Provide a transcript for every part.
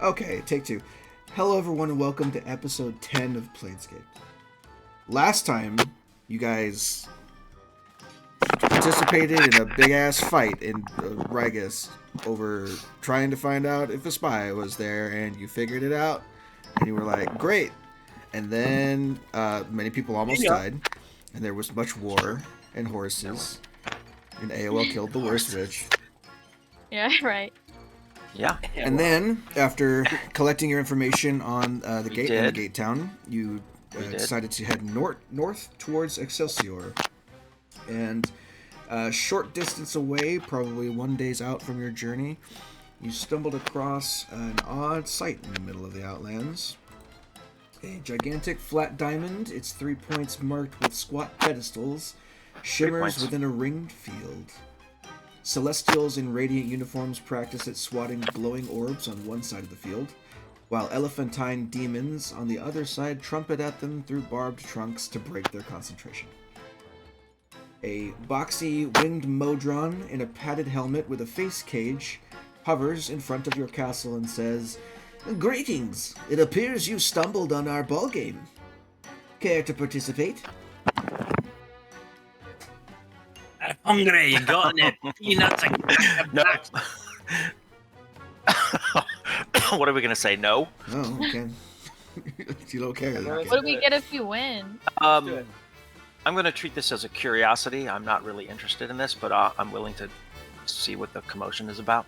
Okay, take two. Hello, everyone, and welcome to episode 10 of Planescape. Last time, you guys participated in a big-ass fight in Rigus over trying to find out if a spy was there, and you figured it out, and you were like, great. And then many people almost died, and there was much war and horses, and AOL killed the worst witch. Yeah, right. Yeah. And then, after collecting your information on the gate in the gate town, you decided to head north towards Excelsior. And a short distance away, probably 1 day's out from your journey, you stumbled across an odd sight in the middle of the Outlands. A gigantic flat diamond, its 3 points marked with squat pedestals, shimmers within a ringed field. Celestials in radiant uniforms practice at swatting glowing orbs on one side of the field, while elephantine demons on the other side trumpet at them through barbed trunks to break their concentration. A boxy winged Modron in a padded helmet with a face cage hovers in front of your castle and says, "Greetings! It appears you stumbled on our ball game. Care to participate?" I'm hungry, you got any peanuts and No. What are we gonna say? No. Oh, okay. You don't care. What do we get if you win? I'm gonna treat this as a curiosity. I'm not really interested in this, but I'm willing to see what the commotion is about.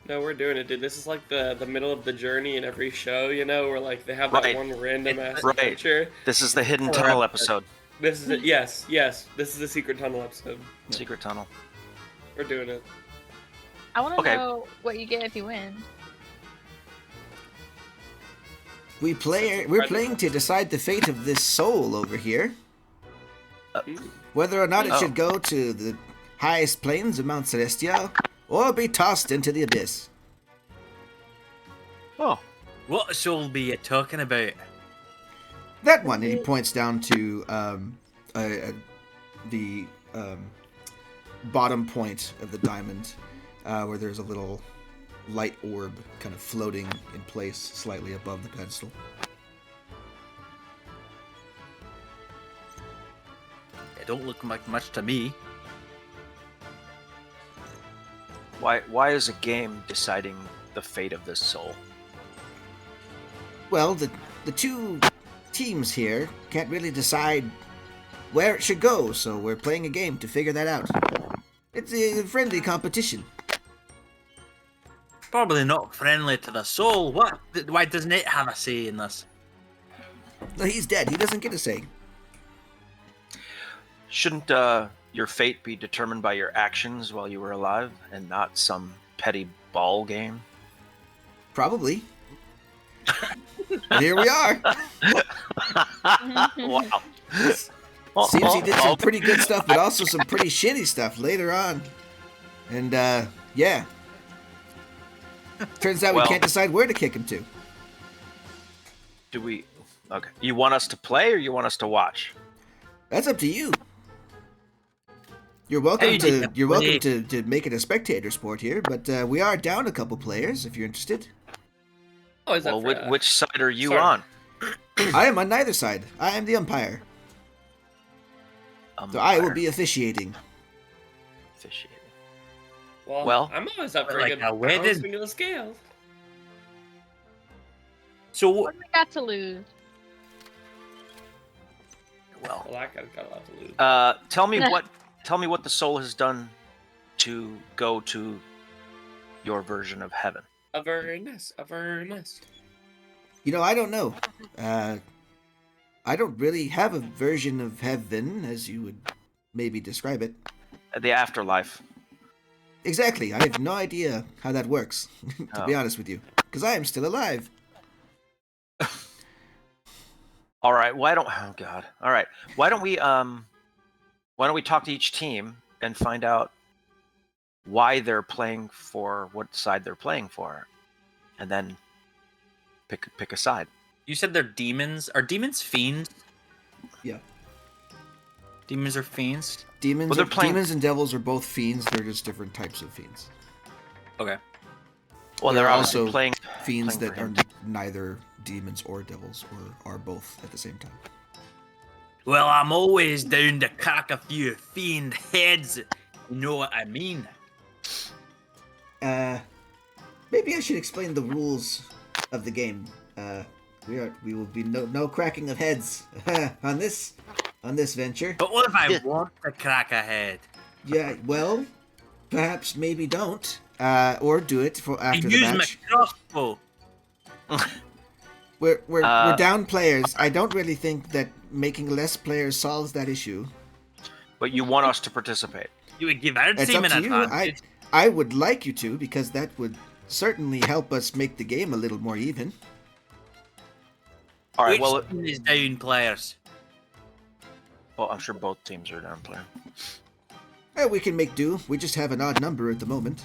No, we're doing it, dude. This is like the middle of the journey in every show, you know, where like they have that one random ass adventure. This is the hidden tunnel episode. This is it. Yes. This is the secret tunnel episode. Secret tunnel. We're doing it. I want to know what you get if you win. We're playing to decide the fate of this soul over here. Whether or not it should go to the highest plains of Mount Celestia, or be tossed into the abyss. Oh. What soul be you talking about? That one, and he points down to the bottom point of the diamond, where there's a little light orb kind of floating in place slightly above the pedestal. It don't look like much to me. Why is a game deciding the fate of this soul? Well, the two teams here can't really decide where it should go, so we're playing a game to figure that out. It's a friendly competition. Probably not friendly to the soul. What? Why doesn't it have a say in this? No, he's dead. He doesn't get a say. Shouldn't your fate be determined by your actions while you were alive, and not some petty ball game? Probably. And here we are. Wow. Seems he did some pretty good stuff, but also some pretty shitty stuff later on. And, yeah. Turns out we can't decide where to kick him to. Do we... Okay. You want us to play, or you want us to watch? That's up to you. You're welcome to make it a spectator sport here, but we are down a couple players if you're interested. Oh, is that well, which side are you on? I am on neither side. I am the umpire. So I will be officiating. Well, I'm always up for like a good balancing of the scales. So What do we got to lose? Well, I got a lot to lose. Tell me what the soul has done to go to your version of heaven. Avernus. You know, I don't know. I don't really have a version of heaven, as you would maybe describe it. The afterlife. Exactly. I have no idea how that works, to be honest with you, because I am still alive. All right. All right. Why don't we talk to each team and find out why they're playing for what side they're playing for, and then pick a side. you said they're demons. Are demons fiends? Yeah. Demons are fiends? Demons, Well, demons and devils are both fiends. They're just different types of fiends. Okay. Well, there they're are obviously also playing fiends playing that for are him. neither demons or devils, or are both at the same time. Well, I'm always down to crack a few fiend heads. You know what I mean? Maybe I should explain the rules of the game. We will be no cracking of heads on this venture. But what if I want to crack a head? Yeah, well, perhaps maybe don't, or do it for after the Use my match. crossbow. We're down players. I don't really think that making less players solves that issue. But you want us to participate. You would give our It's team up an to you. advantage. I would like you to, because that would certainly help us make the game a little more even. All right. Which Well, team is down players? I'm sure both teams are down player. We can make do. We just have an odd number at the moment.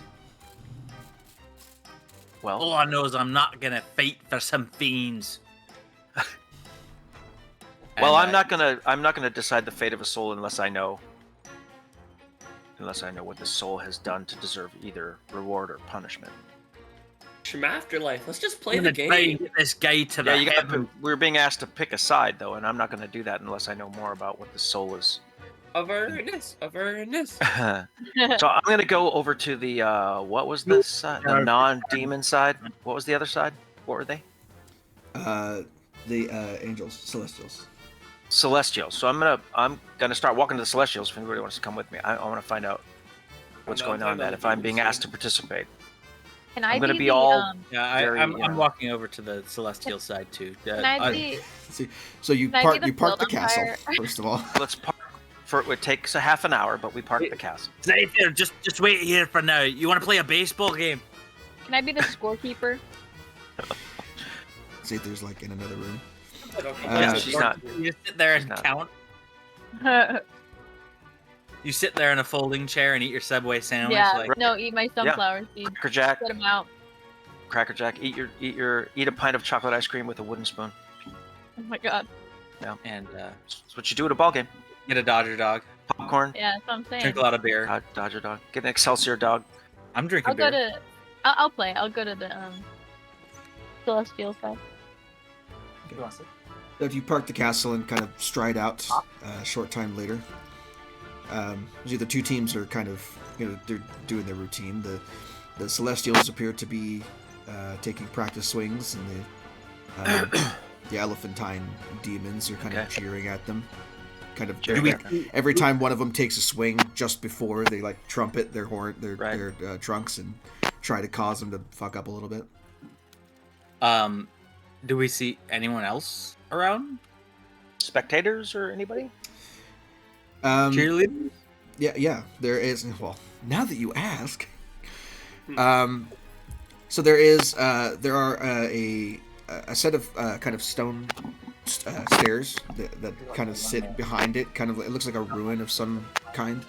Well, All I know is I'm not gonna fight for some fiends. well, And, I'm not gonna decide the fate of a soul unless I know what the soul has done to deserve either reward or punishment. From Afterlife. Let's just play I'm the gonna try and game. get this guy to Yeah, the you got. heaven. We're being asked to pick a side though, and I'm not gonna do that unless I know more about what the soul is. Avernus. So I'm gonna go over to the what was the side? The non-demon side. What was the other side? What were they? The angels, celestials. Celestials. So I'm gonna start walking to the Celestials. If anybody wants to come with me, I want to find out what's going on. That if I'm being asked to participate, Can I I'm gonna be be the, all Yeah, very, I'm walking over to the celestial side too. Can I be? See, so you Can I park be the the field castle umpire? first of all. Let's park. It takes a half an hour, but we park the castle. Stay there. Just wait here for now. You want to play a baseball game? Can I be the scorekeeper? See if there's like in another room. Yeah, she's not. You just sit there and not. count. Yeah. You sit there in a folding chair and eat your Subway sandwich. Like, No, eat my sunflower seeds. Cracker Jack. Spit them out. Cracker Jack. Eat a pint of chocolate ice cream with a wooden spoon. Oh my god. and That's what you do at a ball game. get a Dodger dog. Popcorn. Yeah, that's what I'm saying. Drink a lot of beer. Dodger dog. Get an Excelsior dog. I'm drinking I'll beer. go to. I'll play. I'll go to the celestial side. So if you park the castle and kind of stride out a short time later, the two teams are kind of, they're doing their routine. The Celestials appear to be taking practice swings, and the Elephantine demons are kind of cheering at them. Kind of every time one of them takes a swing, just before they like trumpet their horn, their trunks, and try to cause them to fuck up a little bit. Do we see anyone else around? Spectators or anybody? Cheerleaders? Yeah, there is. Well, now that you ask, so there are a set of kind of stone stairs that kind of sit behind it. Kind of, it looks like a ruin of some kind.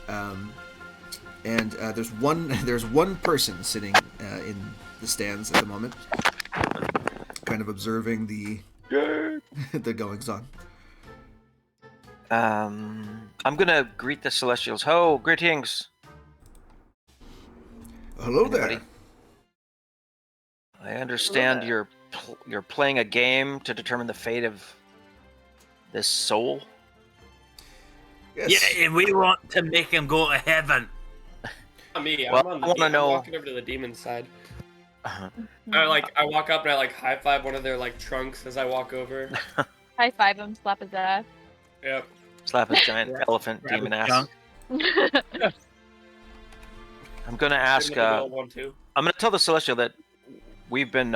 And there's one person sitting in the stands at the moment, kind of observing the goings on. I'm gonna greet the Celestials. Ho, greetings. Hello Anybody? there. I understand you're playing a game to determine the fate of this soul. Yes. Yeah, and we want to make him go to heaven. Not me. Well, I'm I wanna know- walking over to the demon side. I walk up and I high five one of their trunks as I walk over. High five him, slap his ass. Yep. Slap his giant elephant Grab demon his ass. junk. I'm gonna ask. Give him a little one, too. I'm gonna tell the Celestial that we've been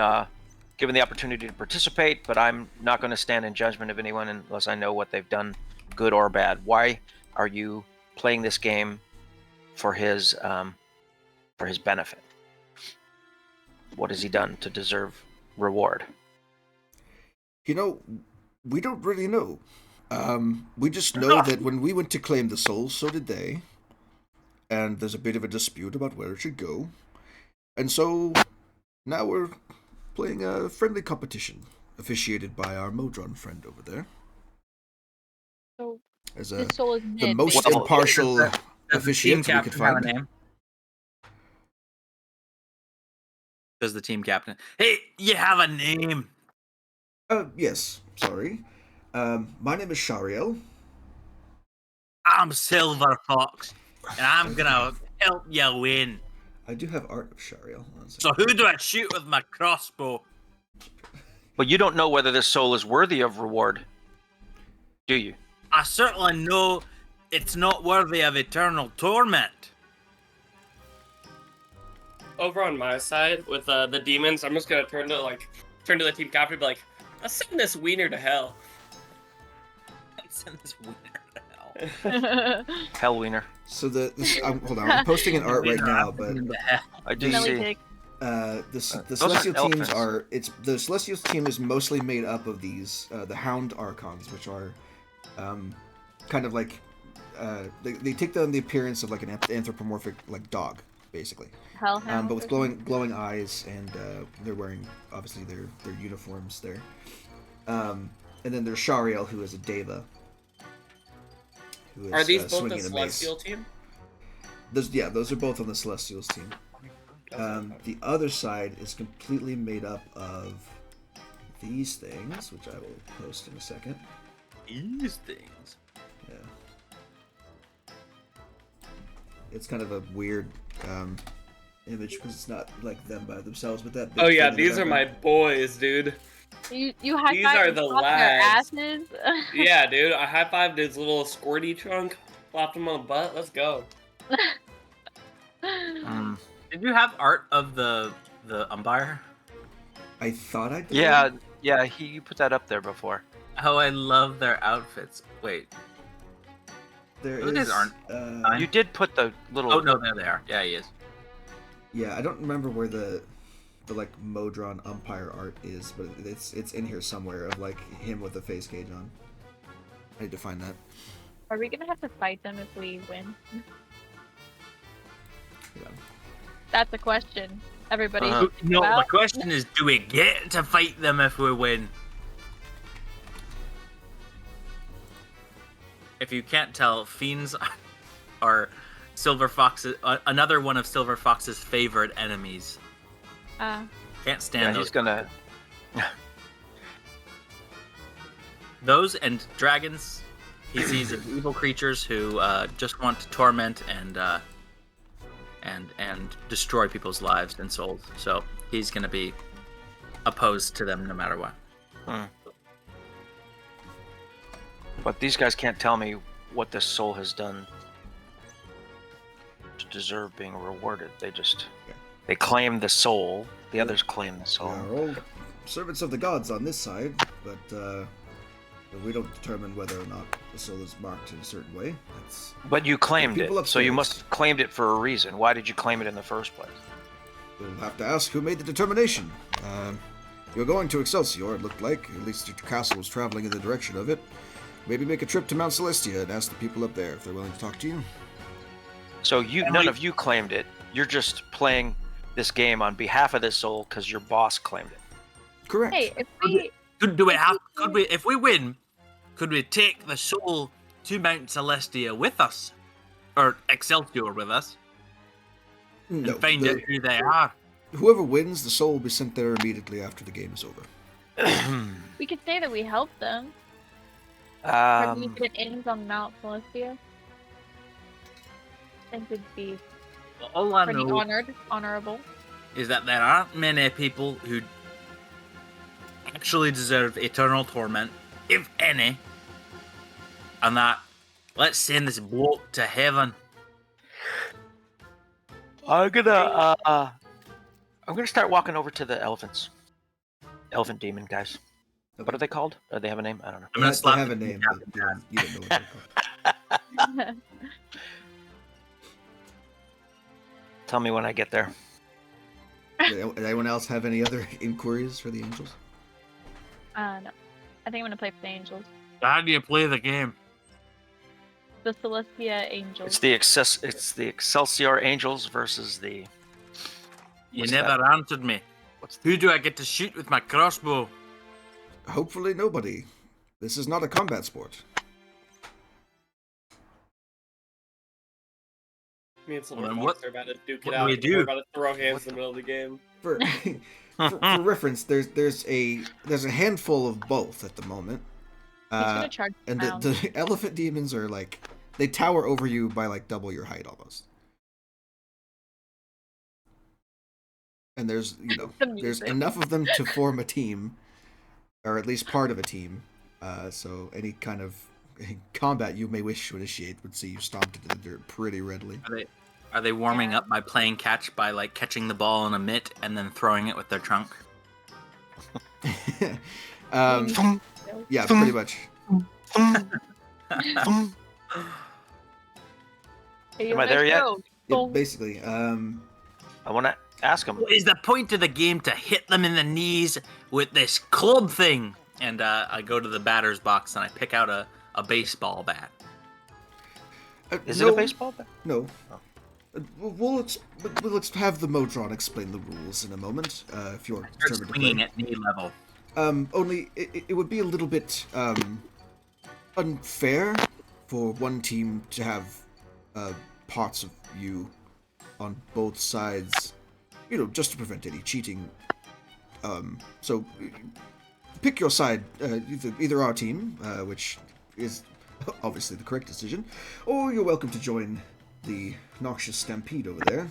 given the opportunity to participate, but I'm not going to stand in judgment of anyone unless I know what they've done, good or bad. Why are you playing this game for his benefit? What has he done to deserve reward? We don't really know. We just know that when we went to claim the soul, so did they. And there's a bit of a dispute about where it should go. And so now we're playing a friendly competition, officiated by our Modron friend over there. So As his soul is the mid. most basically. impartial Does the team officiant we could captain have a find. name? Says the team captain. Hey, you have a name. Yes. Sorry. My name is Shariel. I'm Silver Fox, and I'm gonna help you win. I do have art of Shariel. So who do I shoot with my crossbow? But you don't know whether this soul is worthy of reward, do you? I certainly know it's not worthy of eternal torment. Over on my side with the demons, I'm just gonna turn to the team captain and be like, let's send this wiener to hell. Let's send this wiener to hell. Hell wiener. So hold on, I'm posting an art right now, but I do Smelly see. pig. the those celestial aren't teams elephants. the celestial team is mostly made up of these the hound archons, which are kind of like they take on the appearance of like an anthropomorphic like dog, basically. Hellhound. But with glowing eyes, and they're wearing obviously their uniforms there. And then there's Shariel, who is a deva. Who is, Are these both the swinging a mace. celestial team? Those are both on the Celestials team. The other side is completely made up of these things, which I will post in a second. These things. Yeah. It's kind of a weird image because it's not like them by themselves, but that. Oh big yeah, thing in the these are my background. boys, dude. You high These five are and the slap their lads. asses. Yeah, dude, I high-fived his little squirty trunk, slapped him on the butt, let's go. Did you have art of the umpire? I thought I did. Yeah, you put that up there before. Oh, I love their outfits. Wait. There Those guys is. aren't- You did put the little. Oh no, there they are. Yeah, he is. Yeah, I don't remember where the like Modron umpire art is, but it's in here somewhere of like him with a face cage on. I need to find that. Are we gonna have to fight them if we win? Yeah. That's a question. Everybody. No, Well- the question is, do we get to fight them if we win? If you can't tell, fiends are Silver Fox's another one of Silver Fox's favorite enemies. Can't stand Yeah, those. he's gonna. Those and dragons. He sees as evil creatures who just want to torment and destroy people's lives and souls. So he's gonna be opposed to them no matter what. But these guys can't tell me what this soul has done to deserve being rewarded. They claim the soul. The others claim the We soul. are all servants of the gods on this side, but we don't determine whether or not the soul is marked in a certain way. But you claimed people it, so you upstairs. must have claimed it for a reason. Why did you claim it in the first place? We'll have to ask who made the determination. You're going to Excelsior, it looked like. At least your castle was traveling in the direction of it. Maybe make a trip to Mount Celestia and ask the people up there if they're willing to talk to you. So none of you claimed it. You're just playing this game on behalf of this soul because your boss claimed it. Correct. Hey, if we If we win, could we take the soul to Mount Celestia with us? Or Excelsior with us? No, And find out who they are? whoever wins, the soul will be sent there immediately after the game is over. we could say that we helped them. Or we Um, get ends on Mount Celestia. I think it'd be All I pretty know honorable. is that there aren't many people who actually deserve eternal torment, if any, and that let's send this bloke to heaven. I'm gonna start walking over to the elephants. Elephant demon guys. What are they called? Do they have a name? I don't know. I'm gonna They slap have the a name, captain but you don't know what they're called. Tell me when I get there. Does anyone else have any other inquiries for the angels? No. I think I'm gonna play for the Angels. How do you play the game? The Celestia Angels. It's the Excelsior Angels versus the. You What's never answered me. Who do I get to shoot with my crossbow? Hopefully nobody. This is not a combat sport. Me and Silver Well, Fox what- are about to duke it what do out. we do? We're about to throw hands in the middle of the game. For for reference, there's a handful of both at the moment. He's gonna charge and down. the elephant demons are like they tower over you by like double your height almost. And there's there's enough of them to form a team, or at least part of a team. So any kind of combat you may wish to initiate would see you stomped into the dirt pretty readily. Are they warming up by playing catch by like catching the ball in a mitt and then throwing it with their trunk? Yeah, pretty much. Am I there yet? Yeah, basically. I want to ask him. Is the point of the game to hit them in the knees with this club thing? And I go to the batter's box and I pick out a baseball bat. Is it a baseball bat? No. Oh. We'll have the Modron explain the rules in a moment. If you're determined to play. At knee level. Only it would be a little bit unfair for one team to have parts of you on both sides, just to prevent any cheating. So pick your side, either our team, which is obviously the correct decision, or you're welcome to join the noxious stampede over there.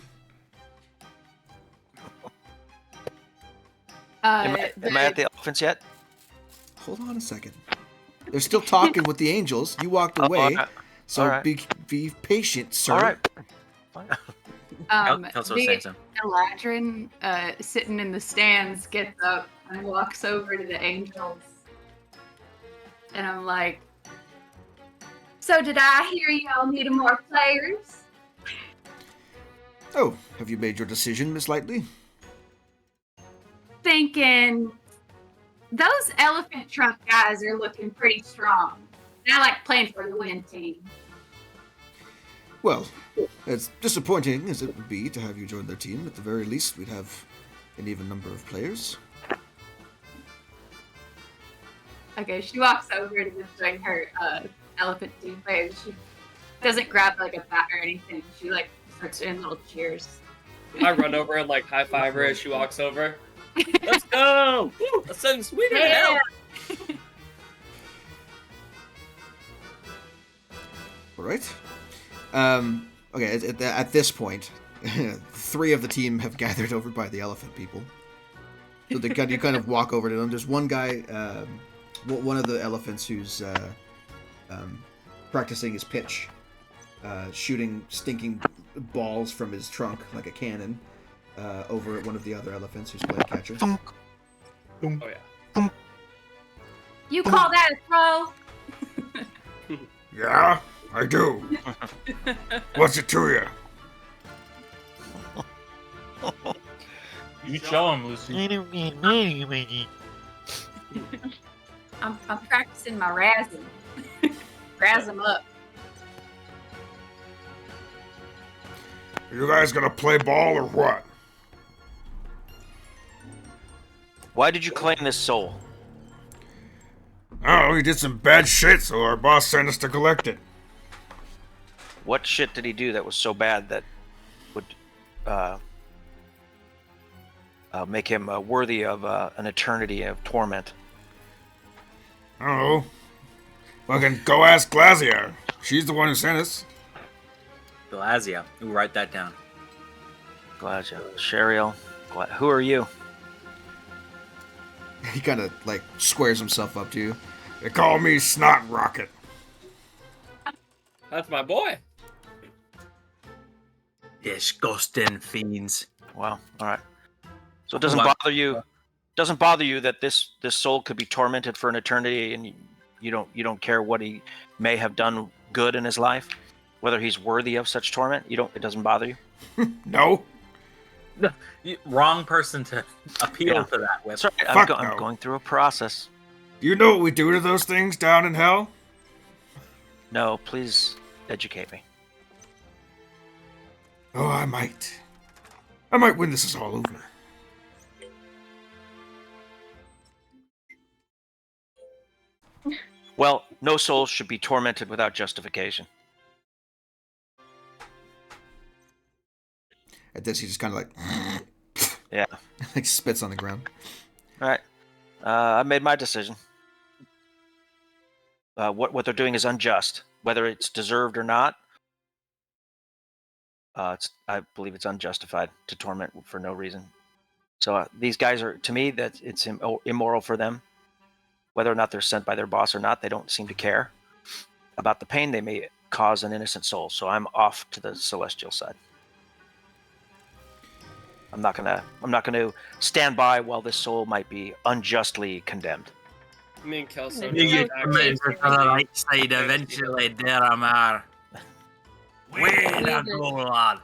Am I at the elephants yet? Hold on a second. They're still talking with the angels. You walked away, so right. be patient, sir. All right. The Eladrin, sitting in the stands, gets up and walks over to the angels. And I'm like, so did I hear y'all need more players? Oh, have you made your decision, Miss Lightly? Thinking those elephant trunk guys are looking pretty strong. And I like playing for the win team. Well, as disappointing as it would be to have you join their team, at the very least we'd have an even number of players. Okay, she walks over to join her elephant team players. She doesn't grab like a bat or anything. She like starts doing little cheers. I run over and like high five her as she walks over. Let's go! Woo, that sounds sweet as hell. All right. Okay. At this point, 3 of the team have gathered over by the elephant people. So you kind of walk over to them. There's one guy, one of the elephants who's practicing his pitch, shooting stinking balls from his trunk like a cannon over at one of the other elephants who's playing catcher. Oh yeah. You call that a throw? Yeah, I do. What's it to you? You show him, Lucy. I'm practicing my razzing. Razz them up. Are you guys gonna play ball or what? Why did you claim this soul? Oh, he did some bad shit, so our boss sent us to collect it. What shit did he do that was so bad that would make him worthy of an eternity of torment? I don't know. Fucking go ask Glazia. She's the one who sent us. Glazia. Ooh, write that down. Glazia. Shariel. Who are you? He kind of like squares himself up to you. They call me Snot Rocket. That's my boy. Disgusting fiends. Wow. All right. So it doesn't bother you. Doesn't bother you that this soul could be tormented for an eternity, and you don't care what he may have done good in his life, whether he's worthy of such torment. It doesn't bother you. No. Wrong person to appeal to that with. Sorry, I'm going through a process. Do you know what we do to those things down in hell? No, please educate me. Oh, I might when this is all over. Well, no soul should be tormented without justification. At this, he just kind of like Yeah. Like spits on the ground. All right. I made my decision. What they're doing is unjust, whether it's deserved or not. I believe it's unjustified to torment for no reason. So these guys are, to me, that it's immoral for them, whether or not they're sent by their boss or not. They don't seem to care about the pain they may cause an innocent soul. So I'm off to the celestial side. I'm not gonna stand by while this soul might be unjustly condemned. Me and Kelso. You get committed to the light side eventually, there, Amar. Way to go, lad.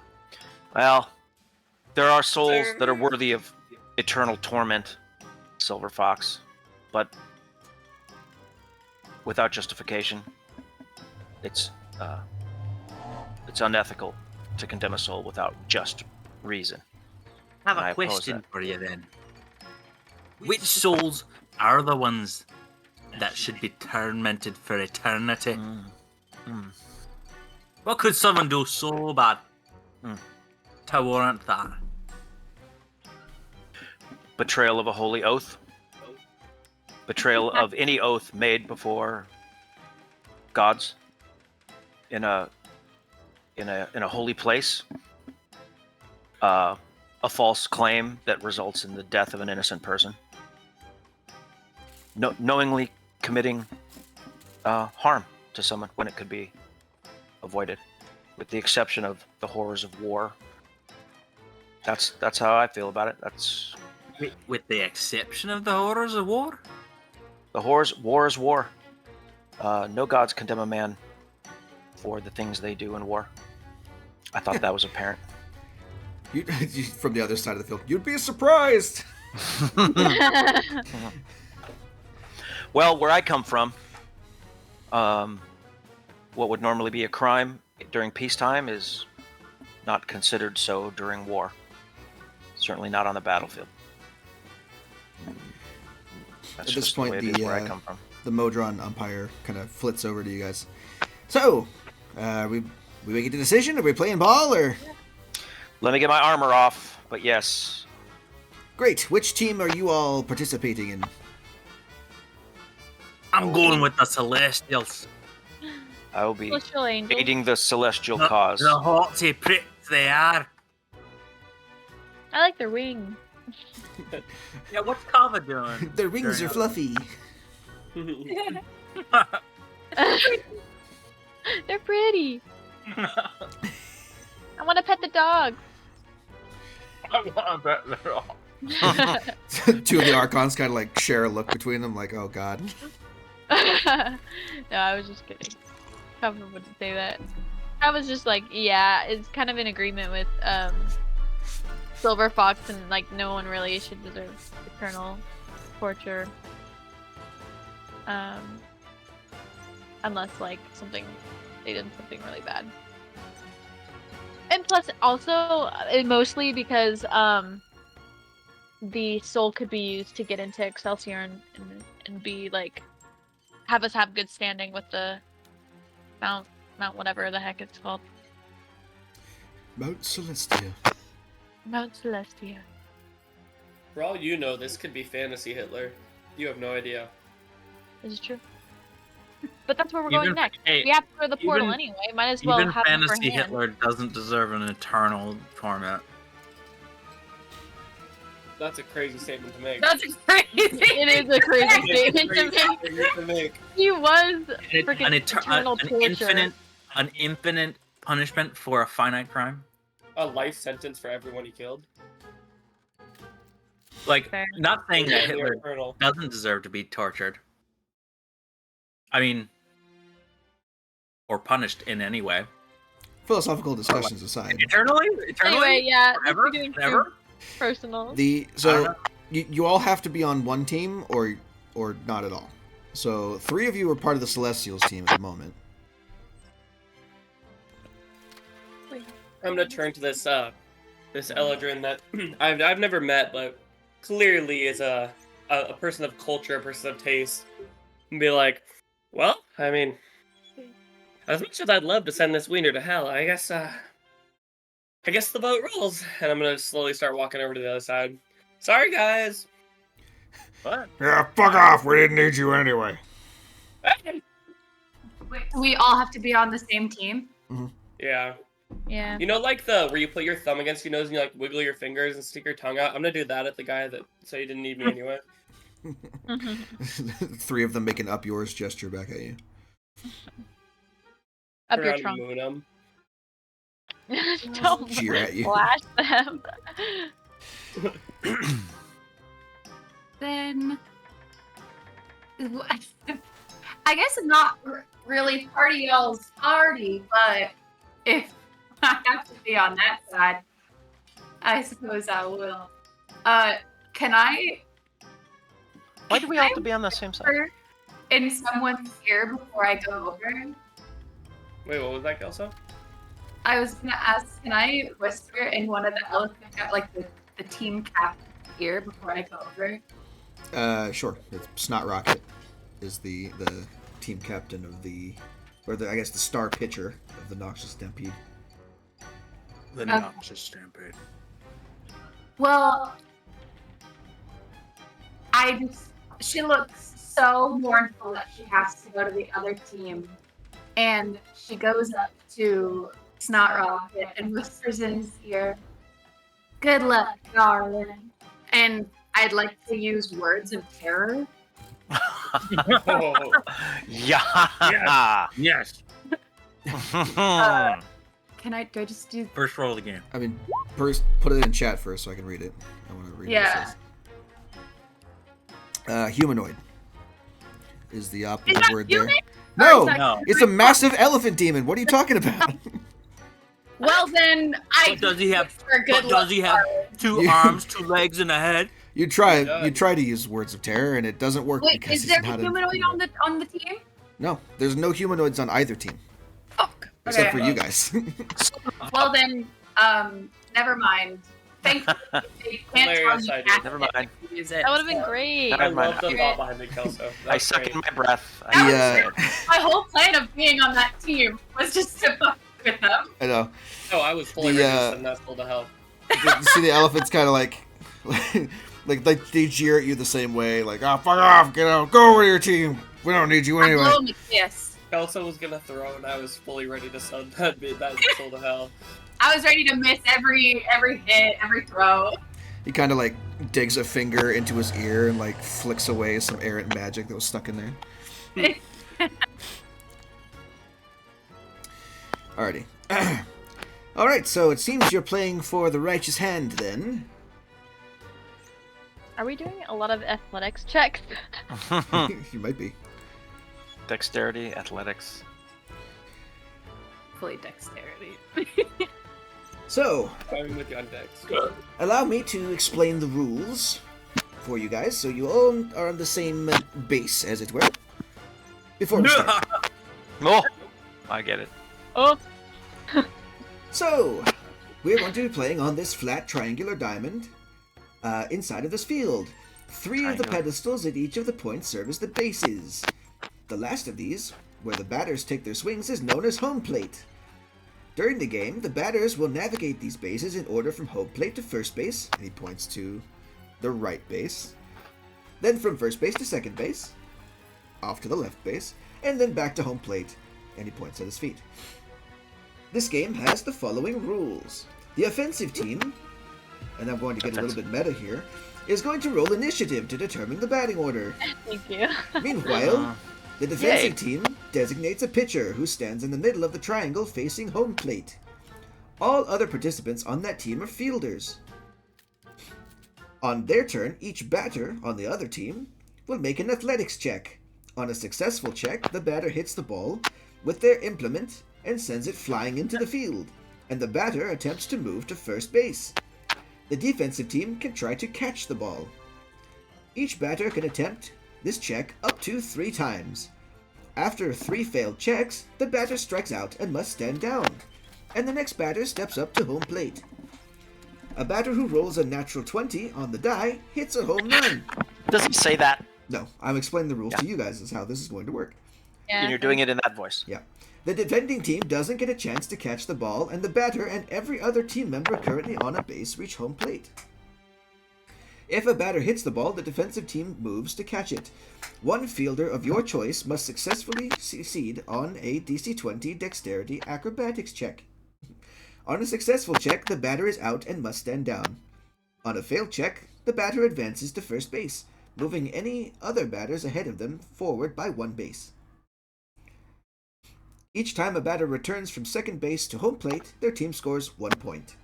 Well, there are souls that are worthy of eternal torment, Silver Fox, but without justification, it's unethical to condemn a soul without just reason. I have a question for you then. Which souls are the ones that should be tormented for eternity? What could someone do so bad to warrant that? Betrayal of a holy oath. Betrayal of any oath made before gods in a holy place. A false claim that results in the death of an innocent person. Knowingly committing harm to someone when it could be avoided, with the exception of the horrors of war. That's how I feel about it. That's with the exception of the horrors of war. War is war. No gods condemn a man for the things they do in war. I thought that was apparent. You, from the other side of the field, you'd be surprised. Well, where I come from, what would normally be a crime during peacetime is not considered so during war. Certainly not on the battlefield. That's At this just point, the way it is where I come from. The Modron umpire kind of flits over to you guys. So, we making a decision? Are we playing ball or? Let me get my armor off, but yes. Great. Which team are you all participating in? I'm going with the Celestials. I will be aiding the celestial cause. The haughty pricks they are. I like their wings. Yeah, what's Kava doing? Their wings are fluffy. They're pretty. I want to pet the dog. I want to pet the dog. Two of the Archons kind of like share a look between them, like, oh god. No, I was just kidding. Kava wouldn't say that. I was just like, yeah, it's kind of in agreement with Silver Fox, and like no one really should deserve eternal torture. Unless like they did something really bad. And plus also mostly because the soul could be used to get into Excelsior and be like have us have good standing with the Mount whatever the heck it's called. Mount Celestia. Mount Celestia. For all you know, this could be fantasy Hitler. You have no idea. Is it true? But that's where we're going next. We have to go to the portal anyway. Might as well have fantasy Hitler doesn't deserve an eternal torment. That's a crazy statement to make. That's crazy. It is a crazy statement to make. He was freaking eternal torture. An infinite punishment for a finite crime. A life sentence for everyone he killed. Like, not saying that Hitler doesn't deserve to be tortured. I mean, or punished in any way. Philosophical discussions aside. Eternally? Anyway, yeah. Forever? Personal. You all have to be on one team or not at all. So 3 of you are part of the Celestials team at the moment. I'm gonna turn to this Eladrin that I've never met, but clearly is a person of culture, a person of taste, and be like, well, I mean, as much as I'd love to send this wiener to hell, I guess I guess the boat rolls, and I'm gonna slowly start walking over to the other side. Sorry, guys. What? Yeah, fuck off. We didn't need you anyway. Hey. Wait, we all have to be on the same team? Yeah. Yeah. You know, like where you put your thumb against your nose and you like wiggle your fingers and stick your tongue out. I'm gonna do that at the guy that said he didn't need me anyway. 3 of them make an up yours gesture back at you. Up your Around trunk. moon 'em. Don't Cheer at you. flash them. Then I guess not really party y'all's party, but if I have to be on that side, I suppose I will. Can I? Why do we all have to be on the same side? whisper in someone's ear before I go over? Wait, what was that, Kelso? I was gonna ask, can I whisper in one of the elephant, like the team captain's ear before I go over? Sure. It's Snot Rocket is the team captain of I guess the star pitcher of the Noxious Stampede. The Noxious Stampede. Well, she looks so mournful that she has to go to the other team. And she goes up to Snot Rocket and whispers in his ear, "Good luck, darling." And I'd like to use words of terror. Oh. Yeah. Yes. Do I just do? First roll of the game. I mean, first put it in chat first so I can read it. I want to read what it says. Humanoid is the opposite that word human? there. No, No. it's a massive elephant demon. What are you talking about? Well, then I. What does he have? For good What does he have? luck, 2 You- arms, 2 legs, and a head. You try to use words of terror and it doesn't work Wait, because is there it's not a humanoid on the team? No, there's no humanoids on either team Fuck. except Okay. for you guys. Well then, never mind. Thankfully, they can't tell Hilarious you idea. have Never to mind. use it. That would have been so- great. Never I mind. love the thought behind it, Kelso. I That's suck great. in my breath. My whole plan of being on that team was just to fuck with them. I know. Oh, I was fully The, ready to send that skull to hell. You see the elephants kind of like they jeer at you the same way, like, "Oh, fuck off, get out, go over to your team. We don't need you I anyway." blow him a kiss. Kelso was gonna throw, and I was fully ready to send that skull to hell. I was ready to miss every hit, every throw. He kind of like digs a finger into his ear and like flicks away some errant magic that was stuck in there. Alrighty. Alright, so it seems you're playing for the Righteous Hand then. Are we doing a lot of athletics checks? You might be. Dexterity, athletics. Fully dexterity. So, I'm with you on Dex. Allow me to explain the rules for you guys, so you all are on the same base, as it were. Before we start. Oh, I get it. Oh. So, we're going to be playing on this flat triangular diamond inside of this field. 3 of the pedestals at each of the points serve as the bases. The last of these, where the batters take their swings, is known as home plate. During the game, the batters will navigate these bases in order from home plate to first base, and he points to the right base. Then from first base to second base, off to the left base, and then back to home plate, and he points at his feet. This game has the following rules. The offensive team, and I'm going to get a little bit meta here, is going to roll initiative to determine the batting order. Thank you. Meanwhile, the defensive team designates a pitcher who stands in the middle of the triangle facing home plate. All other participants on that team are fielders. On their turn, each batter on the other team will make an athletics check. On a successful check, the batter hits the ball with their implement and sends it flying into the field, and the batter attempts to move to first base. The defensive team can try to catch the ball. Each batter can attempt this check up to 3 times. After 3 failed checks, the batter strikes out and must stand down, and the next batter steps up to home plate. A batter who rolls a natural 20 on the die hits a home run. Does he say that? No, I'm explaining the rules to you guys as how this is going to work. And you're doing it in that voice. Yeah. The defending team doesn't get a chance to catch the ball, and the batter and every other team member currently on a base reach home plate. If a batter hits the ball, the defensive team moves to catch it. One fielder of your choice must successfully succeed on a DC 20 Dexterity Acrobatics check. On a successful check, the batter is out and must stand down. On a failed check, the batter advances to first base, moving any other batters ahead of them forward by 1 base. Each time a batter returns from second base to home plate, their team scores 1 point.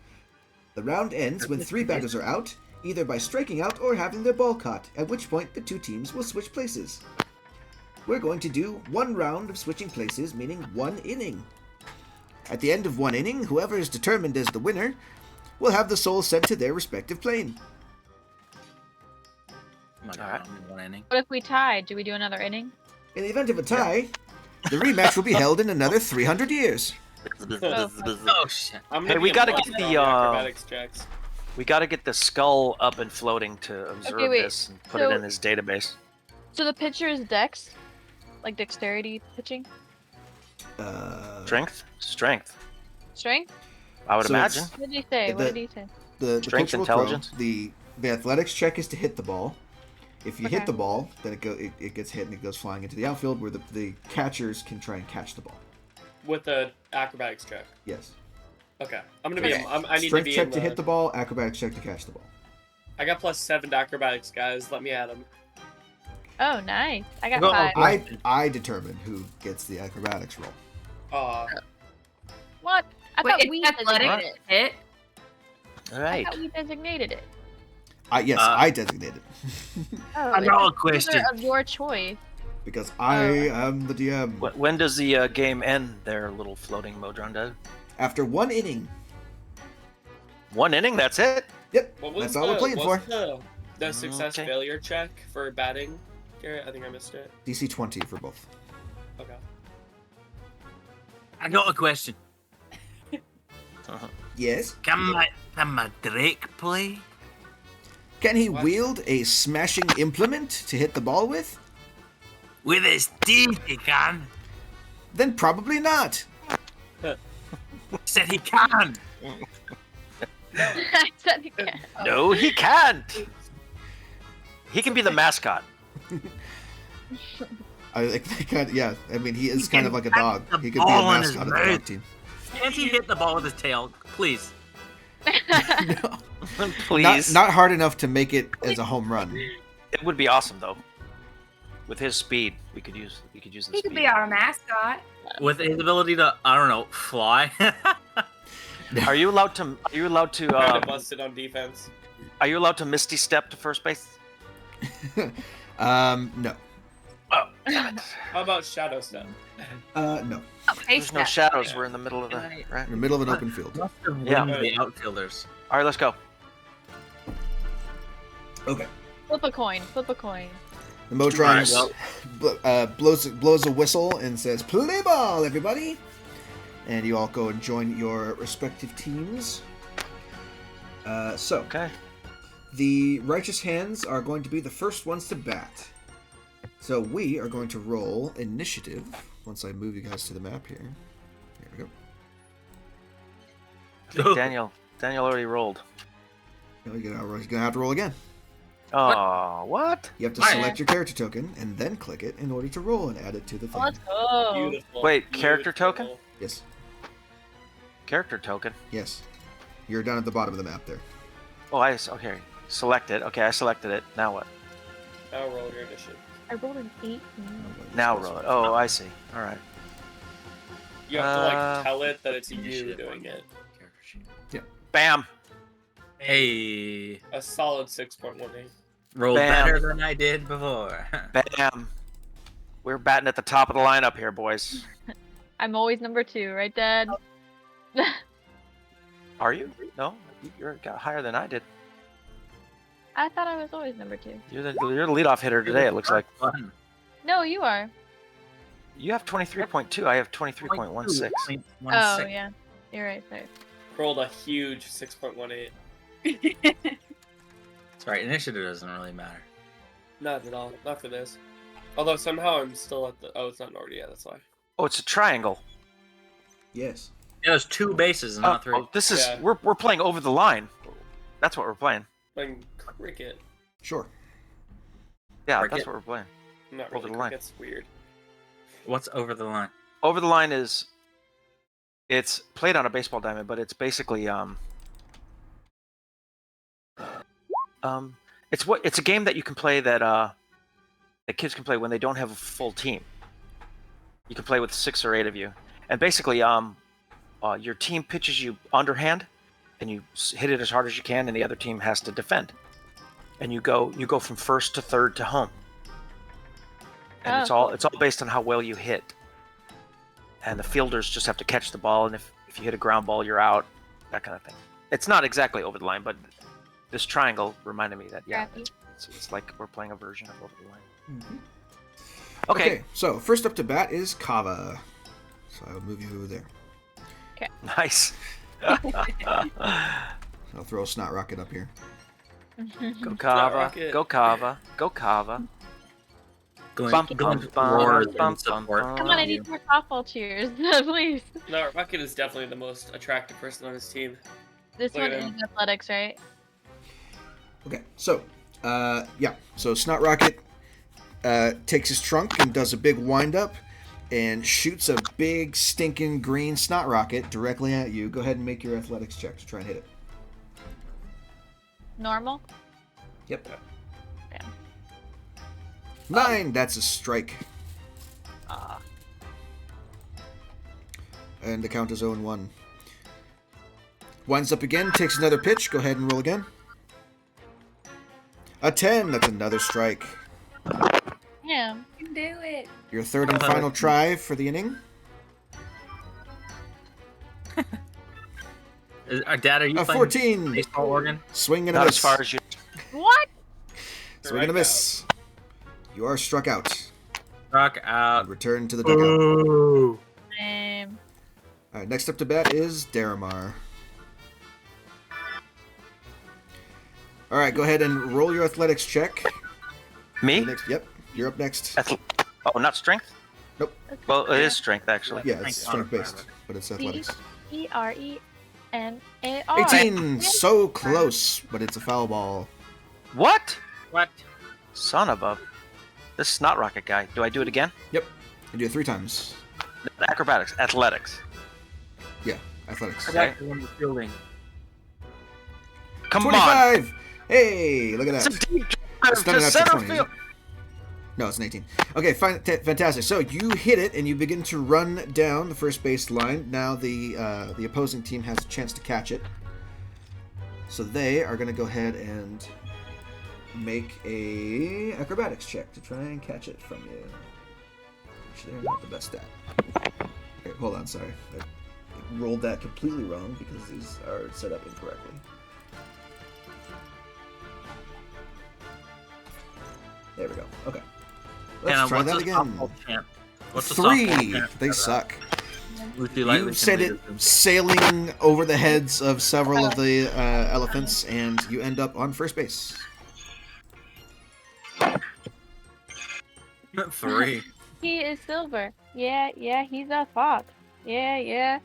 The round ends when 3 batters are out, either by striking out or having their ball caught, at which point the 2 teams will switch places. We're going to do 1 round of switching places, meaning 1 inning. At the end of 1 inning, whoever is determined as the winner will have the soul sent to their respective plane. Oh my God, 1 inning. What if we tie? Do we do another inning? In the event of a tie, the rematch will be held in another 300 years. Oh shit! Hey, we gotta get the acrobatics checks. we gotta get the skull up and floating to observe this and put it in his database. So the pitcher is dex, like dexterity pitching. Strength. Strength. I would imagine. What did he say? What did he say? The Strength, pitcher will intelligence? throw. The athletics check is to hit the ball. If you hit the ball, then it gets hit and it goes flying into the outfield, where the catchers can try and catch the ball. With the acrobatics check. Yes. Okay. I'm gonna be. I need Strength to be check in to hit the ball, acrobatics check to catch the ball. I got +7 to acrobatics, guys. Let me add them. Oh, nice. I got 5. I determine who gets the acrobatics roll. What? I thought we designated it. hit. All right. I thought we designated it. I designated. Oh, I got a question. Of your choice. Because I am the DM. When does the game end? Their little floating Modron does. After 1 inning. 1 inning. That's it. Yep. That's all we're playing for. The success failure check for batting, Garrett? I think I missed it. DC 20 for both. Okay. I got a question. Yes. Can my Drake play? Can he wield a smashing implement to hit the ball with? With his teeth, he can. Then probably not. Said he can. I said he can't. No, he can't. He can be the mascot. I mean, he is kind of like a dog. He could be a mascot of the dog team. Can't he hit the ball with his tail? Please. No. Please. Not hard enough to make it as a home run. It would be awesome though. With his speed, we could use the He speed. could be our mascot. With his ability to, I don't know, fly. Are you allowed to? Kind of busted on defense. Are you allowed to misty step to first base? No. Oh, damn it. How about shadow step? No. There's no shadows. We're in the middle of the right. In the middle of an open field. Yeah. The outfielders. All right, let's go. Okay. Flip a coin. Flip a coin. The Modron blows a whistle and says, "Play ball, everybody!" And you all go and join your respective teams. Okay. The Righteous Hands are going to be the first ones to bat. So we are going to roll initiative. Once I move you guys to the map here. Here we go. I think Daniel already rolled. Now he's going to have to roll again. Oh, what? You have to select your character token and then click it in order to roll and add it to the thing. Let's go. Beautiful. Wait, character token? Yes. Character token? Yes. You're down at the bottom of the map there. Oh, okay. Select it. Okay, I selected it. Now what? Now roll your initiative. I rolled an 8. Now roll it. Oh, I see. All right. You have to tell it that it's you doing it. Yep. Bam. Hey. A solid 6.18. Rolled Bam. better than I did before. Bam. We're batting at the top of the lineup here, boys. I'm always number 2, right, Dad? Are you? No, you're got higher than I did. I thought I was always number 2. You're the leadoff hitter today. It looks like. No, you are. You have 23.2. I have 23.16. Oh, yeah. You're right, sorry. Rolled a huge 6.18. That's right. Initiative doesn't really matter. Not at all. Not for this. Although somehow I'm still at the. Oh, it's not Nord yet. That's why. Oh, it's a triangle. Yes. Yeah, there's 2 bases, not 3. Oh, this is Yeah. we're playing over the line. That's what we're playing. Playing cricket. Sure. Yeah, Cricket. that's what we're playing. Not Over really. the line. Cricket's weird. What's over the line? Over the line is it's played on a baseball diamond, but it's basically it's a game that you can play that kids can play when they don't have a full team. You can play with 6 or 8 of you, and basically your team pitches you underhand, and you hit it as hard as you can, and the other team has to defend. And you go from first to third to home, and it's all based on how well you hit. And the fielders just have to catch the ball, and if you hit a ground ball, you're out. That kind of thing. It's not exactly over the line, but this triangle reminded me that it's like we're playing a version of over the line. Mm-hmm. Okay, so first up to bat is Kava. So I'll move you over there. Okay. Nice. I'll throw a snot rocket up here. Go Kava, rocket. go Kava, go Kava. Going, Bump, going bump, bump, forward bump, and support. bump, Come on, I need more softball cheers, please. No, Rocket is definitely the most attractive person on his team. This Look one at is him. athletics, right? Okay, so so Snot Rocket takes his trunk and does a big wind up and shoots a big stinking green snot rocket directly at you. Go ahead and make your athletics check to try and hit it. Normal? Yep. Yeah. 9, that's a strike. And the count is 0-1. Winds up again, takes another pitch. Go ahead and roll again. A 10, that's another strike. Yeah. You can do it. Your third and final try for the inning. Dad, are you A playing 14. baseball organ? Swing and a Not miss. as far as you. What? Swing and a miss. You are struck out. Rock out. Return to the dugout. Ooh. All right, next up to bat is Daramar. All right, go ahead and roll your athletics check. Me? Yep, you're up next. Oh, not strength? Nope. Well, it is strength actually. Yeah, it's strength-based, but it's athletics. Trenar. 18, so close, but it's a foul ball. What? What? Son of a. This snot rocket guy. Do I do it again? Yep, you do it 3 times. Acrobatics, athletics. Yeah, athletics. Okay. Fielding. Come on. 25! Hey, look at It's a that. deep It's drive not to an center extra 20, is field. it? No, it's an 18. Okay, fine, fantastic. So you hit it, and you begin to run down the first base line. Now the opposing team has a chance to catch it. So they are going to go ahead and make a acrobatics check to try and catch it from you. Which they're not the best at. Okay, hold on, sorry. I rolled that completely wrong because these are set up incorrectly. There we go. Okay. Let's try that again. What's the 3. softball chant? They suck. Lucy Lightly You send it Convicted. sailing over the heads of several of the elephants, and you end up on first base. 3. He is silver. Yeah, he's a fox. Yeah.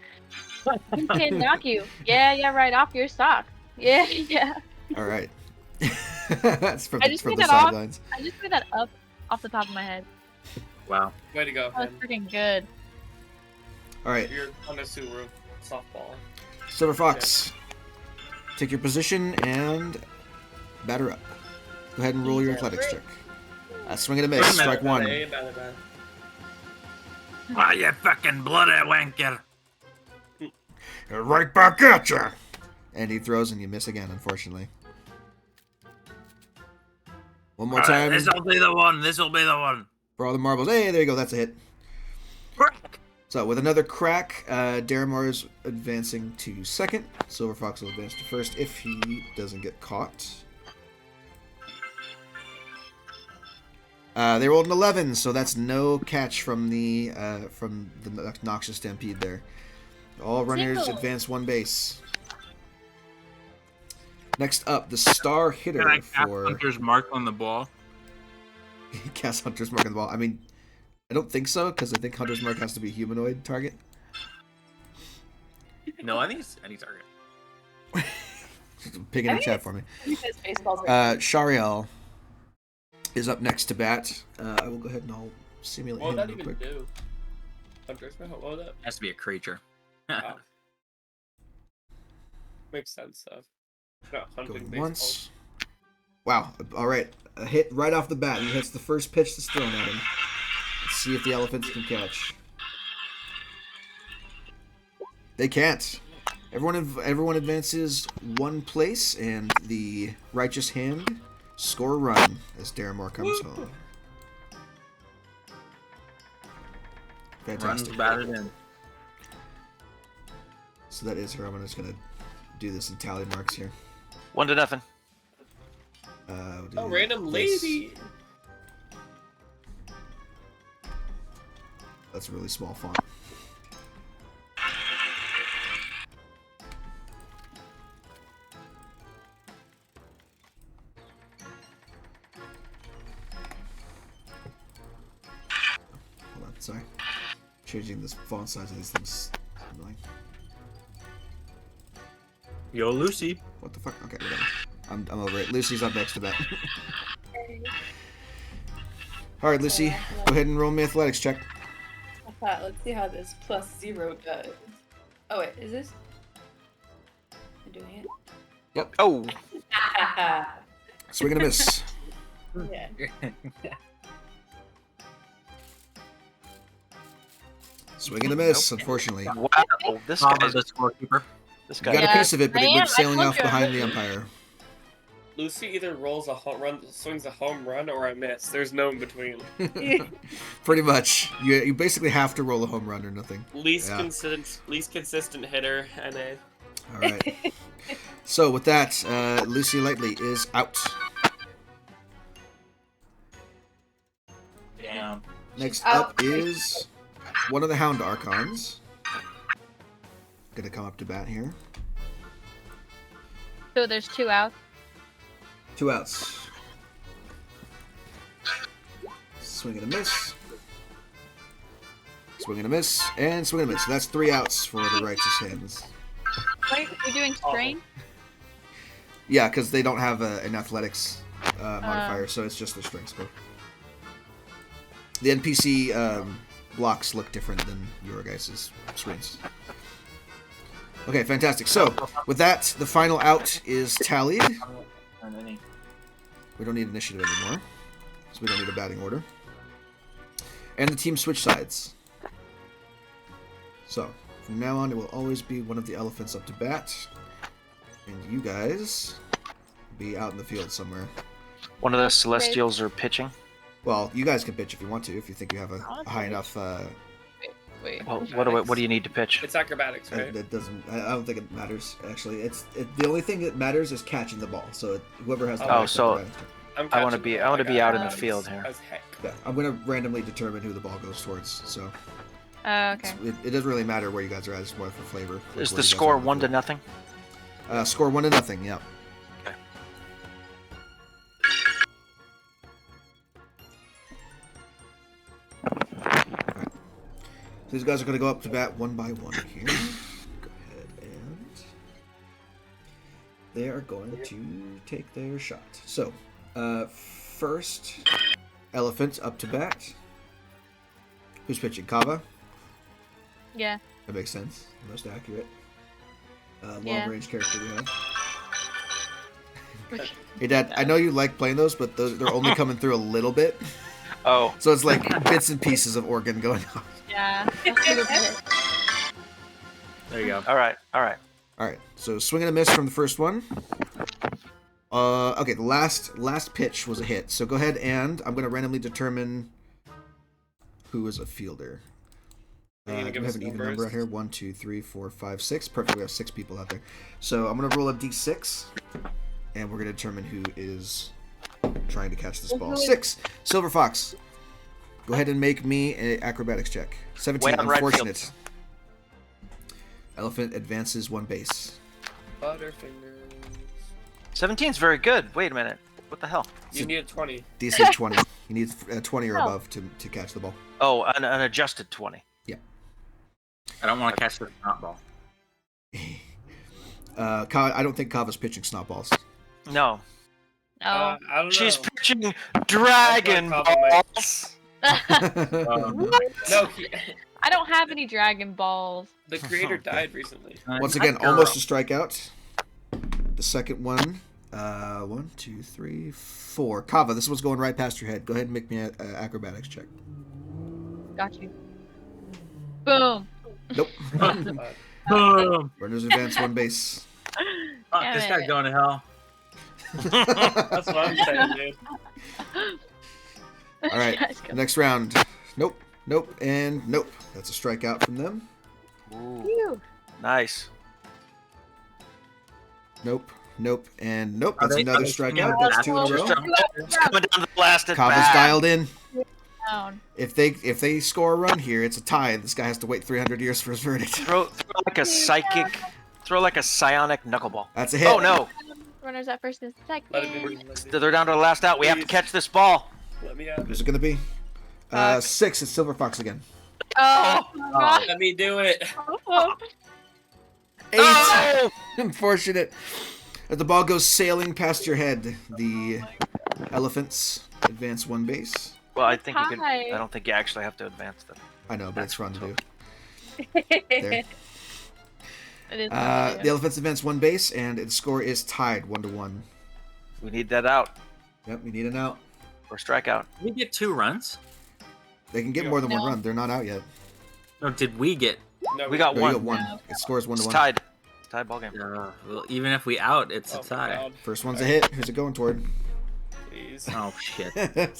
He can knock you. Yeah, right off your socks. Yeah. All right. That's from I just made the that off. sidelines. I just made that up off the top of my head. Wow. Way to go, That was freaking good. All right, You're on a Subaru softball. Silver Fox, take your position and batter up. Go ahead and roll your athletics check. Swing and a miss. Strike 1. Bad. Ah, you fucking bloody wanker. Right back at you. And he throws, and you miss again, unfortunately. One more time. This'll be the one. This'll be the one. For all the marbles. Hey, there you go. That's a hit. So with another crack, Daramar is advancing to second. Silver Fox will advance to first if he doesn't get caught. They rolled an 11, so that's no catch from the Noxious Stampede there. All runners Single. advance 1 base. Next up, the star hitter Can I cap for... Hunter's mark on the ball? Cast Hunter's Mark on the wall. I mean, I don't think so, because I think Hunter's Mark has to be a humanoid target. No, I think it's any target. Pick it in chat for me. Shariel is up next to bat. I will go ahead and I'll simulate What him would that real even quick. do? Hunter's Mark? What would that? Has to be a creature. Oh. Makes sense, though. Not hunting Going baseball. once. Wow. All right. A hit right off the bat. He hits the first pitch that's thrown at him. Let's see if the elephants can catch. They can't. Everyone advances one place, and the Righteous Hand score a run as Daramore comes home. Fantastic. Runs batted in. So that is her. I'm just gonna do this in tally marks here. 1-0. We'll do Random this. lady. That's a really small font. Hold on, sorry. Changing this font size of these things is annoying. Yo, Lucy. What the fuck? Okay, whatever. I'm over it. Lucy's up next to that. Alright, Lucy. Go ahead and roll me athletics check. Let's see how this +0 does. Oh wait, is this? I'm doing it. Yep. Oh, Swing and a miss. Yeah. Swing and a miss, unfortunately. wow! This Tom guy's is the scorekeeper. this You guy. got a Yeah, piece of it, but it I went am. sailing I told off you. behind the umpire. Lucy either rolls a home run, swings a home run, or a miss. There's no in between. Pretty much. You basically have to roll a home run or nothing. Least Yeah. consistent hitter, NA. All right. So with that, Lucy Lightly is out. Damn. Next out. up is one of the Hound Archons. Gonna come up to bat here. So there's 2 out. 2 outs. Swing and a miss. Swing and a miss. And swing and a miss. So that's 3 outs for the Righteous Hands. Wait, you're doing strain? Yeah, because they don't have an athletics modifier, so it's just their strength score. The NPC blocks look different than your guys' screens. Okay, fantastic. So, with that, the final out is tallied. We don't need initiative anymore, so we don't need a batting order. And the team switch sides. So, from now on, it will always be one of the elephants up to bat. And you guys be out in the field somewhere. One of the Celestials are pitching. Well, you guys can pitch if you want to, if you think you have a high enough... Wait. Well, what do you need to pitch? It's acrobatics, right? That doesn't... I don't think it matters, actually. The only thing that matters is catching the ball. So whoever has the Oh, highest so- acrobatics turn. I want to be out in the field here. As heck. Yeah, I'm going to randomly determine who the ball goes towards, so... Okay. It doesn't really matter where you guys are at, it's more for flavor. Is where the you guys score are on 1 to field. nothing? Score 1-0, yeah. Okay. Alright. So these guys are going to go up to bat one by one here. Go ahead and... They are going to take their shot. So, first elephant up to bat. Who's pitching? Kava? Yeah. That makes sense. Most accurate. Yeah. Long-range character we have. Hey, Dad, I know you like playing those, but they're only coming through a little bit. Oh, So it's like bits and pieces of organ going on. Yeah. There you go. all right. Alright, so swing and a miss from the first one. Okay, the last pitch was a hit. So go ahead and I'm going to randomly determine who is a fielder. You gonna Do give we us have an even numbers? number out here? 1, 2, 3, 4, 5, 6. Perfect, we have 6 people out there. So I'm going to roll a d6, and we're going to determine who is trying to catch this ball. 6, Silver Fox. Go ahead and make me an acrobatics check. 17, Way on right field. unfortunate. Elephant advances 1 base. Butterfingers. 17's very good. Wait a minute. What the hell? You need a 20. DC 20. You need 20 or above to catch the ball. Oh, an adjusted 20. Yeah. I don't want to catch the snot ball. I don't think Kava's pitching snot balls. No. Oh. I don't know. She's pitching Dragon Balls. No, I don't have any Dragon Balls. the creator died recently. Once again, almost a strikeout. The second one. 1, 2, 3, 4. Kava, this one's going right past your head. Go ahead and make me an acrobatics check. Got you. Boom. Nope. Boom. Runners advance 1 base. Fuck, Damn this it. guy's going to hell. That's what I'm saying, dude. All right. Next round. Nope. Nope. And nope. That's a strikeout from them. Ooh. Nice. Nope. Nope. And nope. Are That's they- another are they strikeout. swinging That's 2 in a row. It's coming down to the blasted Kava's bat. dialed in. Down. If they score a run here, it's a tie. This guy has to wait 300 years for his verdict. Throw like a psychic. Throw like a psionic knuckleball. That's a hit. Oh no! Runners at first and second. Let it be. They're down to the last out. We have to Please. catch this ball. Let me out. Who's it gonna be? 6. It's Silver Fox again. Oh. Let me do it. 8. Oh! Unfortunate. As the ball goes sailing past your head, the elephants advance 1 base. Well, I think you can. Hi. I don't think you actually have to advance them. I know, but it's fun to do. It There. is The elephants advance 1 base, and its score is tied 1-1. We need that out Yep, we need an out. or strikeout. Did we get 2 runs? They can get more than 1 No. run. They're not out yet. No, did we get? No, We got No, you one. got 1. No. It scores 1-1. It's tied. It's tied ball game. Well, even if we out, it's Oh, a tie. God, First one's a hit. Who's it going toward? please. Oh shit.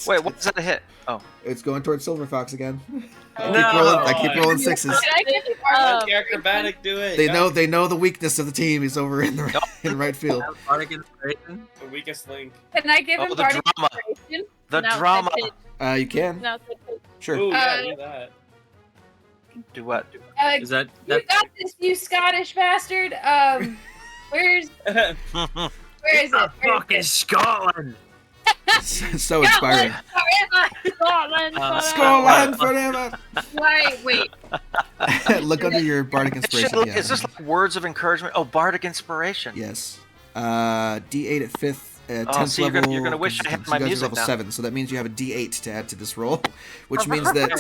Wait, what's that a hit? Oh, It's going towards Silver Fox again. I No. keep rolling 6s. Can I get Let the acrobatic do it. They know the weakness of the team. He's over in the in right field. Bardic inspiration? The weakest link. Can I give Oh, him the Bardic drama. Inspiration? the No, drama. that's it. You can. No, that's it. Sure. Ooh, yeah, do that. Do what? Is that You got this, you Scottish bastard. Where's where is The it? Where fucking is Scotland. So inspiring. Scotland. Scotland forever. Wait. Look under your bardic inspiration. Yeah. Is this like words of encouragement? Oh, bardic inspiration. Yes. D8 at 5th. 10th so you're level. gonna wish I had so my you guys are music level now. 7, so that means you have a D8 to add to this roll, which means that.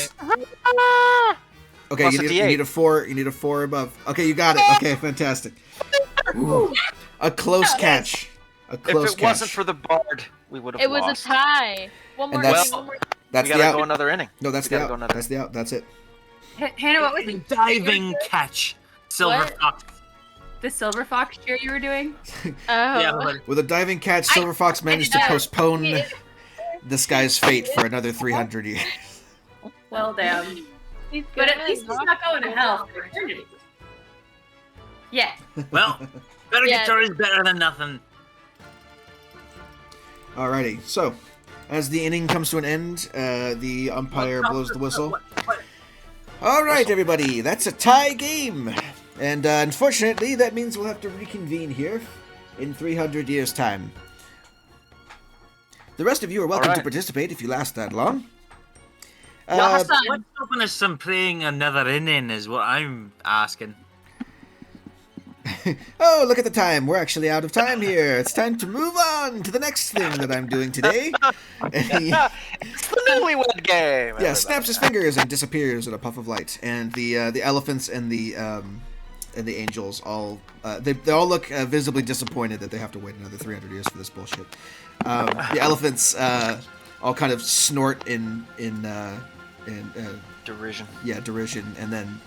Okay, Plus you a need, D8. you need a 4. You need a 4 above. Okay, you got it. Okay, fantastic. Ooh, a close catch. A close If it catch. wasn't for the bard, we would have It was lost. a tie. One more. And that's- one more. That's we the gotta out. go another inning. No, that's we the gotta out. go another. That's the out. That's it. Hannah, what was the Diving catch. Silver What? fox. the Silver Fox cheer you were doing? Oh. Yeah, but With a diving catch, Silver Fox managed to postpone this guy's fate for another 300 years. Well, damn. He's But good. at least he's not going to hell for eternity. Yeah. well, purgatory's better than nothing. Alrighty, so as the inning comes to an end, the umpire blows the whistle. All right, everybody, that's a tie game, and unfortunately, that means we'll have to reconvene here in 300 years' time. The rest of you are welcome to Alright. participate if you last that long. What's stopping us from playing another inning is what I'm asking. Oh, look at the time. We're actually out of time here. It's time to move on to the next thing that I'm doing today. It's the newlywed game. Yeah, snaps his fingers and disappears in a puff of light. And the elephants and the angels all they all look visibly disappointed that they have to wait another 300 years for this bullshit. The elephants all kind of snort in Derision. yeah, derision, and then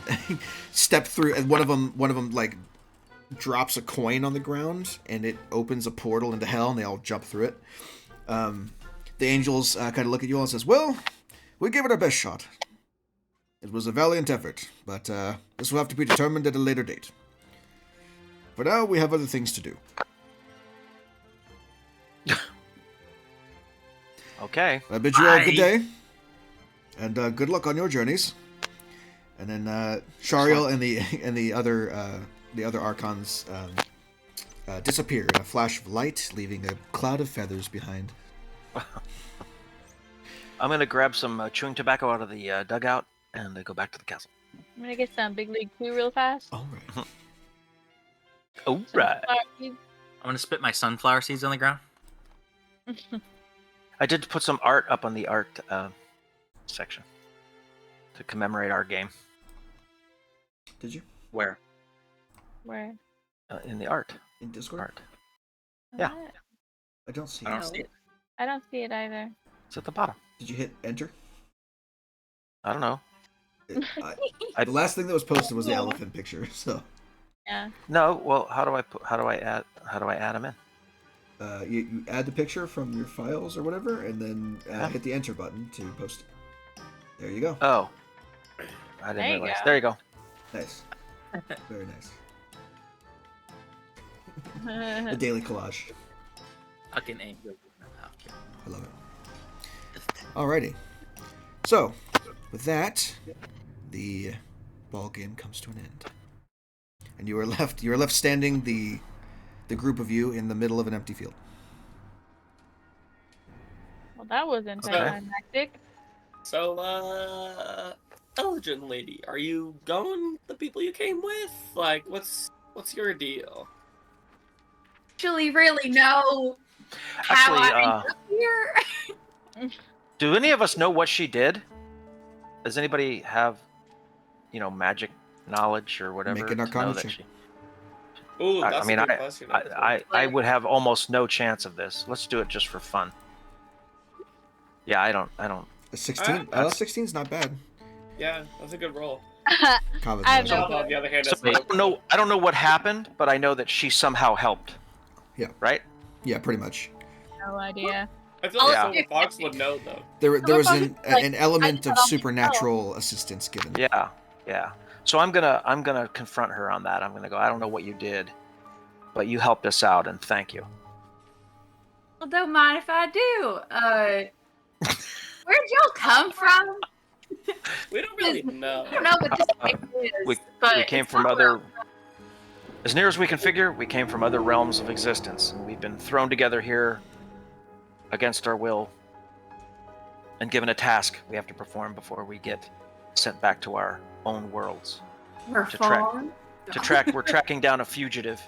step through. And one of them like drops a coin on the ground, and it opens a portal into hell, and they all jump through it. The angels kind of look at you all and says, "Well, we gave it our best shot. It was a valiant effort, but this will have to be determined at a later date. For now, we have other things to do." Okay. I bid you all good Bye. day, and good luck on your journeys. And then Shariel and the other archons disappear in a flash of light, leaving a cloud of feathers behind. I'm gonna grab some chewing tobacco out of the dugout and go back to the castle. I'm gonna get some Big League 2 real fast. All right. All right. I'm gonna spit my sunflower seeds on the ground. I did put some art up on the art section to commemorate our game. Did you? Where? Where? In the art. In Discord? Art. Yeah. I don't see I don't it. see it. I don't see it either. It's at the bottom. Did you hit enter? I don't know. The last thing that was posted was the elephant picture. So. Yeah. No. Well, how do I add them in? You add the picture from your files or whatever, and then hit the enter button to post it. There you go. Oh. I didn't realize. There you go. Nice. Very nice. The daily collage. Fucking angel. I love it. Alrighty. So, with that, the ball game comes to an end, and you are left standing, the group of you, in the middle of an empty field. Well, that was anticlimactic. So, Elegant Lady, are you going with the people you came with? Like, what's your deal? Actually, really know how I got here. Do any of us know what she did? Does anybody have, magic knowledge or whatever? Make an Arcana check. Ooh, that's a good question. I would have almost no chance of this. Let's do it just for fun. Yeah, I don't. A 16? 16's not bad. Yeah, that's a good roll. I have no On the other hand, So I don't know what happened, but I know that she somehow helped. Yeah. Right? Yeah, pretty much. no idea. I feel like Silver Fox would know, though. There was an element of supernatural assistance given. Yeah. So I'm gonna confront her on that. I'm gonna go, I don't know what you did, but you helped us out, and thank you. Well, don't mind if I do. Where'd y'all come from? We don't really know. I don't know what this place is. We came from other... As near as we can figure, we came from other realms of existence, and we've been thrown together here against our will and given a task we have to perform before we get sent back to our own worlds. We're tracking down a fugitive,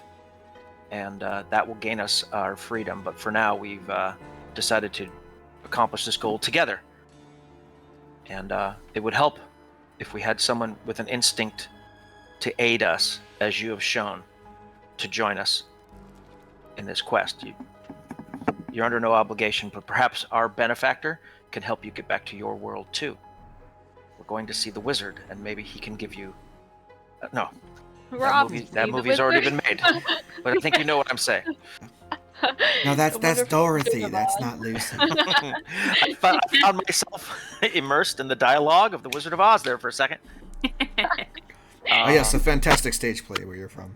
and that will gain us our freedom. But for now, we've decided to accomplish this goal together. And it would help if we had someone with an instinct to aid us, as you have shown, to join us in this quest. You're under no obligation, but perhaps our benefactor can help you get back to your world too. We're going to see the wizard, and maybe he can give you... no. That movie's already been made. But I think you know what I'm saying. No, that's Dorothy. That's not Lucy. I found myself immersed in the dialogue of The Wizard of Oz there for a second. Oh yes, a fantastic stage play where you're from.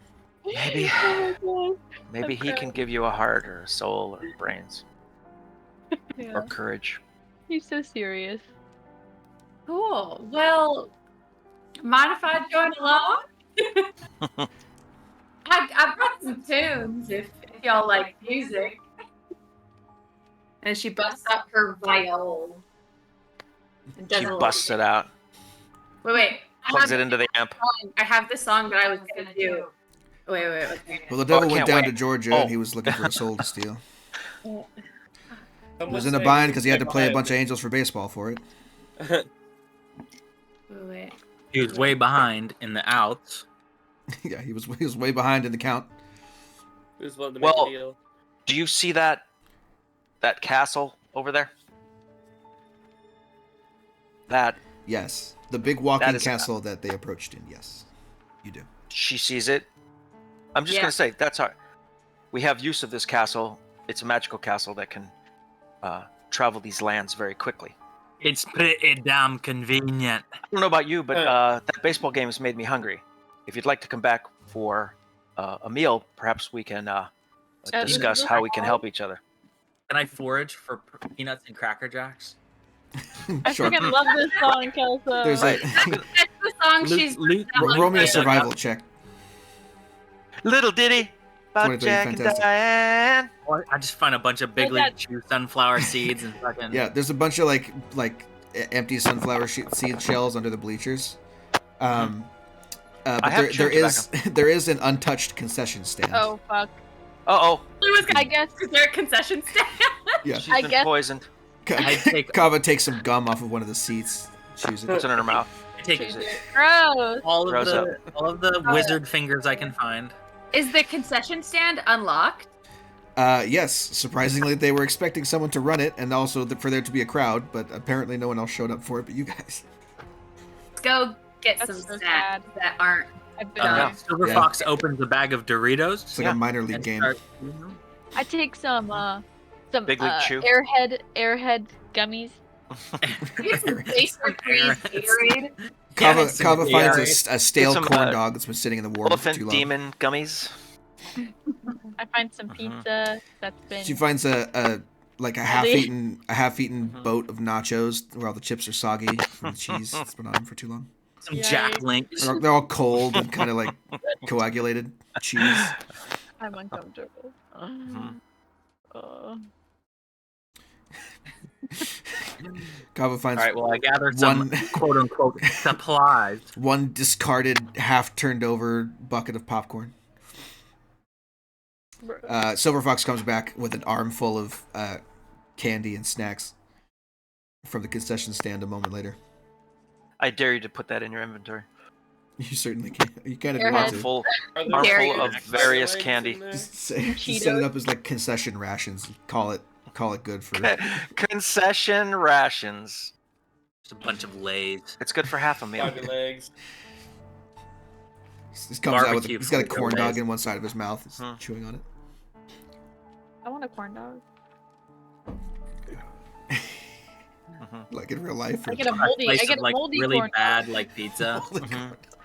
Maybe he can give you a heart or a soul or brains or courage. He's so serious. Cool. Well, mind if I join along? I brought some tunes if y'all like music. And she busts out her viol. She busts it out. Wait. Plugs it into the amp. I have the song that I was gonna do. Wait. Well, the devil went down to Georgia and he was looking for a soul to steal. He was in a bind because he had to play a bunch of Angels for Baseball for it. Wait. He was way behind in the outs. Yeah, he was way behind in the count. Well, do you see that castle over there? Yes. The big walking castle that they approached in, yes. You do. She sees it. I'm just going to say, we have use of this castle. It's a magical castle that can travel these lands very quickly. It's pretty damn convenient. I don't know about you, but that baseball game has made me hungry. If you'd like to come back for a meal, perhaps we can discuss how we can help each other. Can I forage for peanuts and Cracker Jacks? I freaking love this song, Kelso. There's that's the song she's roll me a survival check. Little ditty. about 23, Jack and fantastic. Diane. Or I just find a bunch of big league chew sunflower seeds and fucking. Yeah, there's a bunch of like empty sunflower seed shells under the bleachers. But there is an untouched concession stand. Oh fuck. Uh-oh. I guess Is there a concession stand? Yeah. She's been poisoned. Kava takes some gum off of one of the seats, chews it. Puts it in her mouth. I take gross. all Gross of the wizard fingers I can find. Is the concession stand unlocked? Yes, surprisingly, they were expecting someone to run it, and also for there to be a crowd, but apparently no one else showed up for it but you guys. Let's go get That's some so snacks sad. that aren't. Silver Fox opens a bag of Doritos. It's like a minor league game. I take some Big League Chew. airhead gummies. Get some Gatorade. Kava finds a stale some, corn dog that's been sitting in the warm for too Elephant long. demon gummies. I find some pizza that's been. She finds a half-eaten boat of nachos where all the chips are soggy from the cheese that's been on them for too long. Some Jack Links. They're all cold and kind of like coagulated cheese. I'm uncomfortable. Kava finds. All right. Well, I gathered some quote-unquote supplies. One discarded, half-turned-over bucket of popcorn. Silver Fox comes back with an armful of candy and snacks from the concession stand a moment later. I dare you to put that in your inventory. You certainly can. You kind of Armful of various candy. Just set it up as like concession rations. And call it good for concession rations. Just a bunch of Lays. It's good for half a meal. Legs. This comes out with he's got a corn dog in one side of his mouth. He's chewing on it. I want a corn dog. Like in real life. I get a moldy. I get a moldy really corn bad dog. like pizza.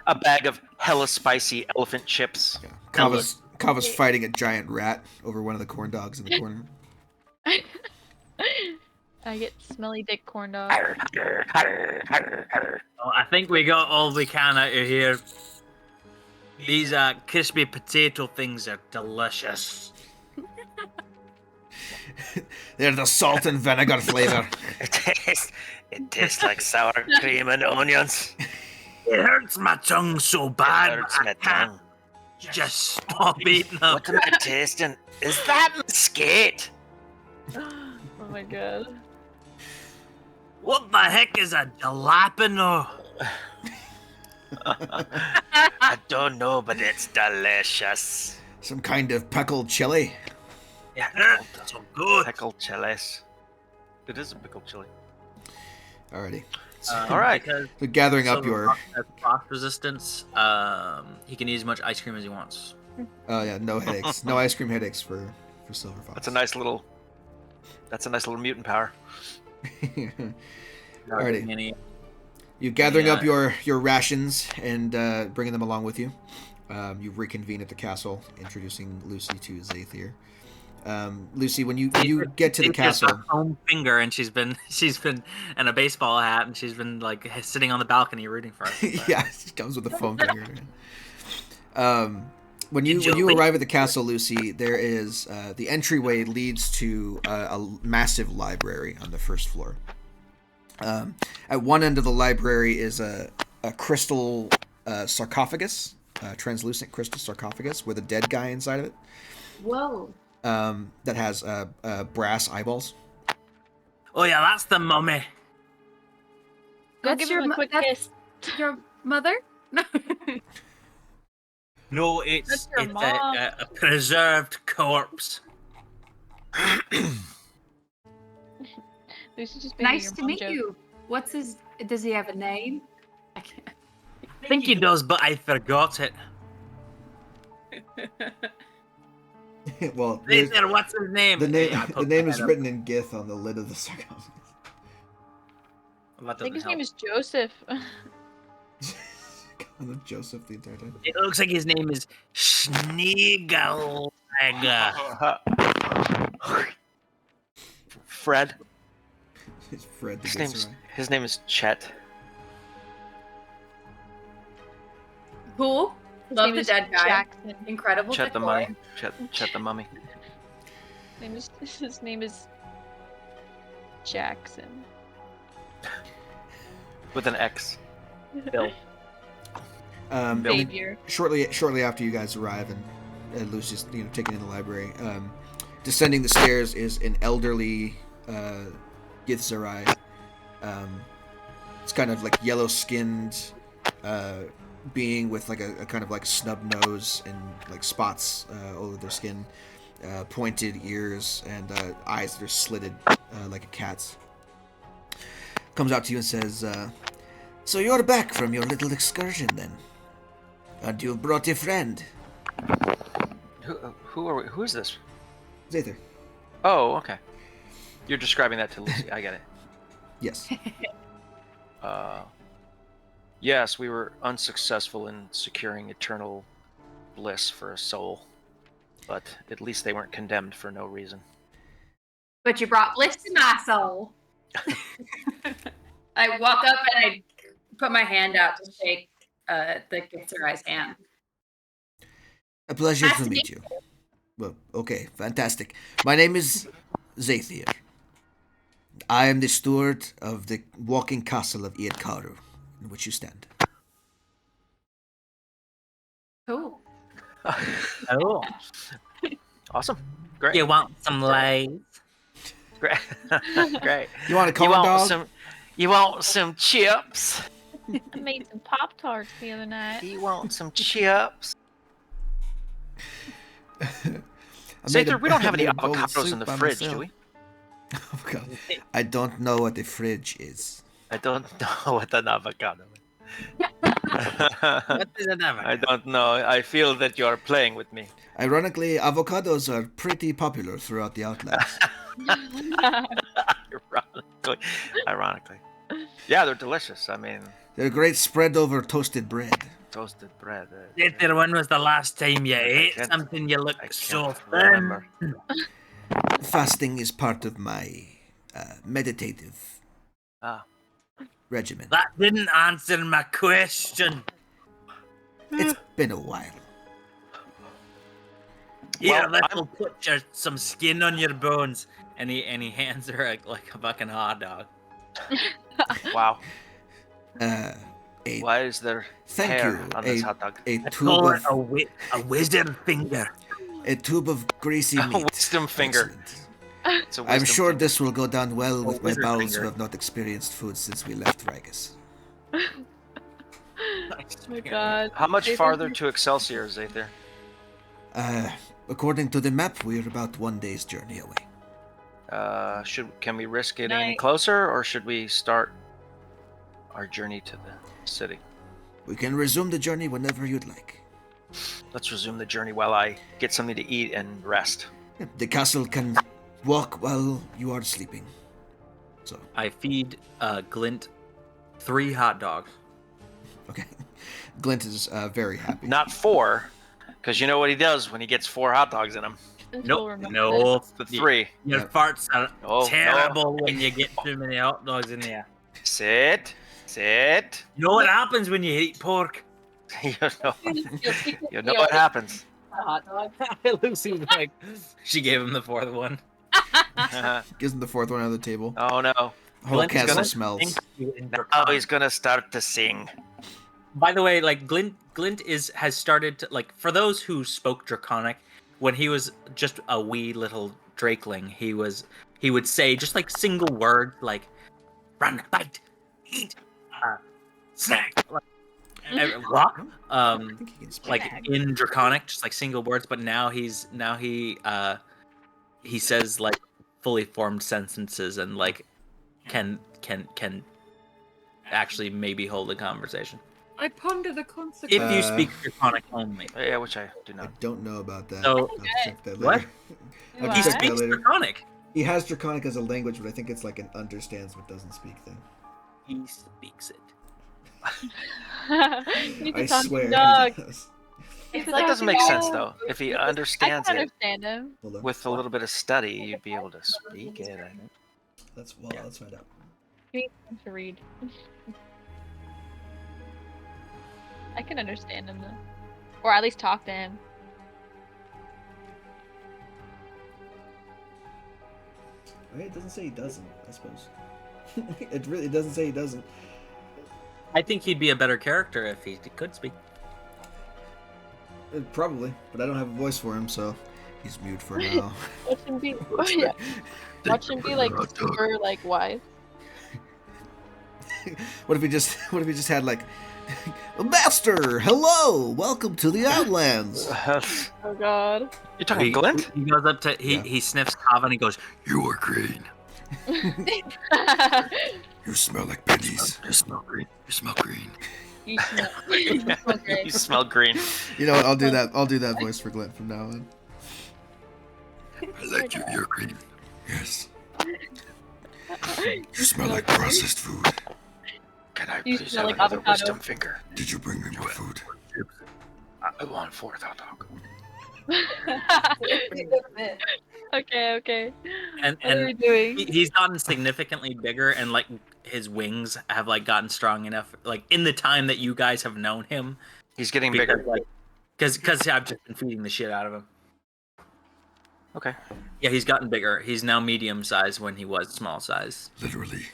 A bag of hella spicy elephant chips. Yeah. Kava's fighting a giant rat over one of the corn dogs in the corner. I get smelly dick corn dog. Well, I think we got all we can out of here. These crispy potato things are delicious. They're the salt and vinegar flavor. It tastes like sour cream and onions. It hurts my tongue so bad. It hurts my tongue. Just stop eating them. What am I tasting? Is that mesquite? Oh my god. What the heck is a jalapeno? I don't know, but it's delicious. Some kind of pickled chili. Yeah, It's so good. pickled chilies. It is a pickled chili. Alrighty. All right. So gathering up your. Frost resistance. He can use as much ice cream as he wants. Oh yeah, no headaches. No ice cream headaches for Silver Fox. That's a nice little mutant power. Alrighty. You're gathering up your rations and bringing them along with you. You reconvene at the castle, introducing Lucy to Zathir. Lucy, when you get to the castle, her home finger, and she's been in a baseball hat, and she's been like sitting on the balcony rooting for us. yeah, she comes with a foam finger. When you arrive at the castle, Lucy, there is the entryway leads to a massive library on the first floor. At one end of the library is a crystal sarcophagus, translucent crystal sarcophagus with a dead guy inside of it. Whoa. That has brass eyeballs. Oh yeah, that's the mummy. Go That's give your him a quick that's kiss. your mother? No, it's That's your mom. a preserved corpse. Lucy's just being Nice your to mom meet joke. you. What's his? Does he have a name? I can't. I think he does, but I forgot it. Well, There, what's his name? the name Yeah, I the poked name my is head up. written in Gith on the lid of the sarcophagus. Well, that I think doesn't his help. name is Joseph. Calling him Joseph the entire time. It looks like his name is Schneegalega. Fred. It's Fred the Githzerai. His name is Chet. Who? Love name the is dead guy. Jackson. Incredible. Chet the decor. mummy. Chet the mummy. His name is Jackson. With an X. Bill. And Xavier. shortly after you guys arrive, and Lucy's taken in the library. Descending the stairs is an elderly Githzerai. It's kind of like yellow-skinned being with like a kind of like snub nose and like spots all over their skin, pointed ears, and eyes that are slitted like a cat's. Comes out to you and says, "So you're back from your little excursion then? And you brought a friend." Who is this? Zather. Oh, okay. You're describing that to Lucy. I get it. Yes. Yes, we were unsuccessful in securing eternal bliss for a soul, but at least they weren't condemned for no reason. But you brought bliss to my soul. I walk up and I put my hand out to shake the Githzerai's hand. A pleasure Nice to to meet you. Well, okay, fantastic. My name is Zathier. I am the steward of the walking castle of Iadkaru, in which you stand. Cool. Oh, Awesome. Great. you want some lace? Great. Great. You want a corn dog? You want some chips? I made some Pop-Tarts the other night. You want some chips? I Sather, we don't have any made a bowl of avocados soup in the by fridge, myself. do we? Oh, God. I don't know what a fridge is. I don't know what an avocado is. What is an avocado? I don't know. I feel that you are playing with me. Ironically, avocados are pretty popular throughout the Outlands. Ironically. Yeah, they're delicious. I mean, They're great spread over toasted bread. toasted bread. Later, when was the last time you ate can't- something you look I can't so remember. thin? Fasting is part of my meditative Ah. regimen. That didn't answer my question. It's been a while. Here, Well, this will put some skin on your bones. And he hands her like a fucking hot dog. Wow. Why is there Thank hair you. on this hot dog? A I tube call it of a wizard finger. a tube of greasy A meat. wisdom finger. Excellent. It's a I'm wisdom sure finger. this will go down well with my wizard bowels finger. who have not experienced food since we left Rigus. Oh my god. How much They farther think to Excelsior is it there? According to the map, we are about 1 day's journey away. Can we risk getting any Night. closer, or should we start our journey to the city? We can resume the journey whenever you'd like. Let's resume the journey while I get something to eat and rest. The castle can walk while you are sleeping. So, I feed Glint 3 hot dogs. okay. Glint is very happy. Not 4, because you know what he does when he gets 4 hot dogs in him. Until No, The 3. Your Yep. farts are Oh, terrible when you get too many hot dogs in there. Sit. You know what happens when you eat pork? you know what happens. hot dog. Lucy was like, she gave him the 4th one. Gives him the 4th one on the table. Oh no. Whole Glint's castle gonna smells. Oh, he's gonna start to sing. By the way, like Glint has started to, like, for those who spoke Draconic, when he was just a wee little drakeling, he would say just like single words like run, bite, eat, snack. What? I think he can speak. Like in Draconic, just like single words, but now he says like fully formed sentences and like can actually maybe hold a conversation. I ponder the consequences. If you speak Draconic only. Yeah, which I do I not. don't know about that. So- I'll check that What? later. What? I'll He check that speaks later. Draconic. He has Draconic as a language, but I think it's like an understands but doesn't speak thing. He speaks it. He's I a talking swear. dog. He does. He's a That doesn't talking make sense dog. though. If he I understands can it understand him. Hold on. with a little bit of study, you'd be able to speak it. I think. Let's find out. He needs to read. I can understand him though. Or at least talk to him. Right? It doesn't say he doesn't, I suppose. It really doesn't say he doesn't. I think he'd be a better character if he could speak. Probably, but I don't have a voice for him, so he's mute for now. Watch him be, watch him be like super like wise. What if he just had like, Master, hello, welcome to the Outlands. Oh God. You're talking Glint? He goes up to he sniffs Kava and he goes, "You are green. You smell like pennies. You smell green. You smell green." You smell great. You smell green. You know what? I'll do that. I'll do that voice for Glint from now on. I like you. You're green. Yes. You smell like processed food. Can I You please smell have like another avocado. wisdom finger? Did you bring me more food? I want 4 hot dog. Okay. And What are we doing? he's gotten significantly bigger, and like his wings have like gotten strong enough. Like in the time that you guys have known him, He's getting because, bigger. like, because I've just been feeding the shit out of him. Okay. Yeah, he's gotten bigger. He's now medium size when he was small size. Literally.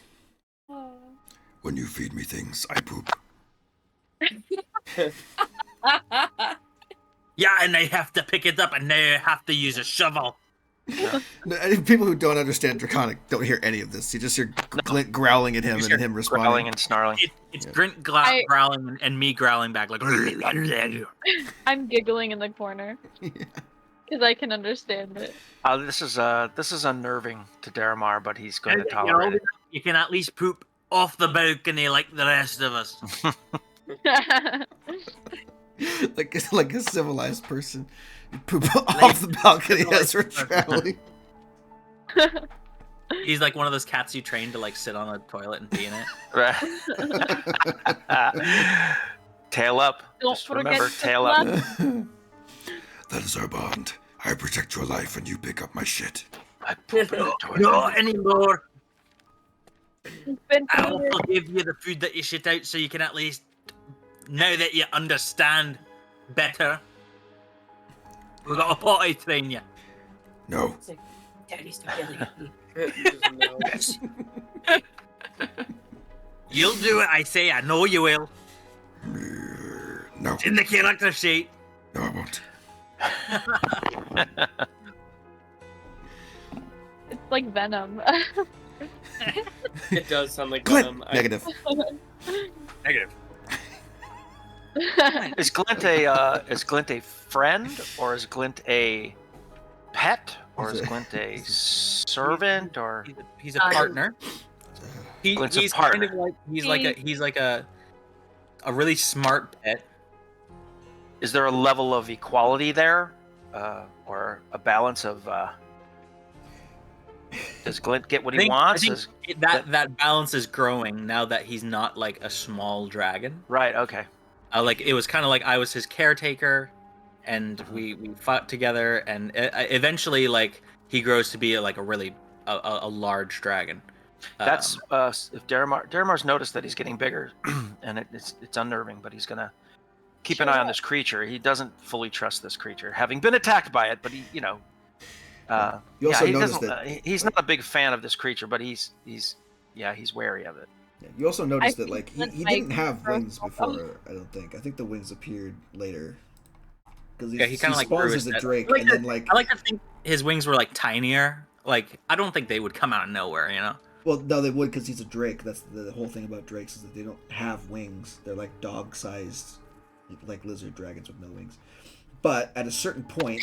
When you feed me things, I poop. Yeah, and I have to pick it up, and now I have to use a shovel. People who don't understand Draconic don't hear any of this. You just hear Glint growling at him and him responding. Growling and snarling. It's Yeah. Grint growling and me growling back like. I'm giggling in the corner because I can understand it. This is unnerving to Daramar, but he's going to tolerate it. You can at least poop off the balcony like the rest of us. like a civilized person. You poop off the balcony as we're traveling. He's like one of those cats you train to like sit on a toilet and pee in it. Right. Tail up. Don't Just forget remember, to tail up. That is our bond. I protect your life and you pick up my shit. I poop in the toilet. Not anymore. Been I'll give you the food that you shit out so you can at least, now that you understand better, we've got a potty train you. No. Daddy's yelling at me. Yes. You'll do it, I say. I know you will. No. It's in the character sheet. No, I won't. It's like Venom. It does sound like Glint! Negative. Negative. Is Glint a friend, or is Glint a pet, or is Glint a servant, or He's a partner. Glint's a He's partner. kind of like he's like a really smart pet. is there a level of equality there, or a balance of? Does Glint get what he wants? I think that balance is growing now that he's not like a small dragon. Right. Okay. Like it was kind of like I was his caretaker, and we fought together, and eventually like he grows to be like a really a large dragon. That's if Daramar's noticed that he's getting bigger, and it's unnerving, but he's gonna keep an eye on this creature. He doesn't fully trust this creature, having been attacked by it, but he, you know. You also he noticed doesn't. that He's not a big fan of this creature, but he's wary of it. Yeah, you also noticed I that like think he Glint didn't have might wings before. I don't think. I think the wings appeared later. Because Yeah, he kind of like spawns grew as his a head. drake, I like and to- then like I like to think his wings were like tinier. Like I don't think they would come out of nowhere, you know. well, no, they would because he's a drake. That's the whole thing about drakes is that they don't have wings. They're like dog-sized, like lizard dragons with no wings. But at a certain point,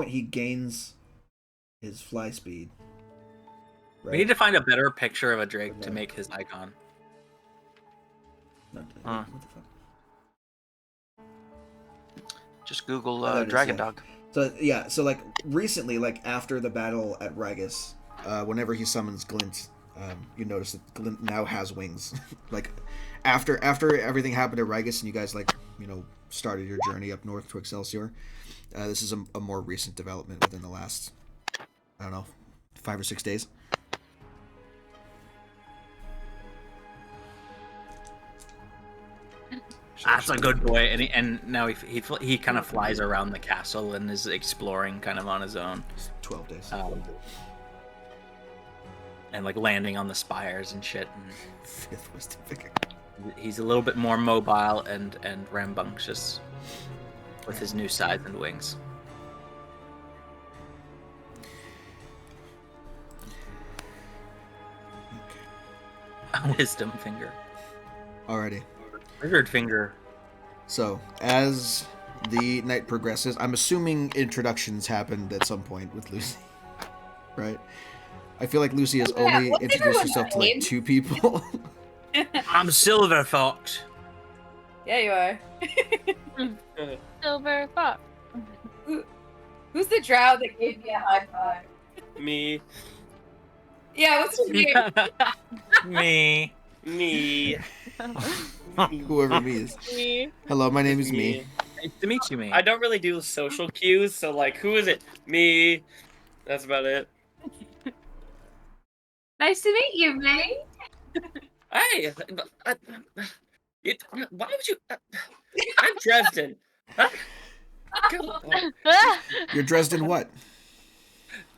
he gains his fly speed. Right? We need to find a better picture of a drake to make his icon. No, Huh. what the fuck? Just Google Oh, there it is, Dragon yeah. Dog. So yeah, so like recently, like after the battle at Ragus, whenever he summons Glint, you notice that Glint now has wings. Like after everything happened at Ragus and you guys like started your journey up north to Excelsior, this is a more recent development within the last 5 or 6 days. That's a good boy. And now he kind of flies around the castle and is exploring kind of on his own. 12 days. And like landing on the spires and shit. And 5th wisdom figure. he's a little bit more mobile and rambunctious with his new size and wings. A wisdom finger. Alrighty. Triggered finger. So, as the night progresses, I'm assuming introductions happened at some point with Lucy. Right? I feel like Lucy has only introduced herself to like 2 people. I'm Silver Fox. Yeah, you are. Silver Fox. Who's the drow that gave me a high five? Me. Yeah, what's your name? Me. Me. Whoever me is. Me. Hello, my name is me. Nice to meet you, me. I don't really do social cues, so like, who is it? Me. That's about it. Nice to meet you, May. Hey, why would you? I'm Dresden. Huh? Come on. You're Dresden what?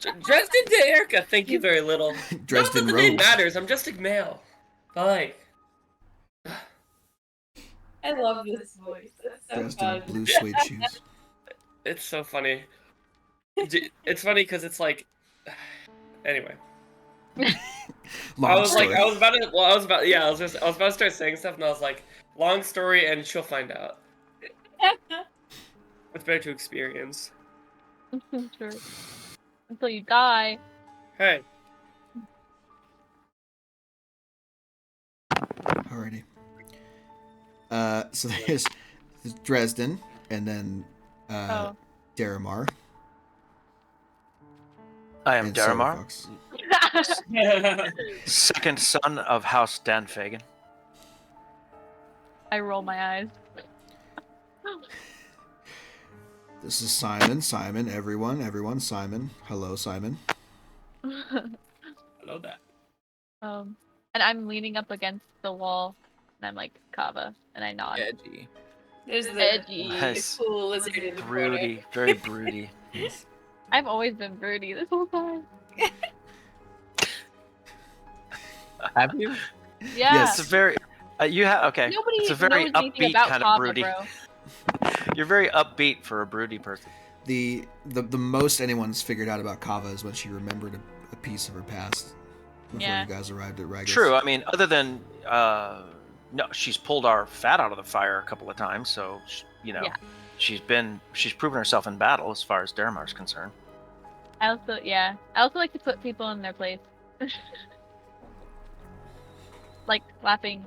Dresden to Erica, thank you very little. Dresden None of the name Rose. matters. I'm just a male. Bye. I love this voice. It's so Dresden fun. blue suede shoes. It's so funny. It's funny because it's like. Anyway. Long I was story. about to start saying stuff, and I was like, long story, and she'll find out. It's better to experience. Sure. Until you die. Hey. Alrighty. So there's Dresden, and then Daramar. I am and Silver Daramar, Fox. second son of House Danfagan. I roll my eyes. This is Simon. Simon, everyone. Simon. Hello, Simon. Hello there. And I'm leaning up against the wall, and I'm like Kava, and I nod. Edgy. There's the Edgy. Nice. cool lizard in the corner. Broody, very broody. I've always been broody this whole time. Have you? Yeah. Yes. It's a very you have okay. Nobody It's a very knows anything upbeat about kind Kava, of broody. bro. You're very upbeat for a broody person. The most anyone's figured out about Kava is when she remembered a piece of her past before Yeah. you guys arrived at Ragus. True. I mean, other than no, she's pulled our fat out of the fire a couple of times, so Yeah. she's proven herself in battle as far as Daramar's concerned. I also like to put people in their place. Like slapping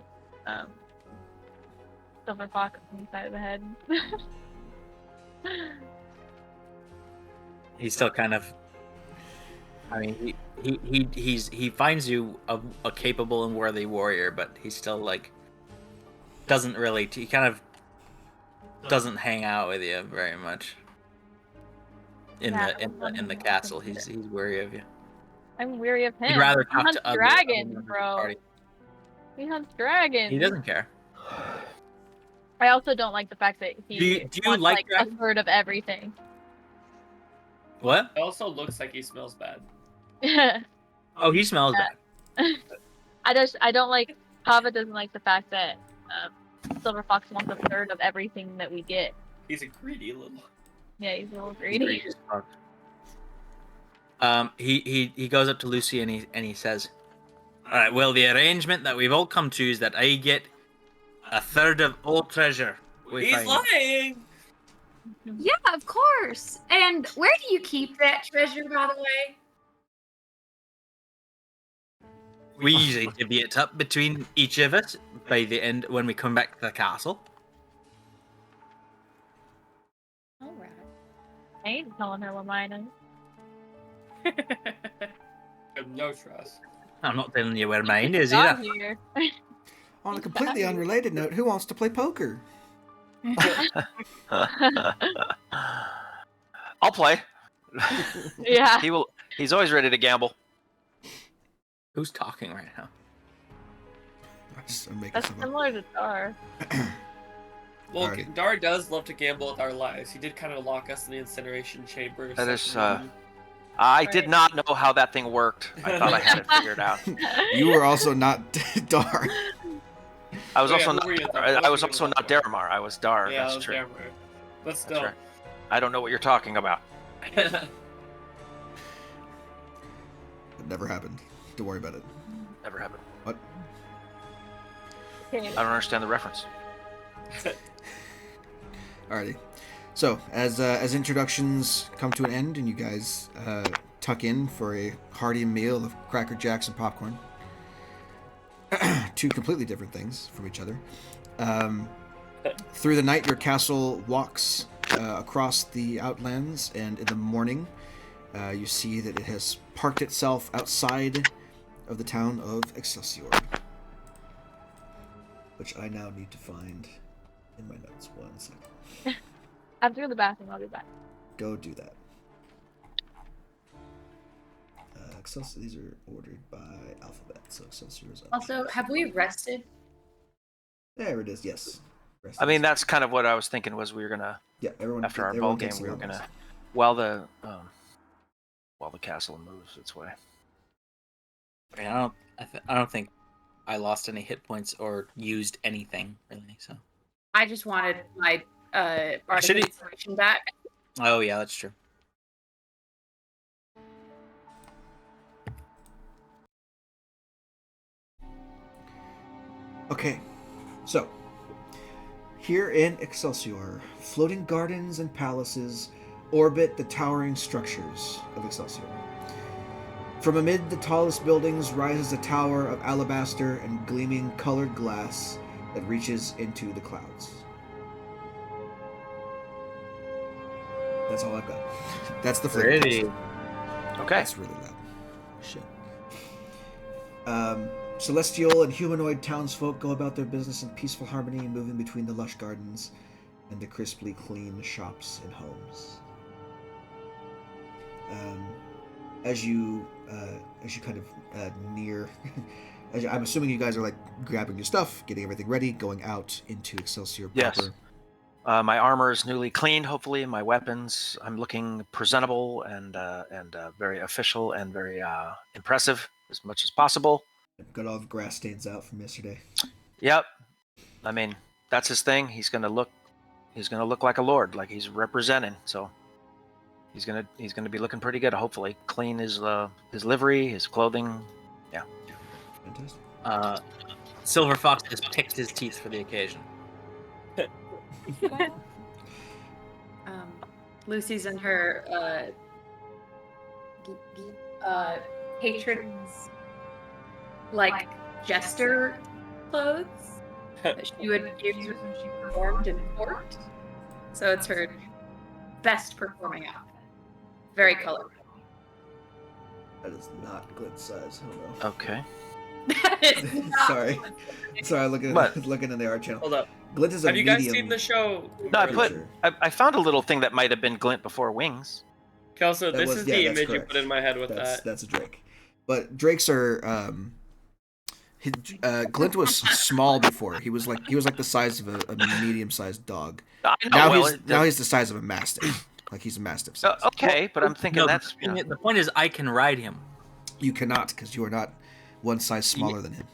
Silver Fox on the side of the head. He's still kind of. I mean, he finds you a capable and worthy warrior, but he still like doesn't really. He kind of doesn't hang out with you very much. In the castle, he's wary of you. I'm weary of him. He'd rather He talk hunts to other dragons, members of the bro. party. He hunts dragons. He doesn't care. I also don't like the fact that he Do you wants like like a dragons? third of everything. What? It also looks like he smells bad. Oh, he smells bad. I don't like Kava doesn't like the fact that Silver Fox wants a third of everything that we get. He's a greedy little. Yeah, he's a little He's greedy. greedy as fuck. He goes up to Lucy and he says, "All right, well, the arrangement that we've all come to is that I get a third of all treasure. He's lying. Yeah, of course. And where do you keep that treasure, by the way? We usually divvy it up between each of us by the end when we come back to the castle." Alright. I ain't telling her what mine is. No trust. I'm not telling you where mine is Got either. here. On a completely unrelated note, who wants to play poker? I'll play. Yeah. He's always ready to gamble. Who's talking right now? I'm making That's some up. similar to Dar. Well, Alrighty. Dar does love to gamble with our lives. He did kind of lock us in the incineration chamber. That is, second room. I did not know how that thing worked. I thought I had it figured out. You were also not Dar. I was Oh, yeah, also who not. were you at I that- was who also were you not at that Daramar. I was Dar. Yeah, That's that was true. damn right. But That's still. right. I don't know what you're talking about. It never happened. Don't worry about it. Never happened. What? Okay. I don't understand the reference. Alrighty. So, as introductions come to an end and you guys tuck in for a hearty meal of Cracker Jacks and popcorn, two completely different things from each other. Through the night, your castle walks across the Outlands, and in the morning, you see that it has parked itself outside of the town of Excelsior, which I now need to find in my notes. 1 second. I'm through the bathroom. I'll be back. Go do that. Excelsior, these are ordered by alphabet, so Excelsior is up. Also, have we rested? There it is. Yes. Rest I mean, is- that's kind of what I was thinking. Was we were gonna yeah. Everyone after our everyone ball game, takes a we were long gonna rest. while the castle moves its way. I don't think I lost any hit points or used anything really. So. I just wanted my Bardic Should he- Inspiration back. Oh yeah, that's true. Okay, so here in Excelsior, floating gardens and palaces orbit the towering structures of Excelsior. From amid the tallest buildings rises a tower of alabaster and gleaming colored glass that reaches into the clouds. That's all I've got. That's the flavor Pretty. text. Okay. That's really loud. Shit. Celestial and humanoid townsfolk go about their business in peaceful harmony, moving between the lush gardens and the crisply clean shops and homes. As you kind of near, I'm assuming you guys are like grabbing your stuff, getting everything ready, going out into Excelsior proper. Yes. My armor is newly cleaned, hopefully. My weapons, I'm looking presentable and very official and very impressive as much as possible. Got all the grass stains out from yesterday. Yep. I mean, that's his thing. He's gonna look like a lord, like he's representing. So he's gonna be looking pretty good. Hopefully, clean his livery, his clothing. Yeah. Fantastic. Silver Fox has picked his teeth for the occasion. Lucy's in her patron's like jester clothes that she would use when she performed in court. So it's her best performing outfit. Very colorful. That is not Glint's size. Oh no. Okay. Sorry, looking in the art channel. Hold up. Glint is a Have you guys medium seen the show? No, creature. I found a little thing that might have been Glint before wings. Kelso, That this was- is yeah, the that's image you correct. put in my head with that. That's a Drake. But Drakes are Glint was small before. He was like the size of a medium-sized dog. I know. Now he's the size of a mastiff. Like he's a mastiff size. Okay, but I'm thinking No, that's the point is I can ride him. You cannot, because you are not one size smaller than him.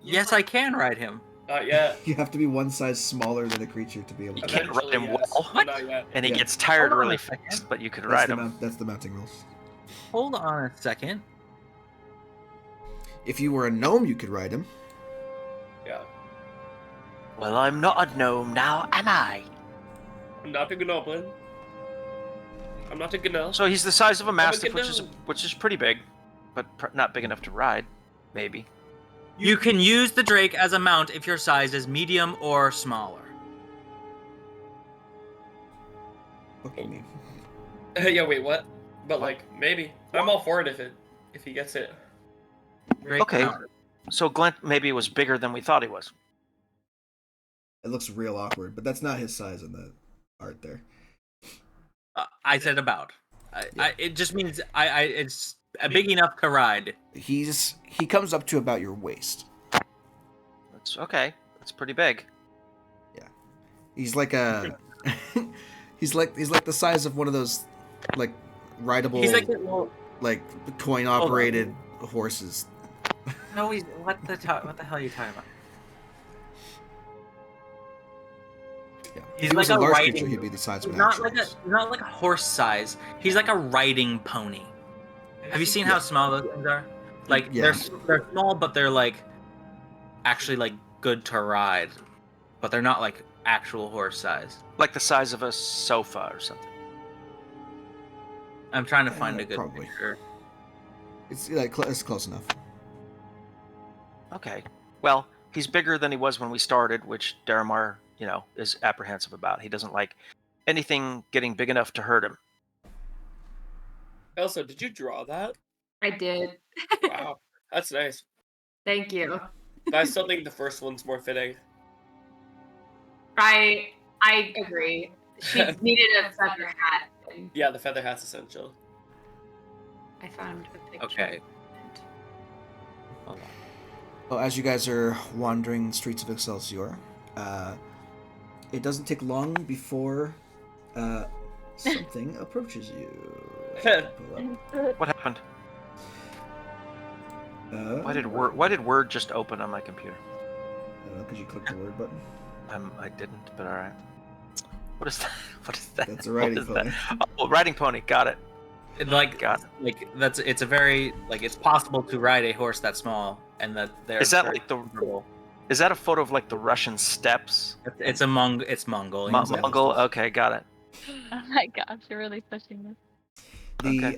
Yes, I can ride him. Not yet. You have to be one size smaller than a creature to be able You to. can't ride him Eventually, yes, well. but not yet. and he Yeah. gets tired Hold on really a second. fast, but you could That's ride the him. that's the mounting rules. Hold on a second. If you were a gnome, you could ride him. Yeah. Well, I'm not a gnome now, am I? I'm not a goblin. I'm not a gnome. So he's the size of a mastiff, gnome. which is pretty big, but not big enough to ride. Maybe. You can use the Drake as a mount if your size is medium or smaller. Fuck you mean? Yeah, wait, what? But like, maybe. I'm all for it if he gets it. Drake Okay. mount. So Glint maybe was bigger than we thought he was. It looks real awkward, but that's not his size in the art there. I said about. It just means it's big enough to ride. He comes up to about your waist. That's okay. That's pretty big. He's like a he's like the size of one of those like rideable He's like a little. like coin operated horses. No, he's what the hell are you talking about? Yeah. He's if he was like a a large riding- creature, he'd be the size of He's an not actual like horse. not like a horse size. He's like a riding pony. Have you seen how small those things are? Like Yeah. they're small, but they're like actually like good to ride, but they're not like actual horse size. Like the size of a sofa or something. I'm trying to find a good probably. picture. It's like it's close enough. Okay. Well, he's bigger than he was when we started, which Daramar, is apprehensive about. He doesn't like anything getting big enough to hurt him. Also, did you draw that? I did. Wow, that's nice. Thank you. But I still think the first one's more fitting. I agree. She needed a feather hat. And Yeah, the feather hat's essential. I found a picture. Okay. Well, as you guys are wandering the streets of Excelsior, it doesn't take long before something approaches you. What happened? Why did Word just open on my computer? I don't know, because you clicked the Word button. I didn't, but all right. What is that? What is that? That's a riding What is that? pony. Oh, riding pony. Got it. It's a very it's possible to ride a horse that small, and that they're Is that very like the? comfortable. Is that a photo of like the Russian steppes? It's Mongolian. Mongol. Okay, got it. Oh my gosh, you're really pushing this. The Okay.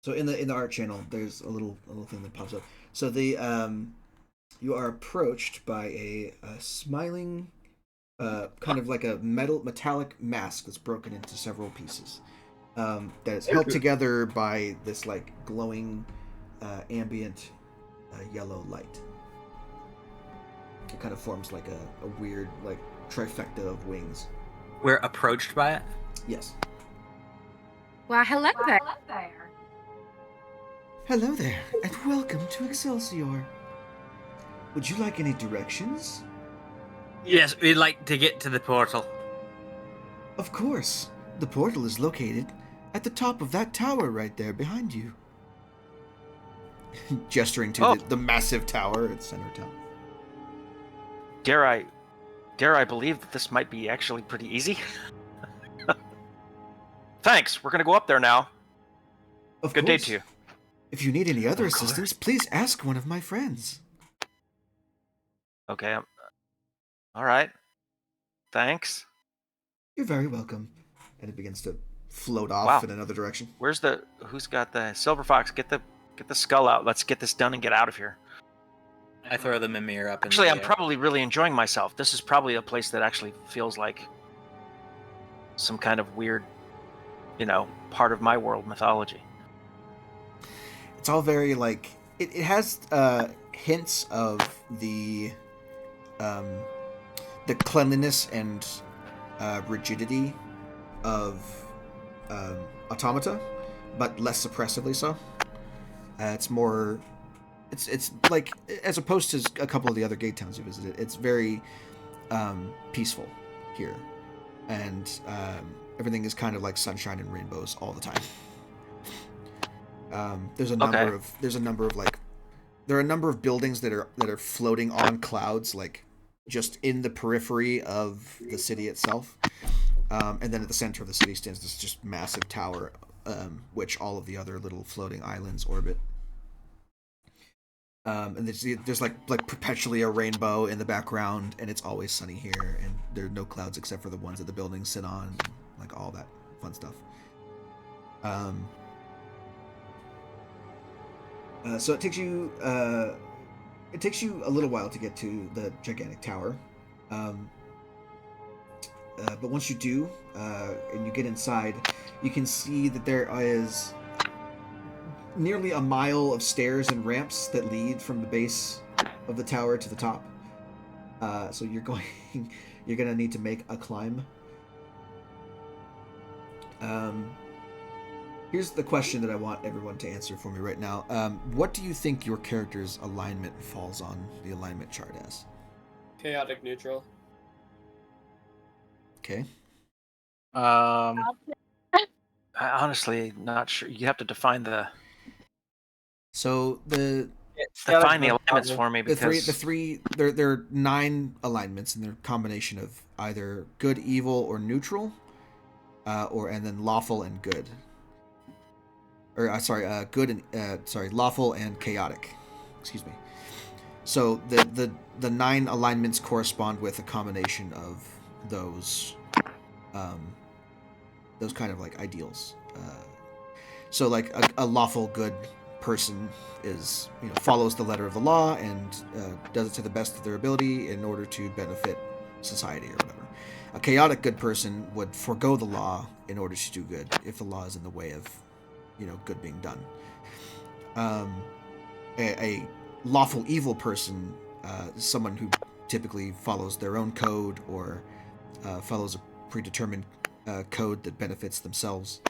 so in the art channel, there's a little thing that pops up. So the you are approached by a smiling, kind of like a metallic mask that's broken into several pieces. That is held together by this like glowing, ambient, yellow light. It kind of forms like a weird like trifecta of wings. We're approached by it. Yes. Well, hello there. Hello there, and welcome to Excelsior. Would you like any directions? Yes, we'd like to get to the portal. Of course. The portal is located at the top of that tower right there behind you. Gesturing to the massive tower at center town. Dare I believe that this might be actually pretty easy? Thanks. We're gonna go up there now. Good day to you. If you need any other Of course. assistance, please ask one of my friends. Okay. All right. Thanks. You're very welcome. And it begins to float off in another direction. Who's got the Silver Fox? Get the skull out. Let's get this done and get out of here. I throw the Mimir up. Actually, I'm probably really enjoying myself. This is probably a place that actually feels like some kind of weird, part of my world mythology. It's all very like it has hints of the cleanliness and rigidity of automata, but less oppressively so. It's more. It's like, as opposed to a couple of the other gate towns you visited, it's very peaceful here, and everything is kind of like sunshine and rainbows all the time. There are a number of buildings that are floating on clouds, like just in the periphery of the city itself, and then at the center of the city stands this just massive tower, which all of the other little floating islands orbit. And there's like perpetually a rainbow in the background, and it's always sunny here, and there are no clouds except for the ones that the buildings sit on, and like all that fun stuff. So it takes you a little while to get to the gigantic tower, but once you do, and you get inside, you can see that there is nearly a mile of stairs and ramps that lead from the base of the tower to the top. So you're gonna need to make a climb. Here's the question that I want everyone to answer for me right now. What do you think your character's alignment falls on the alignment chart as? Chaotic neutral. Okay. I honestly not sure. You have to define the So the alignments for me because there are 9 alignments, and they're a combination of either good, evil, or neutral, and then lawful and good. Or good and lawful and chaotic. Excuse me. So the 9 alignments correspond with a combination of those kind of like ideals. So like a lawful good person is, follows the letter of the law and does it to the best of their ability in order to benefit society or whatever. A chaotic good person would forego the law in order to do good if the law is in the way of, good being done. A lawful evil person is someone who typically follows their own code or follows a predetermined code that benefits themselves.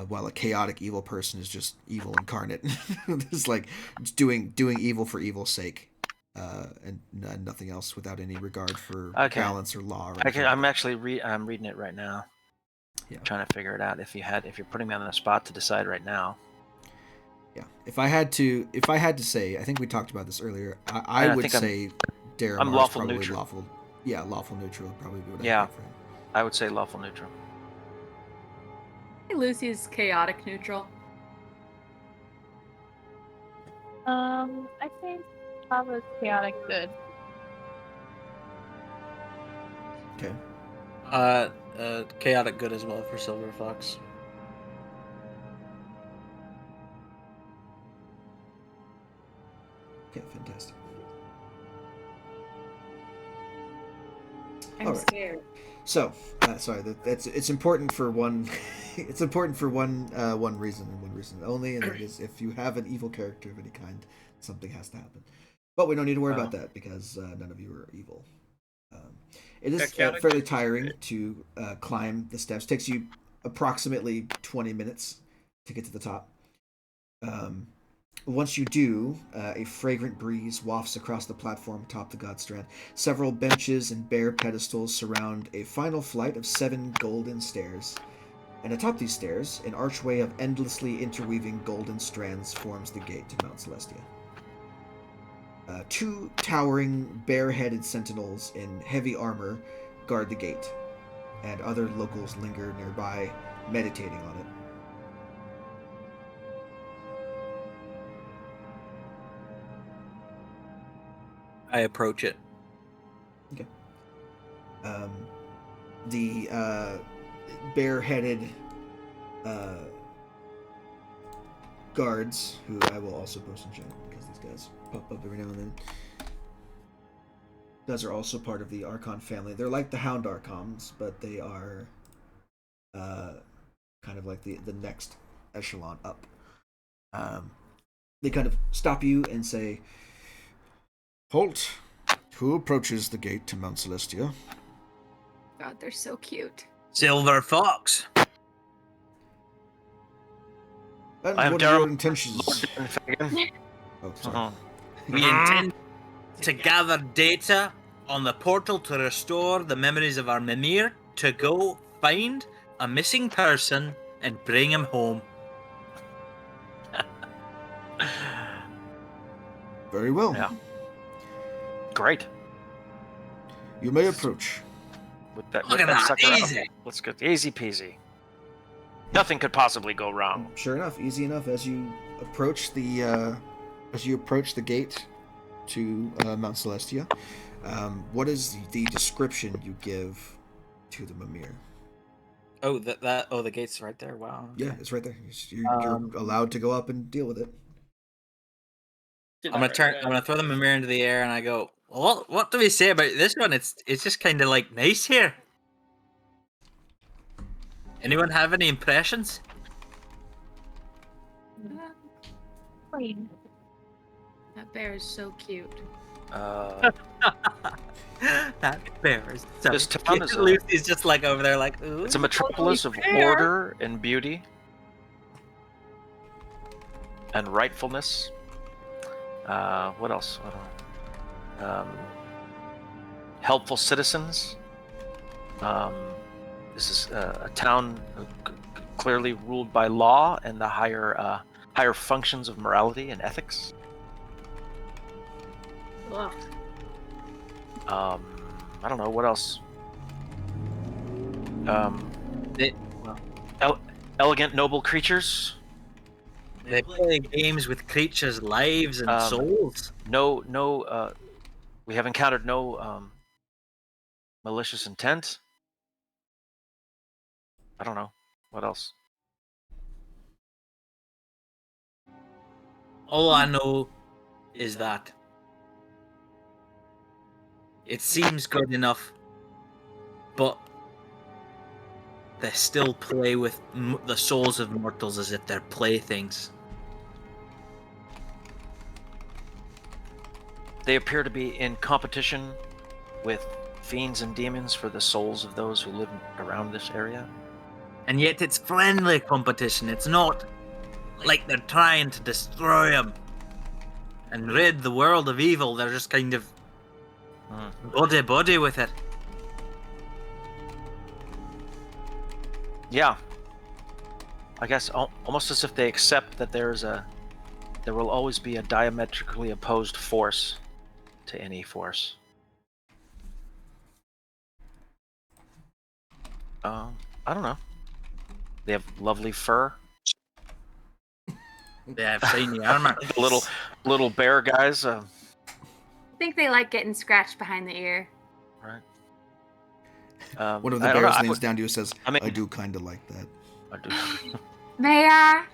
While a chaotic evil person is just evil incarnate. It's like doing evil for evil's sake, and nothing else without any regard for balance or law. I'm actually I'm reading it right now. Yeah. Trying to figure it out. If you're putting me on the spot to decide right now. Yeah. If I had to say, I think we talked about this earlier. I would say Daramar is probably neutral. lawful. Yeah, lawful neutral would probably be what I pick for him. I would say lawful neutral. Lucy's chaotic neutral. I think Chava's chaotic good. Okay. Chaotic good as well for Silver Fox. Okay, fantastic. I'm scared. So, it's important for one. It's important for one reason and one reason only, and that is if you have an evil character of any kind, something has to happen. But we don't need to worry about that because none of you are evil. It is fairly tiring to climb the steps. It takes you approximately 20 minutes to get to the top. Once you do, a fragrant breeze wafts across the platform atop the Godstrand. Several benches and bare pedestals surround a final flight of 7 golden stairs. And atop these stairs, an archway of endlessly interweaving golden strands forms the gate to Mount Celestia. 2 towering, bare-headed sentinels in heavy armor guard the gate, and other locals linger nearby, meditating on it. I approach it. Okay. The bare-headed guards, who I will also post in chat because these guys pop up every now and then. Those are also part of the Archon family. They're like the Hound Archons, but they are kind of like the next echelon up. They kind of stop you and say, "Halt! Who approaches the gate to Mount Celestia?" God, they're so cute. Silver Fox. And what are your intentions? Oh, sorry. We intend to gather data on the portal to restore the memories of our Mimir, to go find a missing person and bring him home. Very well. Yeah. Great. You may approach. Look at that, easy. Okay, let's go. Easy peasy. Nothing could possibly go wrong. Sure enough, easy enough. As you approach the gate to Mount Celestia, what is the description you give to the Mimir? Oh, the gate's right there. Wow. Yeah, it's right there. You're allowed to go up and deal with it. I'm gonna throw the Mimir into the air, and I go, well, what do we say about this one? It's just kind of like nice here. Anyone have any impressions? Queen. That bear is so cute. That bear is so This cute. town is Lucy's just like over there like, ooh. It's a metropolis of order and beauty and rightfulness. What else? Helpful citizens. This is a town clearly ruled by law and the higher functions of morality and ethics. Ugh. I don't know what else. Elegant, noble creatures. They play games with creatures' lives and souls. No. We have encountered no malicious intent. I don't know what else. All I know is that it seems good enough, but they still play with the souls of mortals as if they're playthings. They appear to be in competition with fiends and demons for the souls of those who live around this area. And yet it's friendly competition. It's not like they're trying to destroy them and rid the world of evil. They're just kind of buddy with it. Yeah. I guess almost as if they accept that there will always be a diametrically opposed force to any force. I don't know. They have lovely fur. They have shiny armor. little bear guys. I think they like getting scratched behind the ear. Right. One of the bears leans down to you and says, I do kind of like that. I do. May I?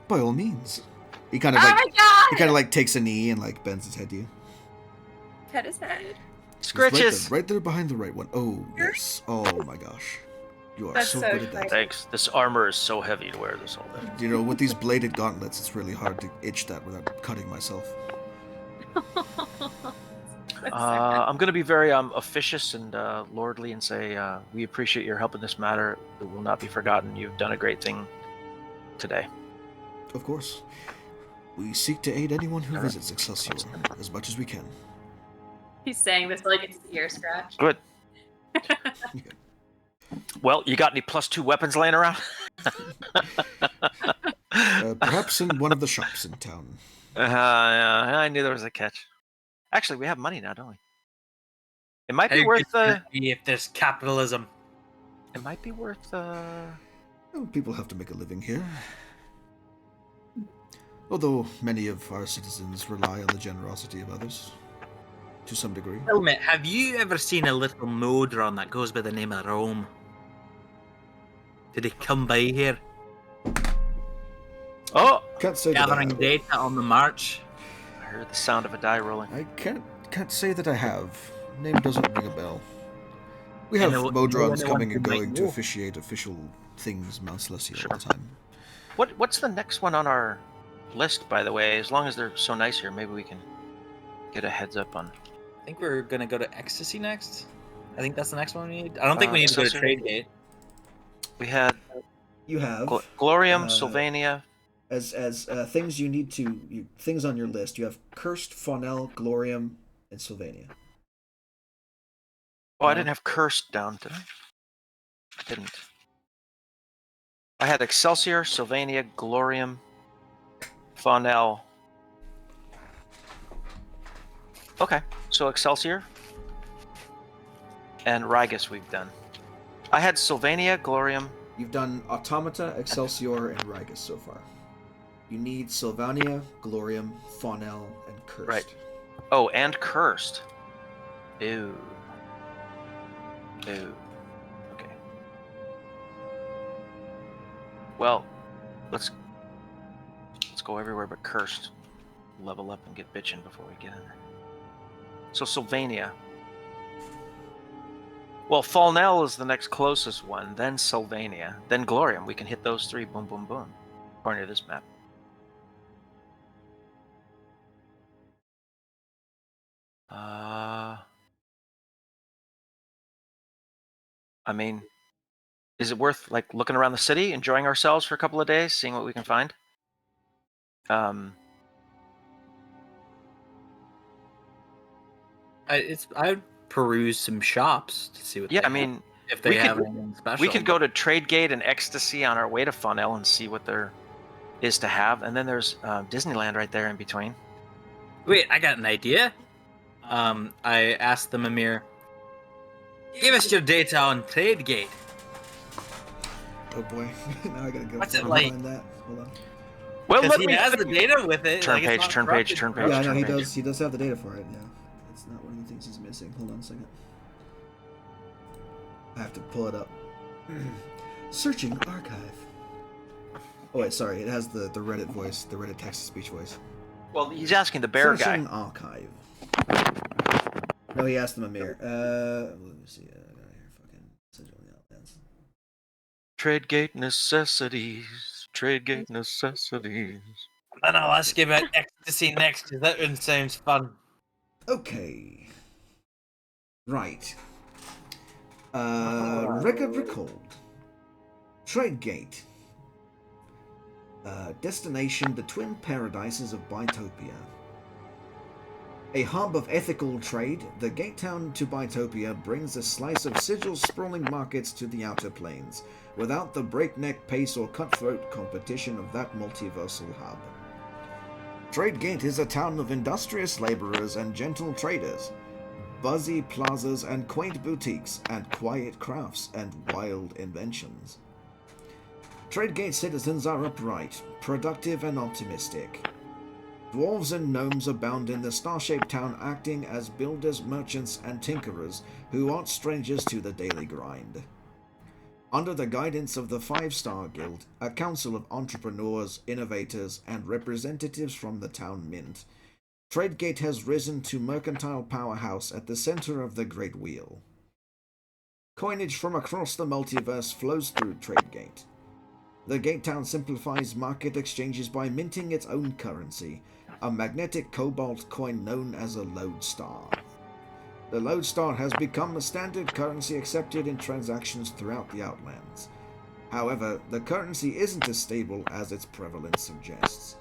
By all means. He kind of takes a knee and like bends his head to you. Pet his head. Scritches. Right there behind the right one. Oh, yes. Oh my gosh. You are so good at that. Thanks. This armor is so heavy to wear this all day. You know, with these bladed gauntlets, it's really hard to itch that without cutting myself. I'm going to be very officious and lordly and say we appreciate your help in this matter. It will not be forgotten. You've done a great thing today. Of course. We seek to aid anyone who visits Excelsior as much as we can. He's saying this like it's an ear scratch. Good. Well, you got any +2 weapons laying around? Perhaps in one of the shops in town. Yeah, I knew there was a catch. Actually, we have money now, don't we? It might be worth if there's capitalism. It might be worth Well, people have to make a living here. Although many of our citizens rely on the generosity of others. To some degree. Helmet, have you ever seen a little Modron that goes by the name of Rome? Did he come by here? Oh! Can't say gathering data on the march. I heard the sound of a die rolling. I can't say that I have. Name doesn't ring a bell. We have Modrons coming and going to officiate official things Mount Celestia all the time. What's the next one on our list, by the way? As long as they're so nice here, maybe we can get a heads up on. I think we're gonna go to Ecstasy next. I think that's the next one we need. I don't think we need to go to Trade Gate. We had. You have Glorium, Sylvania. As things you need to things on your list. You have Cursed, Faunel, Glorium, and Sylvania. Oh, I didn't have Cursed down, did I? I didn't. I had Excelsior, Sylvania, Glorium, Faunel. Okay, so Excelsior and Rigus we've done. I had Sylvania, Glorium. You've done Automata, Excelsior, and Rigus so far. You need Sylvania, Glorium, Faunel, and Cursed. Right. Oh, and Cursed. Ew. Okay. Well, let's go everywhere but Cursed. Level up and get bitchin' before we get in there. So Sylvania. Well, Faunel is the next closest one, then Sylvania, then Glorium. We can hit those three, boom, boom, boom, according to this map. I mean, is it worth like looking around the city, enjoying ourselves for a couple of days, seeing what we can find? I'd peruse some shops to see what. Yeah, they I mean, have, if they have anything special. we could go to Tradegate and Ecstasy on our way to Funnel and see what there is to have, and then there's Disneyland right there in between. Wait, I got an idea. I asked the Mimir, give us your data on Tradegate. Oh boy, now I gotta go What's it find like? that. Hold on. Well, Because let he me has the data with it. Turn like, it's page, not turn corrupted. page, turn page. Yeah, I know turn he page. does. He does have the data for it. Yeah, it's not one of the things he's missing. Hold on a second. I have to pull it up. Searching archive. Oh wait, sorry. It has the Reddit voice, the Reddit text-to-speech voice. Well, he's asking the bear guy. Searching archive. No, he asked the Mimir. Let me see. I got here. Fucking sigil in the Outlands. Tradegate necessities. Tradegate necessities. And I'll ask you about Ecstasy next, because that one sounds fun. Okay. Right. Record recalled. Tradegate. Destination: the twin paradises of Bytopia. A hub of ethical trade, the gate town to Bytopia brings a slice of sigil-sprawling markets to the outer planes, without the breakneck pace or cutthroat competition of that multiversal hub. Tradegate is a town of industrious laborers and gentle traders, buzzy plazas and quaint boutiques, and quiet crafts and wild inventions. Tradegate citizens are upright, productive, and optimistic. Dwarves and gnomes abound in the star-shaped town, acting as builders, merchants, and tinkerers who aren't strangers to the daily grind. Under the guidance of the 5-Star Guild, a council of entrepreneurs, innovators, and representatives from the town mint, Tradegate has risen to mercantile powerhouse at the center of the Great Wheel. Coinage from across the multiverse flows through Tradegate. The gate town simplifies market exchanges by minting its own currency, a magnetic cobalt coin known as a lodestar. The lodestar has become a standard currency accepted in transactions throughout the Outlands. However, the currency isn't as stable as its prevalence suggests.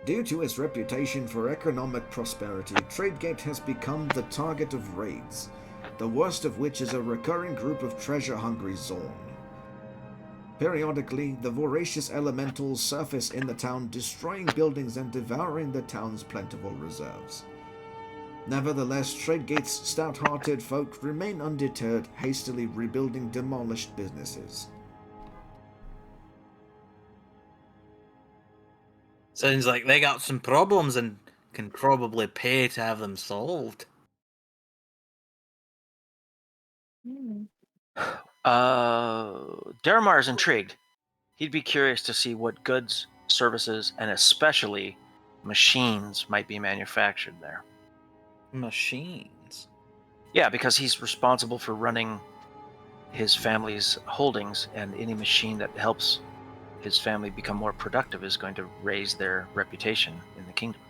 Due to its reputation for economic prosperity, Tradegate has become the target of raids, the worst of which is a recurring group of treasure-hungry Zorn. Periodically, the voracious elementals surface in the town, destroying buildings and devouring the town's plentiful reserves. Nevertheless, Tradegate's stout-hearted folk remain undeterred, hastily rebuilding demolished businesses. Sounds like they got some problems and can probably pay to have them solved. Daramar's intrigued. He'd be curious to see what goods, services, and especially machines might be manufactured there. Machines? Yeah, because he's responsible for running his family's holdings, and any machine that helps his family become more productive is going to raise their reputation in the kingdom.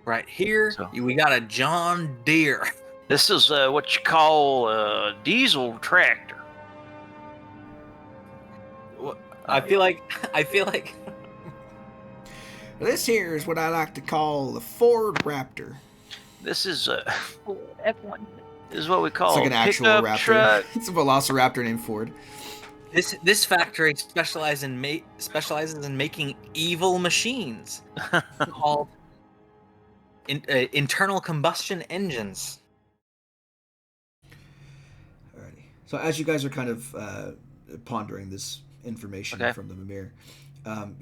Right here, So- we got a John Deere. This is what you call a diesel tractor. I feel like This here is what I like to call the Ford Raptor. This is F1. this is what we call It's like an a actual pickup raptor. truck. It's a velociraptor named Ford. this factory specializes in making evil machines called internal combustion engines. Alrighty. So as you guys are kind of pondering this information Okay. from the Mimir,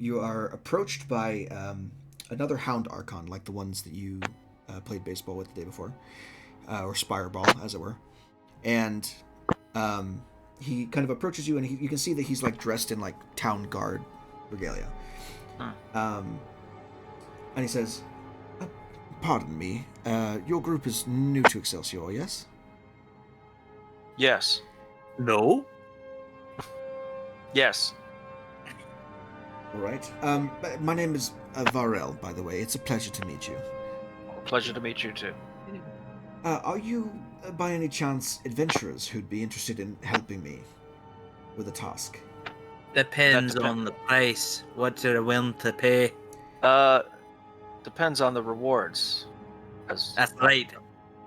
you are approached by another Hound Archon, like the ones that you played baseball with the day before, or Spireball, as it were. And he kind of approaches you, and you can see that he's like dressed in like town guard regalia. And he says, "Pardon me, your group is new to Excelsior, yes?" Yes. No. Yes. All right. My name is Varel, by the way. It's a pleasure to meet you. Pleasure to meet you too. Are you, by any chance, adventurers who'd be interested in helping me with a task? Depends That on the price. What you're willing to pay. Depends on the rewards, That's right.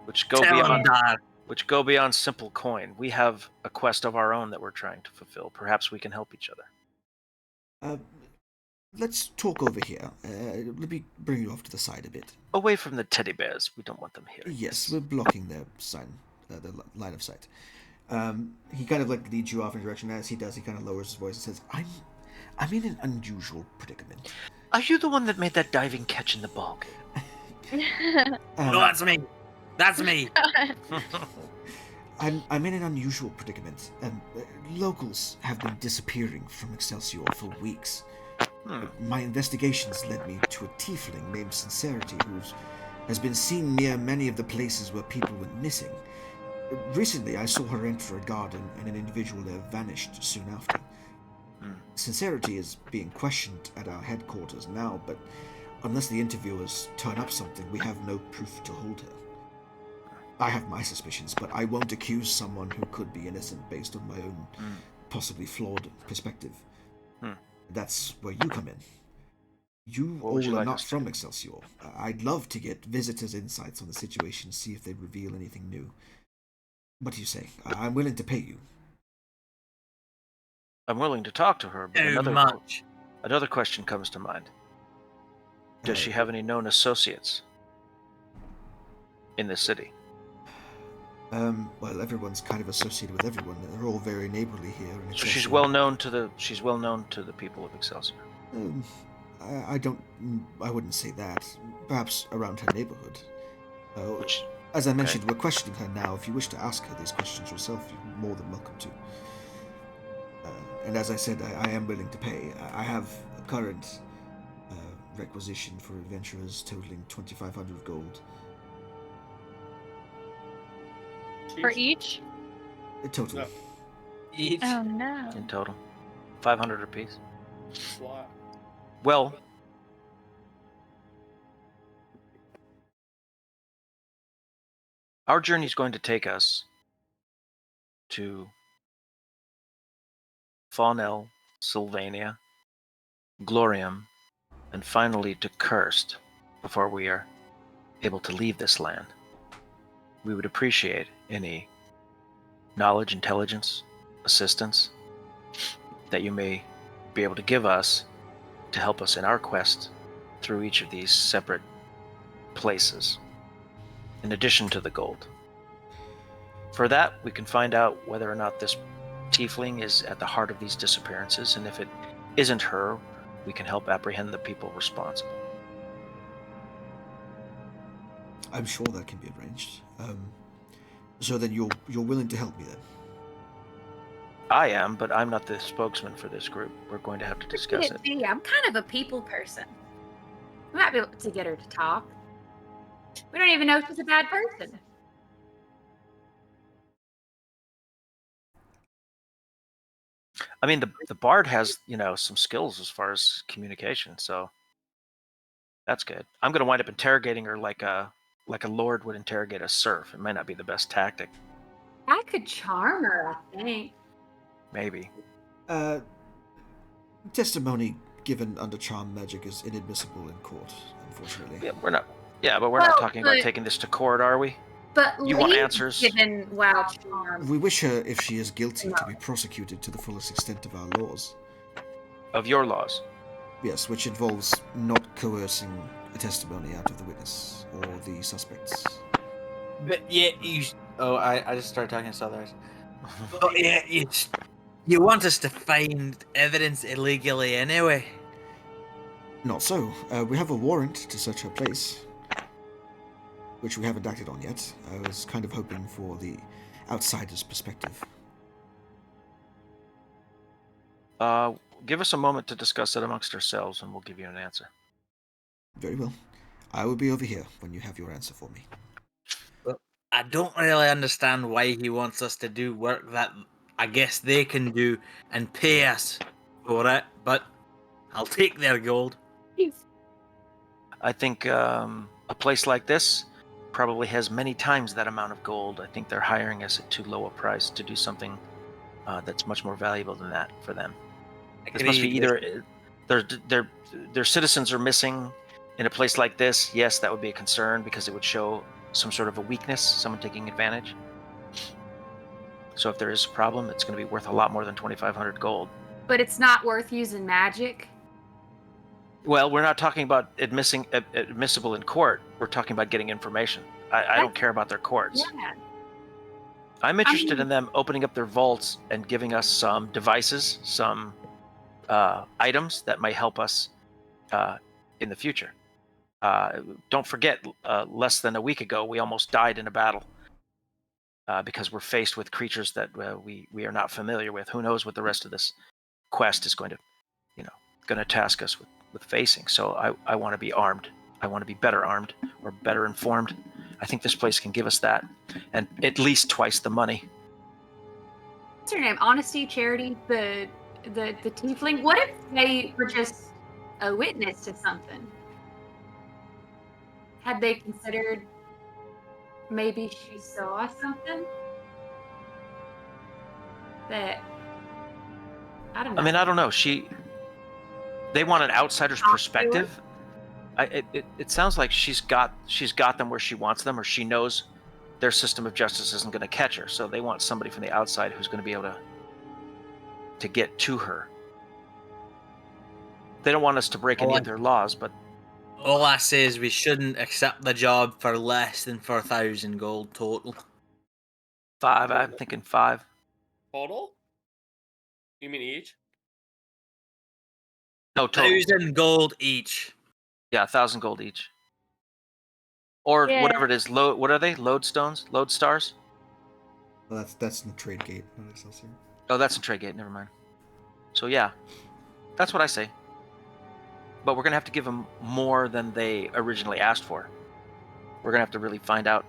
which go Tell 'em, beyond Dar. which go beyond simple coin. We have a quest of our own that we're trying to fulfill. Perhaps we can help each other. Let's talk over here. Let me bring you off to the side a bit. Away from the teddy bears. We don't want them here. Yes, we're blocking their the line of sight. He kind of like leads you off in a direction. As he does, he kind of lowers his voice and says, I'm in an unusual predicament. Are you the one that made that diving catch in the ball game? No, that's me. That's me. I'm in an unusual predicament. Locals have been disappearing from Excelsior for weeks. My investigations led me to a tiefling named Sincerity who has been seen near many of the places where people went missing. Recently, I saw her enter a garden and an individual there vanished soon after. Sincerity is being questioned at our headquarters now, but unless the interviewers turn up something, we have no proof to hold her. I have my suspicions, but I won't accuse someone who could be innocent based on my own possibly flawed perspective. That's where you come in. You all are not from Excelsior. I'd love to get visitors' insights on the situation, see if they reveal anything new. What do you say? I'm willing to pay you. I'm willing to talk to her, but another question comes to mind. Does she have any known associates in the city? Well, everyone's kind of associated with everyone. They're all very neighborly here. So she's well known to the people of Excelsior. I wouldn't say that. Perhaps around her neighborhood. As I mentioned, we're questioning her now. If you wish to ask her these questions yourself, you're more than welcome to. And as I said, I am willing to pay. I have a current requisition for adventurers totaling 2,500 gold. For each? Total. No. Each. Oh no. In total. 500 apiece. What? Well, our journey is going to take us to Faunel, Sylvania, Glorium, and finally to Cursed before we are able to leave this land. We would appreciate any knowledge, intelligence, assistance that you may be able to give us to help us in our quest through each of these separate places, in addition to the gold. For that, we can find out whether or not this tiefling is at the heart of these disappearances, and if it isn't her, we can help apprehend the people responsible. I'm sure that can be arranged. So then you're willing to help me then? I am, but I'm not the spokesman for this group. We're going to have to discuss it. See, I'm kind of a people person. We might be able to get her to talk. We don't even know if she's a bad person. I mean, the bard has, some skills as far as communication, so that's good. I'm going to wind up interrogating her like a lord would interrogate a serf. It might not be the best tactic. I could charm her, I think. Maybe. Testimony given under charm magic is inadmissible in court, unfortunately. Yeah, we're not talking about taking this to court, are we? But you want answers? Given wild charm. We wish her, if she is guilty, to be prosecuted to the fullest extent of our laws. Of your laws? Yes, which involves not coercing a testimony out of the witness or the suspects. But yeah, I just started talking to Southerners. But yeah, you want us to find evidence illegally anyway? Not so. We have a warrant to search her place, which we haven't acted on yet. I was kind of hoping for the outsider's perspective. Give us a moment to discuss it amongst ourselves, and we'll give you an answer. Very well. I will be over here when you have your answer for me. Well, I don't really understand why he wants us to do work that I guess they can do and pay us for it, but I'll take their gold. I think a place like this probably has many times that amount of gold. I think they're hiring us at too low a price to do something that's much more valuable than that for them. This must be either their citizens are missing in a place like this. Yes, that would be a concern because it would show some sort of a weakness, someone taking advantage. So if there is a problem, it's going to be worth a lot more than 2,500 gold. But it's not worth using magic. Well, we're not talking about admissible in court. We're talking about getting information. I don't care about their courts. Yeah. I'm interested in them opening up their vaults and giving us some devices, some items that might help us in the future. Don't forget, less than a week ago, we almost died in a battle because we're faced with creatures that we are not familiar with. Who knows what the rest of this quest is going to task us with facing. So I want to be armed. I want to be better armed or better informed. I think this place can give us that, and at least twice the money. What's her name? Honesty, Charity, the tiefling. What if they were just a witness to something? Had they considered maybe she saw something that I don't know. I mean, I don't know. They want an outsider's perspective. It sounds like she's got them where she wants them, or she knows their system of justice isn't going to catch her. So they want somebody from the outside who's going to be able to get to her. They don't want us to break any of their laws, but all I say is we shouldn't accept the job for less than 4,000 gold total. 5. I'm thinking 5. Total? You mean each? No, total. 1,000 gold each. Yeah, 1,000 gold each. Or whatever it is. What are they? Lodestones? Lodestars? Well, that's in Trade Gate, not Excelsior. Oh, that's in Trade Gate. Never mind. So yeah, that's what I say. But we're gonna have to give them more than they originally asked for. We're gonna have to really find out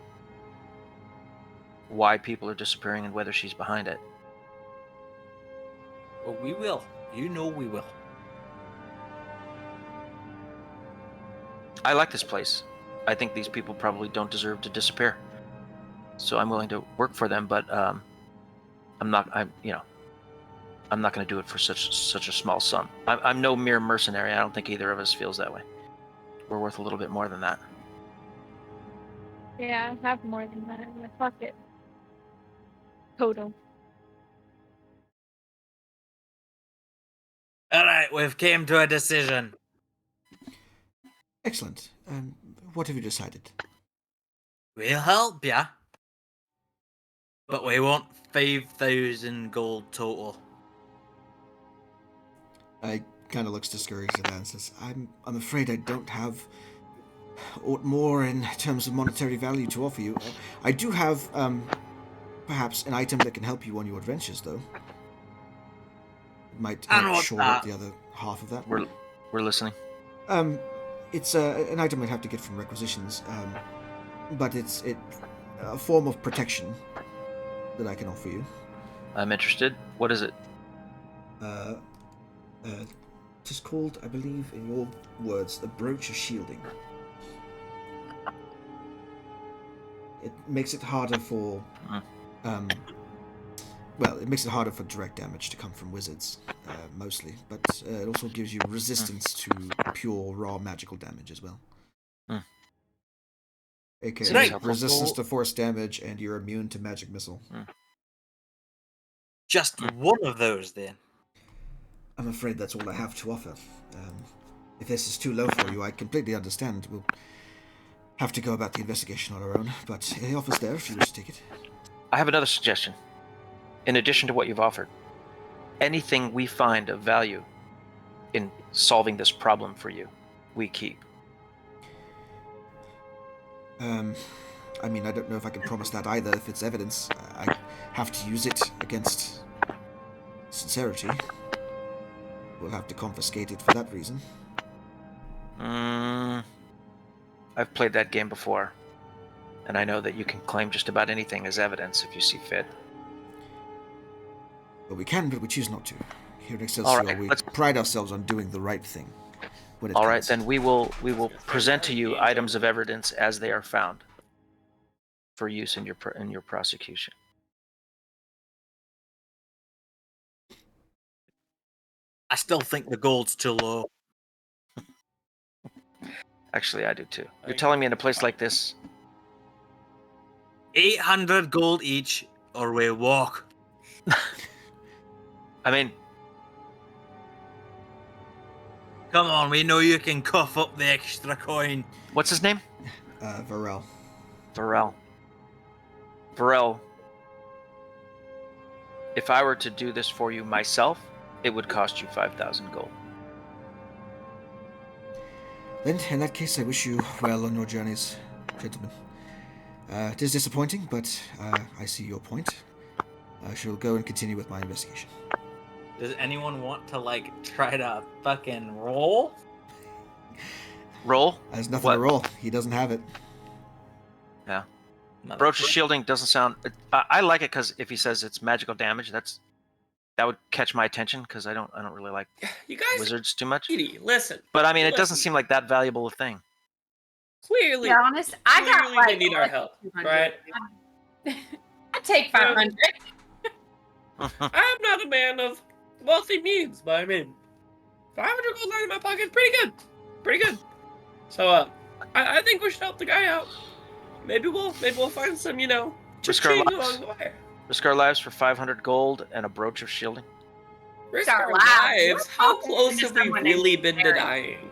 why people are disappearing and whether she's behind it. Well, we will. You know we will. I like this place. I think these people probably don't deserve to disappear. So I'm willing to work for them, but I'm not going to do it for such a small sum. I'm no mere mercenary. I don't think either of us feels that way. We're worth a little bit more than that. Yeah, I have more than that in my pocket. Total. All right, we've came to a decision. Excellent. What have you decided? We'll help ya, but we want 5,000 gold total. I kind of looks discouraged at that and says, I'm afraid I don't have aught more in terms of monetary value to offer you. I do have, perhaps an item that can help you on your adventures, though. It might help shore up the other half of that. We're listening. It's an item I'd have to get from requisitions, but it's a form of protection that I can offer you. I'm interested. What is it? It is called, I believe, in your words, the Brooch of Shielding. It makes it harder for, it makes it harder for direct damage to come from wizards, mostly, but it also gives you resistance to pure, raw magical damage as well. AKA resistance to force damage, and you're immune to magic missile. Just one of those, then. I'm afraid that's all I have to offer. If this is too low for you, I completely understand. We'll have to go about the investigation on our own, but the offer's there if you wish to take it. I have another suggestion. In addition to what you've offered, anything we find of value in solving this problem for you, we keep. I mean, I don't know if I can promise that either. If it's evidence, I have to use it against sincerity. We'll have to confiscate it for that reason. I've played that game before, and I know that you can claim just about anything as evidence if you see fit. Well, we can, but we choose not to. Here at Excelsior, we pride ourselves on doing the right thing. All right, then we will present to you items of evidence as they are found for use in your prosecution. I still think the gold's too low. Actually, I do too. You're telling me in a place like this, 800 gold each, or we walk. I mean, Come on, we know you can cough up the extra coin. what's his name? Varel. Varel. Varel. If I were to do this for you myself, it would cost you 5,000 gold. Then, in that case, I wish you well on your journeys, gentlemen. It is disappointing, but I see your point. I shall go and continue with my investigation. Does anyone want to try to fucking roll? Roll? There's nothing to roll. He doesn't have it. Yeah. Brooch of Shielding doesn't sound... I like it because if he says it's magical damage, that would catch my attention because I don't really like You guys, wizards too much. listen. But I mean, it doesn't seem like that valuable a thing. Clearly, To be honest, I got clearly they need our help, 200. right? I take 500. I'm not a man of wealthy means, but I mean, 500 gold in my pocket is pretty good. Pretty good. So, I think we should help the guy out. Maybe we'll find some, Risk our cha-ching lives. along the way. Risk our lives for 500 gold and a brooch of shielding. Risk our our lives. lives. How We're close have we someone really named been to Aaron. dying?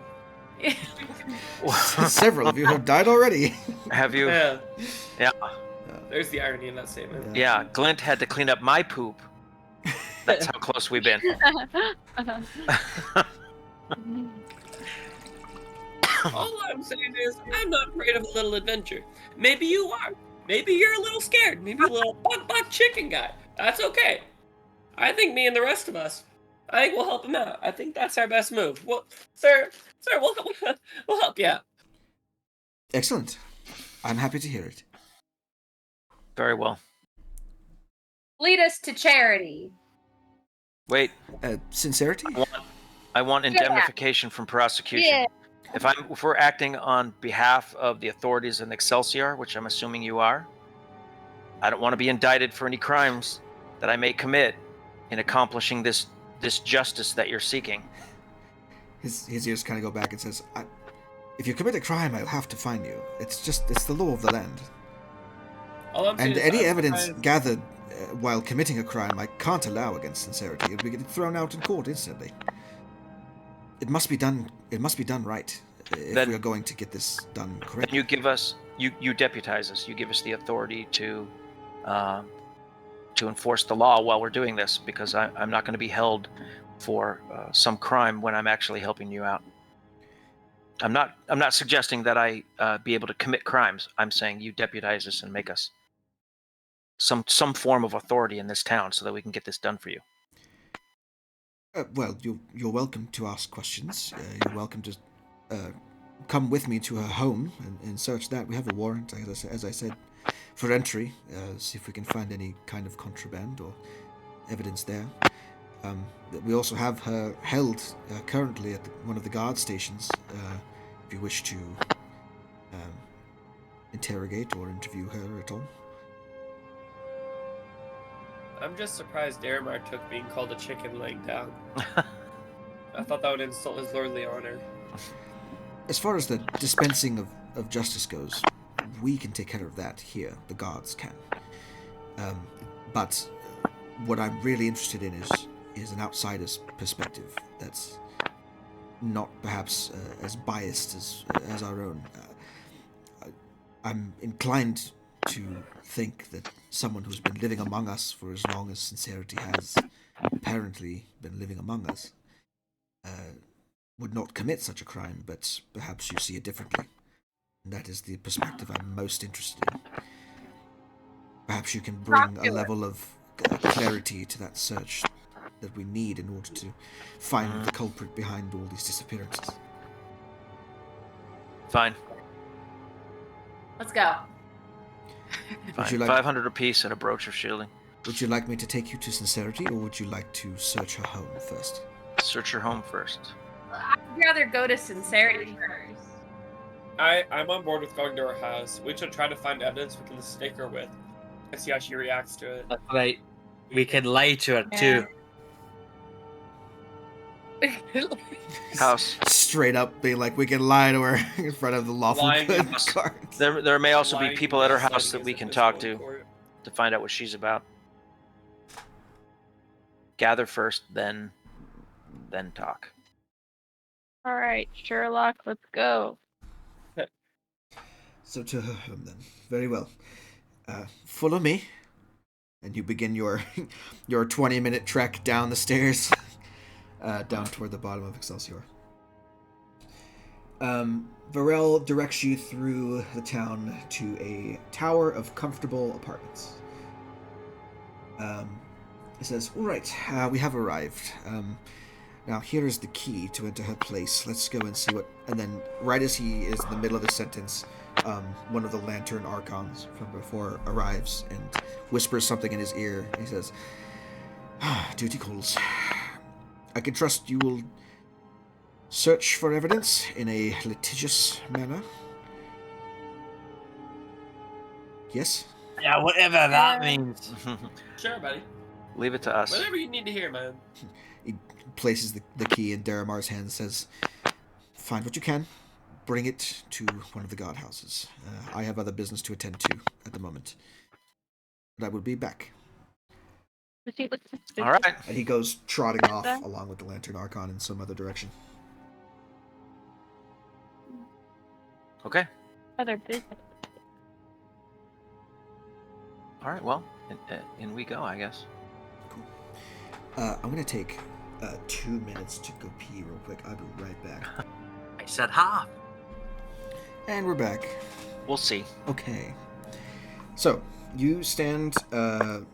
Several of you have died already. Have you? Yeah. Yeah. There's the irony in that statement. Yeah, Glint had to clean up my poop. That's how close we've been. All I'm saying is, I'm not afraid of a little adventure. Maybe you are. Maybe you're a little scared. Maybe a little buck chicken guy. That's okay. I think me and the rest of us, I think we'll help him out. I think that's our best move. Well, sir, we'll help you out. Excellent. I'm happy to hear it. Very well. Lead us to charity. Wait, Sincerity? I want indemnification from prosecution. Yeah. If we're acting on behalf of the authorities in Excelsior, which I'm assuming you are, I don't want to be indicted for any crimes that I may commit in accomplishing this justice that you're seeking. His ears kind of go back and says, if you commit a crime, I'll have to fine you. It's the law of the land. All I'm saying And is any I'm evidence surprised- gathered while committing a crime, I can't allow against sincerity. It'll be thrown out in court instantly. It must be done. It must be done right if Then- we are going to get this done Then correctly. you give us, you deputize us. You give us the authority to enforce the law while we're doing this, because I'm not going to be held for some crime when I'm actually helping you out. I'm not suggesting that I be able to commit crimes. I'm saying you deputize us and make us some form of authority in this town so that we can get this done for you. Well, you're welcome to ask questions. You're welcome to come with me to her home and search that. We have a warrant, as I said, for entry. See if we can find any kind of contraband or evidence there. We also have her held currently at one of the guard stations. If you wish to interrogate or interview her at all. I'm just surprised Daramar took being called a chicken laying down. I thought that would insult his lordly honor. As far as the dispensing of justice goes, we can take care of that here. The guards can. But what I'm really interested in is an outsider's perspective that's not perhaps as biased as our own. I'm inclined to think that someone who's been living among us for as long as sincerity has apparently been living among us would not commit such a crime, but perhaps you see it differently. And that is the perspective I'm most interested in. Perhaps you can bring a level of clarity to that search that we need in order to find the culprit behind all these disappearances. Fine. Let's go. Would you like- 500 apiece and a brooch of shielding. Would you like me to take you to Sincerity, or would you like to search her home first? Search your home first. I'd rather go to Sincerity first. I'm on board with going to her house. We should try to find evidence we can stake her with and see how she reacts to it. That's right. We can lie to her too. House. Straight up being like, we can lie to her in front of the lawful Lying good is- guards. There may also be Lying people at her is house that like we is can a talk physical to. court. to find out what she's about. Gather first, then talk. All right, Sherlock, let's go. So to him then. Very well. Follow me. And you begin your 20-minute trek down the stairs, down toward the bottom of Excelsior. Varel directs you through the town to a tower of comfortable apartments. He says, "All right, we have arrived. Now here is the key to enter her place. Let's go and see what..." And then, right as he is in the middle of the sentence, one of the lantern archons from before arrives and whispers something in his ear. He says, "Duty calls. I can trust you will search for evidence in a litigious manner. Yes?" Yeah, whatever that means. Sure, buddy. Leave it to us. Whatever you need to hear, man. He places the key in Daramar's hand and says, "Find what you can. Bring it to one of the guardhouses. I have other business to attend to at the moment. But I will be back." All right. And he goes trotting off along with the Lantern Archon in some other direction. Okay. Other business. All right. Well, in we go, I guess. Cool. I'm going to take 2 minutes to go pee real quick. I'll be right back. I said half. And we're back. We'll see. Okay. So, you stand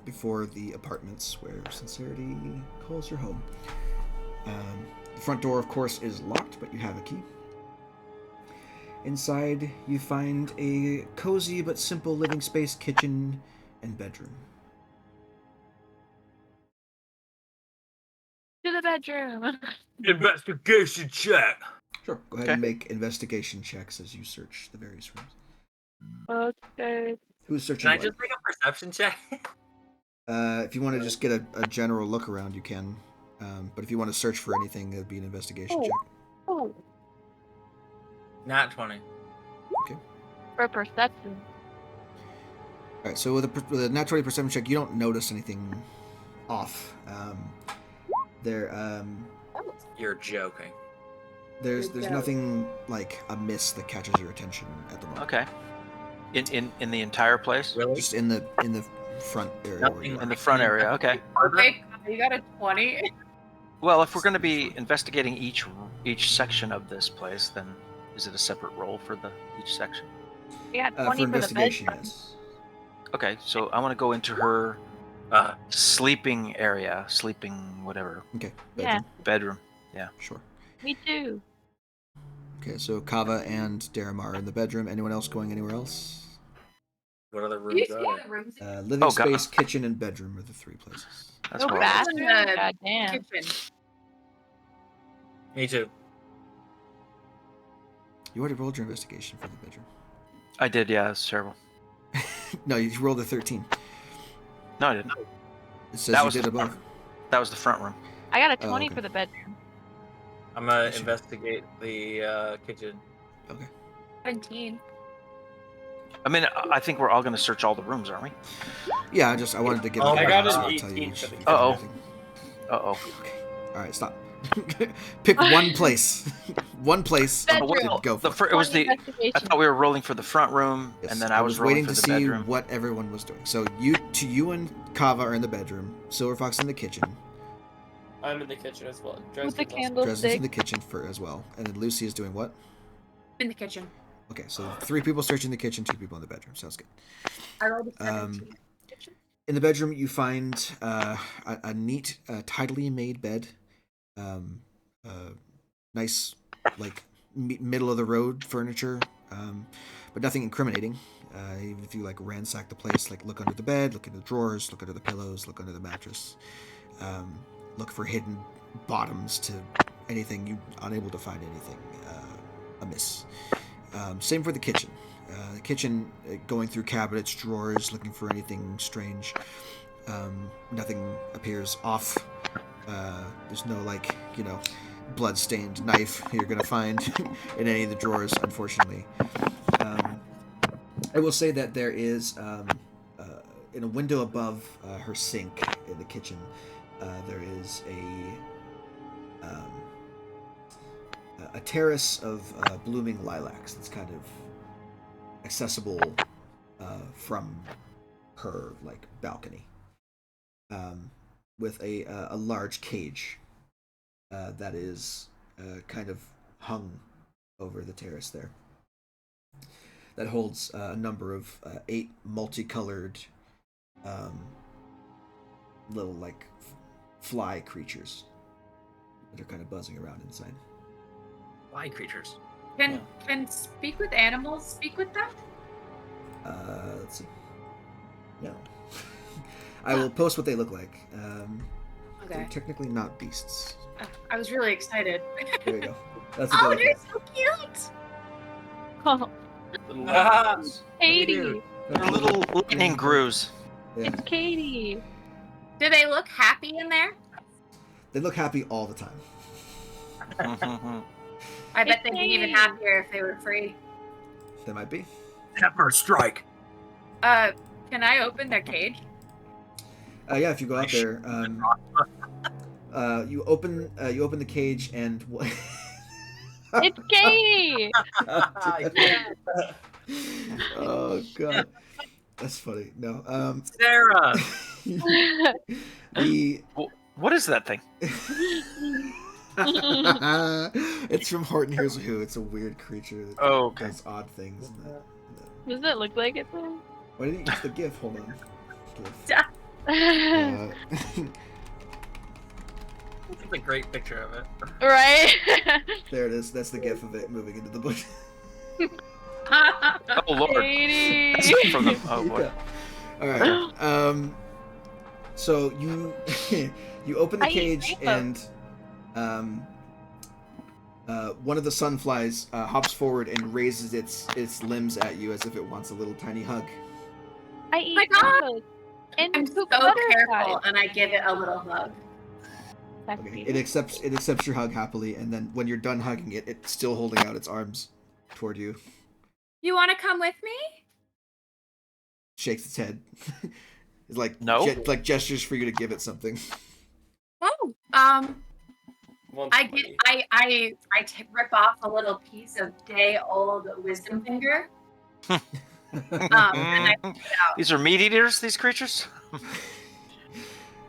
before the apartments where Sincerity calls your home. The front door, of course, is locked, but you have a key. Inside, you find a cozy but simple living space, kitchen, and bedroom. To the bedroom. Investigation check. Sure. Go ahead and make investigation checks as you search the various rooms. Okay. Who's searching? Can I what? just make a perception check? If you want to just get a general look around, you can. But if you want to search for anything, it'd be an investigation check. Oh, Nat 20. Okay. for perception. All right. So with a nat 20 perception check, you don't notice anything off. You're joking. There's nothing like amiss that catches your attention at the moment. Okay. In the entire place? Really? Just in the front area. Nothing where you are. In the front area. Okay. Okay, you got a 20. Well, if we're going to be investigating each section of this place, then is it a separate roll for each section? We got For 20 for the investigation, bedroom. yes. Okay, so I want to go into her sleeping area, sleeping whatever Okay. Yeah. bedroom. Sure. Me too. Okay, so Kava and Daramar are in the bedroom. Anyone else going anywhere else? What other rooms are there? rooms. Living Oh, God. space, kitchen, and bedroom are the 3 places. That's No horrible. bathroom? Uh, God damn. Kitchen. Me too. You already rolled your investigation for the bedroom. I did, yeah, it's terrible. No, you rolled a 13. No, I didn't. It says That you was did the above. That was the front room. I got a Oh, 20 okay. for the bedroom. I'm gonna Yes, you- investigate the kitchen. Okay. 17. I mean, I think we're all going to search all the rooms, aren't we? Yeah, I wanted to give Oh, you I a got chance an to tell you 18 which for the you kitchen. got Uh-oh. everything. Uh-oh. Okay. All right, stop. Pick one place. One place. Bedroom. and go for it. It was 20 the... I investigation. thought we were rolling for the front room, Yes, and then I was rolling waiting for to the see bedroom. what everyone was doing. So you and Kava are in the bedroom. Silver Fox in the kitchen. I'm in the kitchen as well. With the Dresden's also- Dresden's in candlestick. the kitchen as well. And then Lucy is doing what? In the kitchen. Okay, so 3 people searching the kitchen, 2 people in the bedroom. Sounds good. I rolled a 17. In the bedroom, you find a neat, tidily made bed. Nice, like, middle of the road furniture, but nothing incriminating. If you like ransack the place, like look under the bed, look into the drawers, look under the pillows, look under the mattress, look for hidden bottoms to anything, you're unable to find anything amiss. Same for the kitchen. The kitchen, going through cabinets, drawers, looking for anything strange. Nothing appears off. There's no, like, blood-stained knife you're going to find in any of the drawers, unfortunately. I will say that there is, in a window above her sink in the kitchen, there is a terrace of blooming lilacs that's kind of accessible from her like balcony, with a large cage that is kind of hung over the terrace there. That holds a number of 8 multicolored little like fly creatures that are kind of buzzing around inside. Fly creatures. Can speak with animals speak with them? Let's see. No. I will post what they look like. Okay. They're technically not beasts. I was really excited. There you go. That's what they Oh, look they're so cute! Oh, Katie. They're little lightning grooves. Yeah. It's Katie. Do they look happy in there? They look happy all the time. I bet It's they'd be even Katie. happier if they were free. They might be. Pepper strike. Can I open their cage? Yeah, if you go out there, you open the cage and It's Katie. Oh god, that's funny. No, Sarah. the What is that thing? it's from Horton Hears a Who. It's a weird creature that Oh, okay. does odd things. Does it look like it though? Why didn't you use the GIF? Hold on. GIF. That's a great picture of it. Right? There it is. That's the GIF of it moving into the bush. Oh lord. Katie. That's from the. Oh boy. Yeah. All right. So you you open the I eat cage rainbow. and one of the sunflies hops forward and raises its limbs at you as if it wants a little tiny hug. I eat my God. rainbows. And I'm so poop careful, butterflies. and I give it a little hug. That's Okay. cute. It accepts your hug happily, and then when you're done hugging it, it's still holding out its arms toward you. You want to come with me? Shakes its head. It's like No. like gestures for you to give it something. Oh, Once I money. rip off a little piece of day-old wisdom finger. And I Mm. These are meat eaters. These creatures.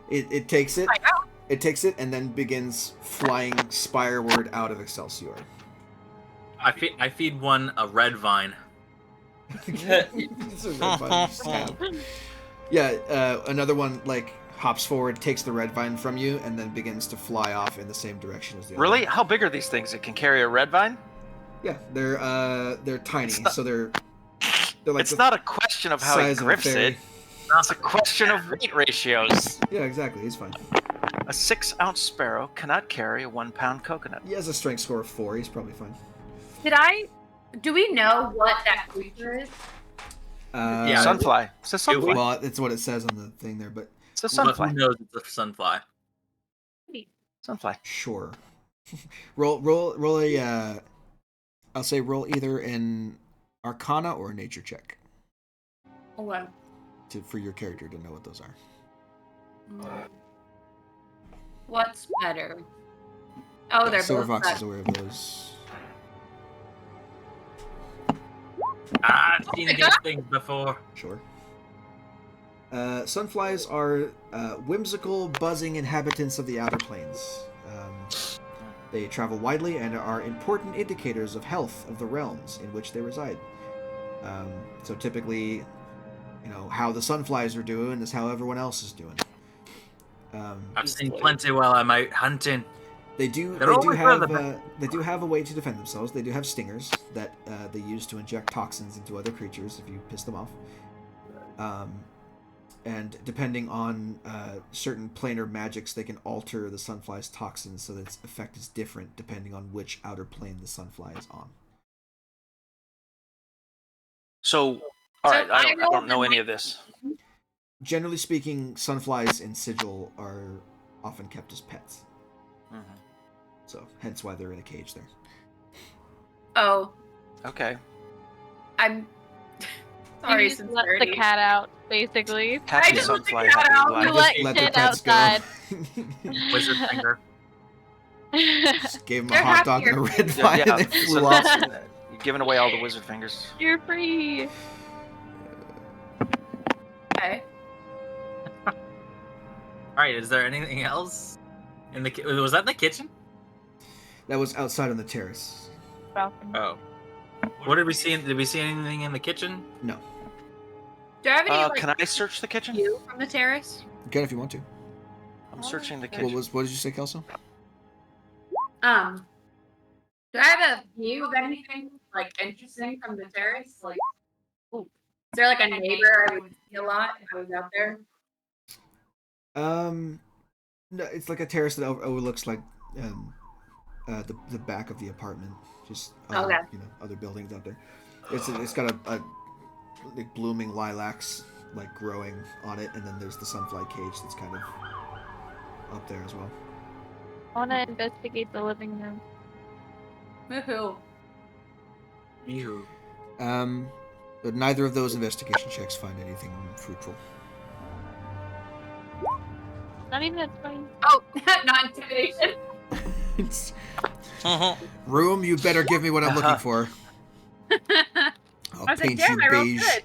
It takes it. I know. It takes it and then begins flying spireward out of Excelsior. I feed one a red vine. It's a red vine stab. Yeah, another one like hops forward, takes the red vine from you, and then begins to fly off in the same direction as the other. Really? How big are these things? It can carry a red vine? Yeah, they're tiny, It's not- so they're like It's not a question of how he size of a grips fairy. it. It's a question of weight ratios. Yeah, exactly. He's fine. A 6-ounce sparrow cannot carry a 1-pound coconut. He has a strength score of 4. He's probably fine. Do we know what that creature is? Yeah, Sunfly. It's a sunfly. Well, it's what it says on the thing there, but It's a But who sunfly. knows it's a sunfly? Sunfly. sure. roll a. I'll say roll either an Arcana or a Nature check Oh, for your character to know what those are. what's better? Oh, they're Silver both Fox is better. aware of those. I've seen these things before. Sure. Sunflies are whimsical, buzzing inhabitants of the outer planes. They travel widely and are important indicators of health of the realms in which they reside. So typically, how the sunflies are doing is how everyone else is doing. I've seen plenty while I'm out hunting. They do They're always relevant. they do have a way to defend themselves. They do have stingers that they use to inject toxins into other creatures if you piss them off. And depending on certain planar magics, they can alter the sunfly's toxins so that its effect is different depending on which outer plane the sunfly is on. So, all right, I I don't know any of this. Generally speaking, sunflies in Sigil are often kept as pets. Mhm. So, hence why they're in a cage there. Oh, Okay. I'm Sorry, You just let the sincerity. cat out, basically. Happy just let the Sunfly, cat happy out. life. You let the Kit pets outside. go. Wizard finger. Just gave him a They're hot dog and a happier. red vine, and they flew off. You're giving away all the wizard fingers. You're free. Okay. All right. Is there anything else in the? Was that in the kitchen? That was outside on the terrace. Oh. What did we see? Did we see anything in the kitchen? No. Do I have any Can I search the kitchen? view from the terrace? You can if you want to. I'm searching the What kitchen. was? What did you say, Kelso? Do I have a view of anything like interesting from the terrace? Like, ooh, is there like a neighbor I would see a lot if I was out there? No, it's like a terrace that overlooks like the back of the apartment. Just other, Okay. other buildings out there. It's got a like blooming lilacs like growing on it, and then there's the sunfly cage that's kind of up there as well. I want to investigate the living room. Woohoo. You. But neither of those investigation checks find anything fruitful. Not even that's fine. Oh, not intimidation. It's, room, you better give me what I'm looking for. I'll I was like, paint damn, you I rolled beige. good.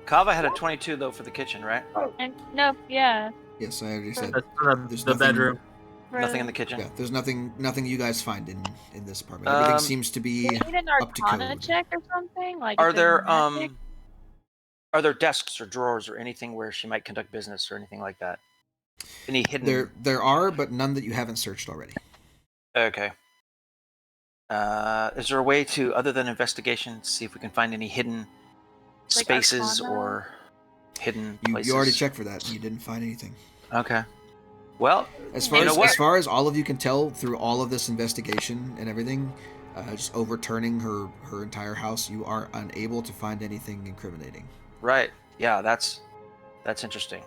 Kava had a 22 though for the kitchen, right? And no, yeah. Yes, I already said. That's the There's the nothing- bedroom. Nothing in the kitchen. Yeah, there's nothing you guys find in this apartment. Everything seems to Do be we need an up to Arcana code. check or something? Like, Are if there's there magic? are there desks or drawers or anything where she might conduct business or anything like that? Any hidden? There are, but none that you haven't searched already. Okay. Is there a way to, other than investigation, see if we can find any hidden Like spaces Arcana? or hidden places? You already checked for that. You didn't find anything. Okay. Well, As far You know as what? as far as all of you can tell through all of this investigation and everything, just overturning her entire house, you are unable to find anything incriminating. right. Yeah, that's interesting.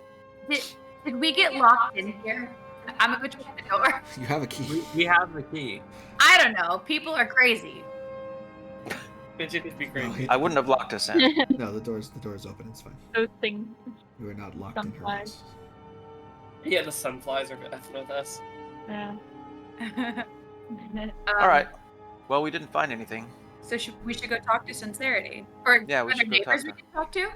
Did we get locked in here? I'm gonna check the door. You have a key. We have the key. I don't know. People are crazy. Bitch, it'd be crazy. I wouldn't have locked us in. No, the door's open. It's fine. Those things. You are not locked in her Sunflies. house. Yeah, the sunflies are effing with us. Yeah. All right. Well, we didn't find anything. So we should go talk to Sincerity. Or Yeah, we are there should go talk neighbors to we her. can talk to?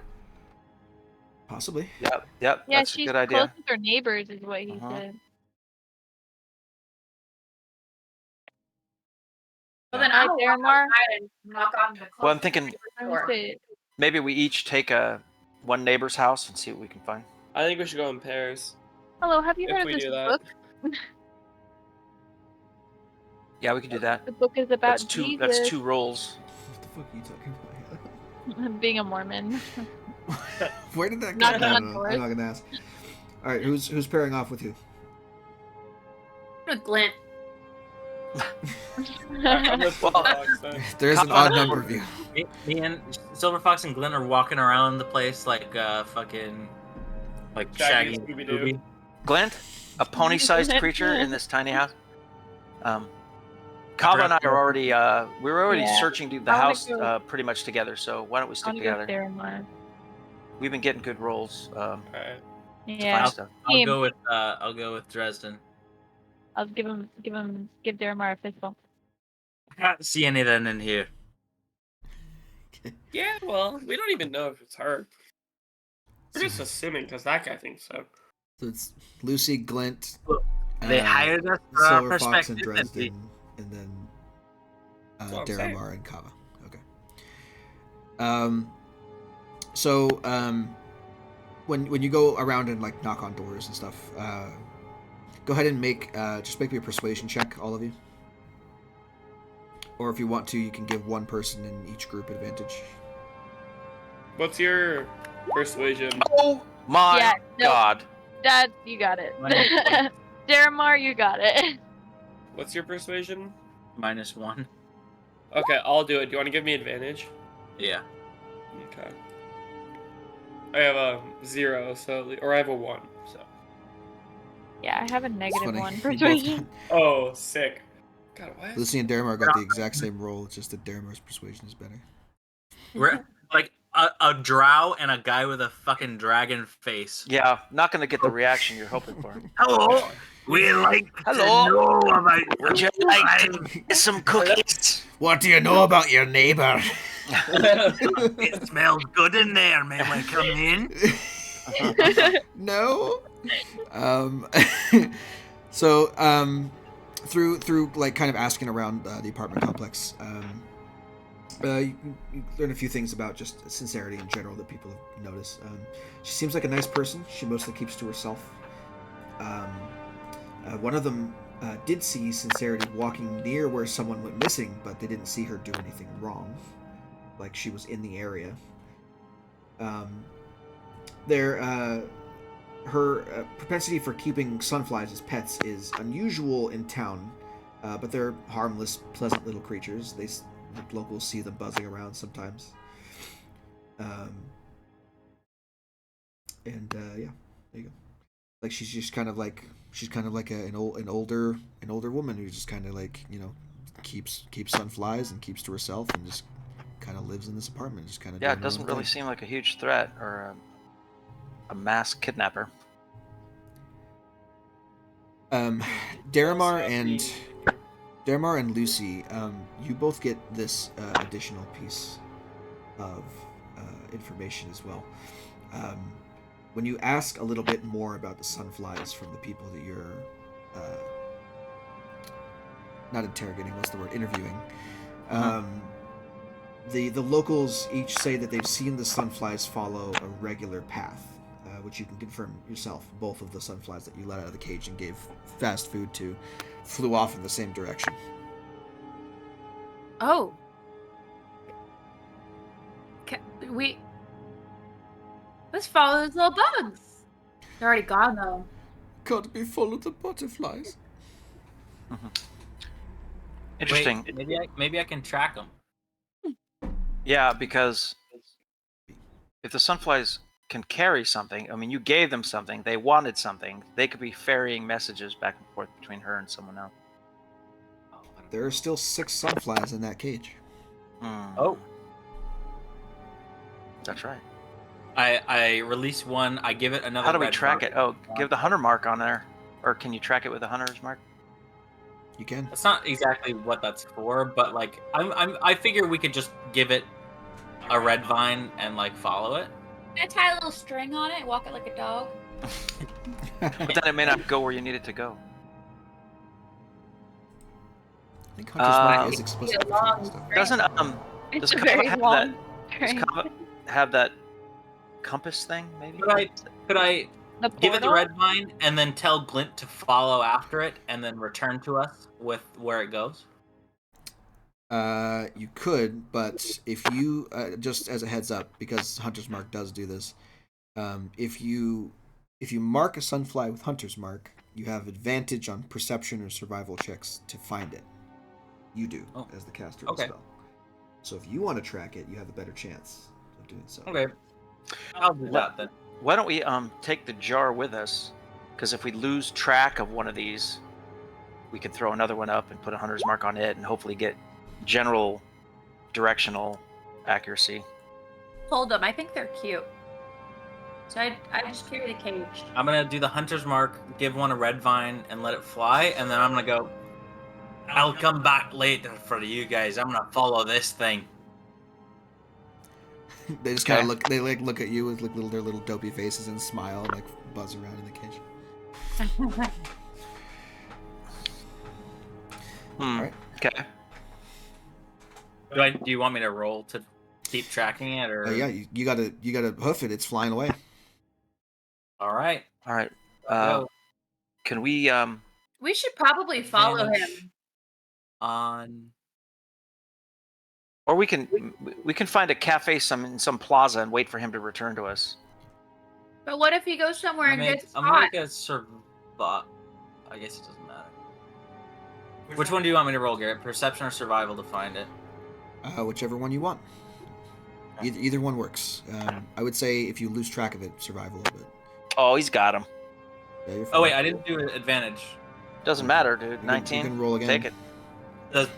Possibly. Yep. Yeah, That's she's a good close idea. with her neighbors, is what he Uh-huh. said. Well, then Alright, I'll there, walk Mar. outside and knock on the Well, I'm thinking door. maybe we each take one neighbor's house and see what we can find. I think we should go in pairs. Hello, have you If heard of we this do that. book? Yeah, we could do that. The book is about That's Jesus. two rolls. What the fuck are you talking about? Being a Mormon. Where did that come Knocking from? on I'm doors. not gonna ask. All right, who's pairing off with you? With Glint. I'm with the Well- dogs, then. There's an odd number of you. Me and Silver Fox and Glenn are walking around the place like fucking like Shaggy Shaggy and Scooby-Doo. Scooby. Glint, a pony-sized creature in this tiny house. Kava and I are already we were already Yeah. searching the I wanna house go- pretty much together. So why don't we I stick want to go together? there, Mar. We've been getting good rolls to Alright. Yeah, find stuff. I'll go with Dresden. I'll give Deramar a fistful. I can't see anything in here. Yeah, well, we don't even know if it's her. We're just assuming because that guy thinks so. So it's Lucy, Glint, They hired us for our Silver Fox, and perspective. Dresden, and then That's what I'm saying. Deramar and Kava. Okay. So when you go around and like knock on doors and stuff, go ahead and make me a persuasion check, all of you. Or if you want to, you can give one person in each group advantage. What's your persuasion? Oh my Yeah, no. God! Dad, you got it. Mine- Deramar, you got it. What's your persuasion? -1. Okay, I'll do it. Do you want to give me advantage? Yeah. Okay. I have a 0, or I have a 1, so. Yeah, I have a negative funny. 1 You both persuasion. Oh, sick. God, what? Lucy and Deramar got the exact same roll. It's just that Deramar's persuasion is better. We're like a drow and a guy with a fucking dragon face. Yeah, not gonna get the reaction you're hoping for. Hello. We like Hello. to know about. Would you like to get some cookies? What do you know about your neighbor? It smells good in there. May I come in? No. So through like kind of asking around the apartment complex, you learn a few things about just sincerity in general that people have noticed. She seems like a nice person. She mostly keeps to herself. One of them did see Sincerity walking near where someone went missing, but they didn't see her do anything wrong. Like she was in the area. Her propensity for keeping sunflies as pets is unusual in town, but they're harmless, pleasant little creatures. The locals see them buzzing around sometimes. Yeah, there you go. Like she's kind of like an older woman who just kind of like, you know, keeps sunflies and keeps to herself and just kind of lives in this apartment. Just kind of Yeah, it doesn't really seem like a huge threat or a mass kidnapper. Daramar and Lucy, you both get this additional piece of information as well. When you ask a little bit more about the sunflies from the people that you're not interrogating, what's the word? Interviewing. The locals each say that they've seen the sunflies follow a regular path, which you can confirm yourself. Both of the sunflies that you let out of the cage and gave fast food to flew off in the same direction. Oh. Let's follow those little bugs. They're already gone, though. Can't be full of the butterflies. Interesting. Wait, maybe I can track them. Yeah, because if the sunflies can carry something, I mean, you gave them something, they wanted something, they could be ferrying messages back and forth between her and someone else. There are still 6 sunflies in that cage. Oh. That's right. I release one, I give it another. How do we red track mark. it? Oh, give the hunter mark on there. Or can you track it with a hunter's mark? You can. That's not exactly what that's for, but like I figure we could just give it a red vine and like follow it. Can I tie a little string on it and walk it like a dog? But then it may not go where you need it to go. I think Hunter's Mark is explicit. Doesn't It's does a Kava very have long that? Does string. Kava have that compass thing? Maybe. Could I The give it the portal? red vine and then tell Glint to follow after it and then return to us with where it goes? You could, but if you just as a heads up, because Hunter's Mark does do this, if you mark a sunfly with Hunter's Mark, you have advantage on perception or survival checks to find it. You do as the caster of the spell. So if you want to track it, you have a better chance of doing so. Okay, I'll do that then. Why don't we take the jar with us? Because if we lose track of one of these, we could throw another one up and put a hunter's mark on it and hopefully get general directional accuracy. Hold them. I think they're cute. So I just carry the cage. I'm gonna do the hunter's mark, give one a red vine, and let it fly, and then I'm gonna go. I'll come back later for you guys. I'm gonna follow this thing. They just kind of look. They like look at you with like their little dopey faces and smile and like buzz around in the cage. All right. Okay. Do you want me to roll to keep tracking it, or? Yeah, you gotta hoof it. It's flying away. All right. Can we We should probably follow Advantage. him. or we can find a cafe in some plaza and wait for him to return to us. But what if he goes somewhere and gets I'm caught? gonna make a survival. I guess it doesn't matter. Which one do you want me to roll, Garrett? Perception or survival to find it? Whichever one you want. Either one works. I would say if you lose track of it, survival a bit. Oh, he's got him. Yeah, you're fine. Oh wait, I didn't do advantage. Doesn't matter, dude. 19. You can roll again. Take it.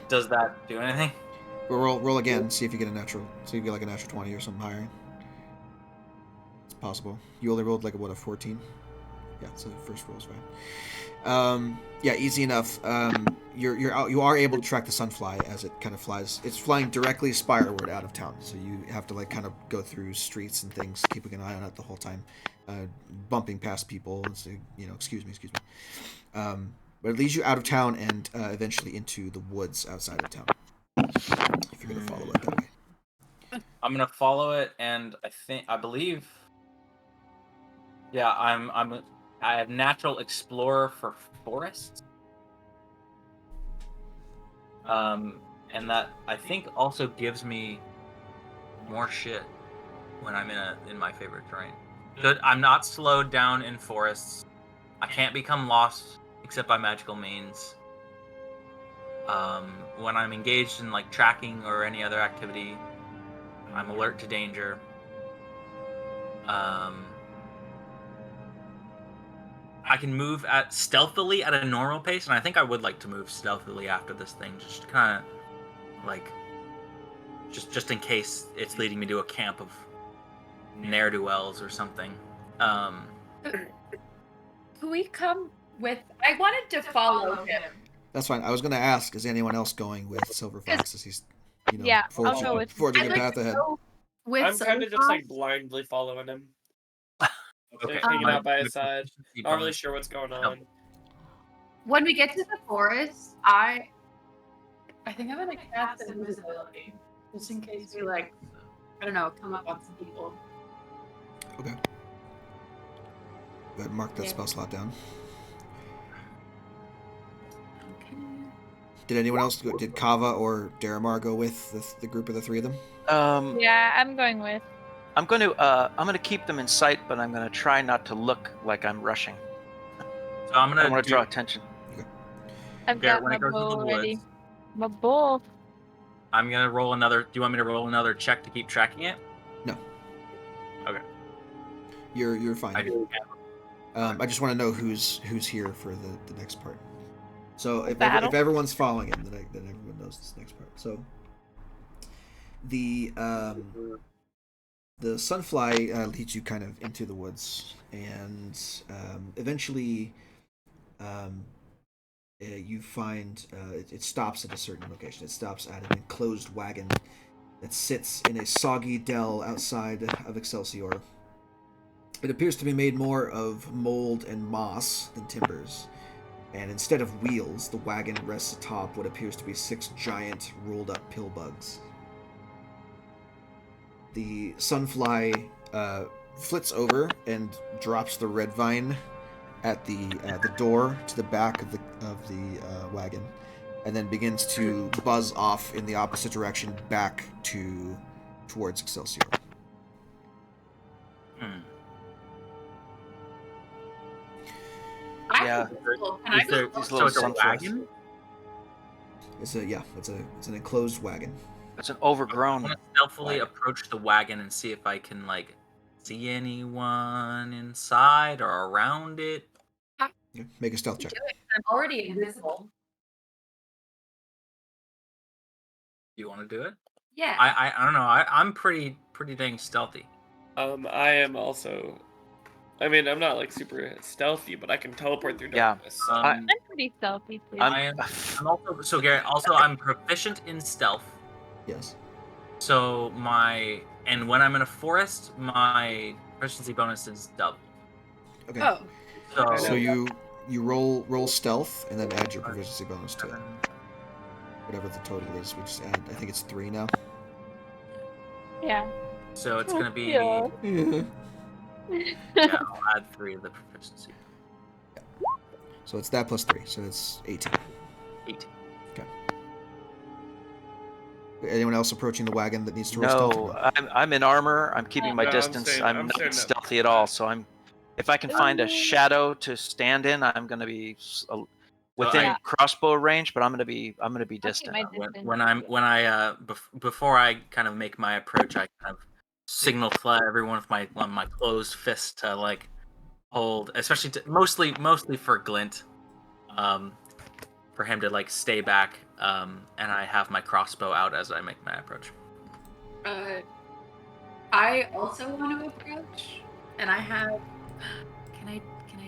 Does that do anything? Roll again. See if you get a natural. See if you get like a natural 20 or something higher. It's possible. You only rolled like a 14? Yeah, so the first roll's fine. Yeah, easy enough. You are able to track the sunfly as it kind of flies. It's flying directly spireward out of town, so you have to like kind of go through streets and things, keeping an eye on it the whole time, bumping past people and saying, excuse me. But it leads you out of town and eventually into the woods outside of town. If you're gonna follow it that way. I'm gonna follow it, and I believe. Yeah, I have natural explorer for forests. And that I think also gives me more shit when I'm in my favorite terrain. Good. I'm not slowed down in forests. I can't become lost except by magical means. When I'm engaged in like tracking or any other activity, I'm alert to danger. I can move stealthily at a normal pace, and I think I would like to move stealthily after this thing, just to kind of like just in case it's leading me to a camp of ne'er-do-wells or something. Could we come with? I wanted to follow him. That's fine. I was gonna ask, is anyone else going with Silver Fox as he's, Yeah, I'll go with. forging a path ahead? I'm kind of just like blindly following him. Okay. Hanging out by his side. Not really sure what's going on. When we get to the forest, I think I'm gonna cast invisibility, just in case we I don't know, come up on some people. Okay. Go ahead and mark that spell slot down. Okay. Did anyone else go? Did Kava or Daramar go with the group of the three of them? Yeah, I'm going with. I'm going to keep them in sight, but I'm going to try not to look like I'm rushing. So I'm I gonna want to draw attention. I've Garrett, got when my it goes to bow the ready. woods, My bow. I'm gonna roll another. Do you want me to roll another check to keep tracking it? No. Okay. You're fine. I do. I just want to know who's here for the next part. So if Battle? everyone's following him, then everyone knows this next part. So the sunfly leads you kind of into the woods, and eventually you find it stops at a certain location. It stops at an enclosed wagon that sits in a soggy dell outside of Excelsior. It appears to be made more of mold and moss than timbers, and instead of wheels, the wagon rests atop what appears to be 6 giant rolled-up pill bugs. The sunfly flits over and drops the red vine at the door to the back of the wagon, and then begins to buzz off in the opposite direction back towards Excelsior. Yeah. Is there, These so little it's a sunflowers. wagon? It's an enclosed wagon. It's an I overgrown. want to stealthily wagon. approach the wagon and see if I can see anyone inside or around it. Yeah, make a stealth check. I'm already invisible. You want to do it? Yeah. I don't know. I'm pretty dang stealthy. I am also. I mean, I'm not super stealthy, but I can teleport through Yeah. darkness. I'm pretty stealthy too. I'm also so Garrett. Also, I'm proficient in stealth. Yes. So and when I'm in a forest, my proficiency bonus is double. Okay. Oh. So you roll stealth and then add your proficiency bonus to it. Whatever the total is, we just add. I think it's 3 now. Yeah. So it's gonna be. Yeah. Yeah, I'll add 3 of the proficiency. So it's that plus 3, so it's 18. 18. Okay. Anyone else approaching the wagon that needs to roll stealth? No, I'm in armor. I'm keeping my Yeah, I'm distance. staying- I'm I'm not staying up. stealthy at all. So if I can find a shadow to stand in, I'm going to be within crossbow range, but I'm going to be distant. my distance. Before I kind of make my approach, I kind of signal to everyone with my closed fist to hold, especially mostly for Glint, for him to stay back, and I have my crossbow out as I make my approach. I also want to approach. and I have. Can I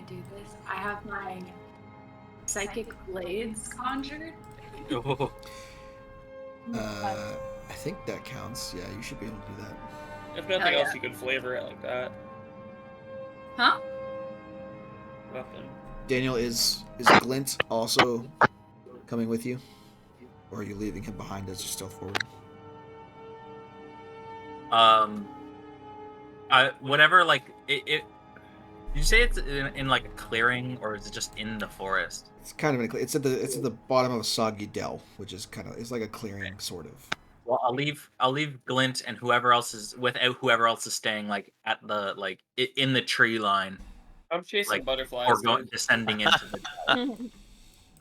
do this? I have my psychic blades conjured. Oh. I think that counts. Yeah, you should be able to do that. If nothing Oh, else, yeah. you could flavor it like that. Huh? Nothing. Daniel, is Glint also coming with you, or are you leaving him behind as you stealth forward? Whatever. Like it. Did you say it's in like a clearing, or is it just in the forest? It's kind of it's at the bottom of a soggy dell, which is it's like a clearing sort of. Well, I'll leave Glint and whoever else is staying like at the in the tree line. I'm chasing Like, butterflies. or going Dude. descending into the.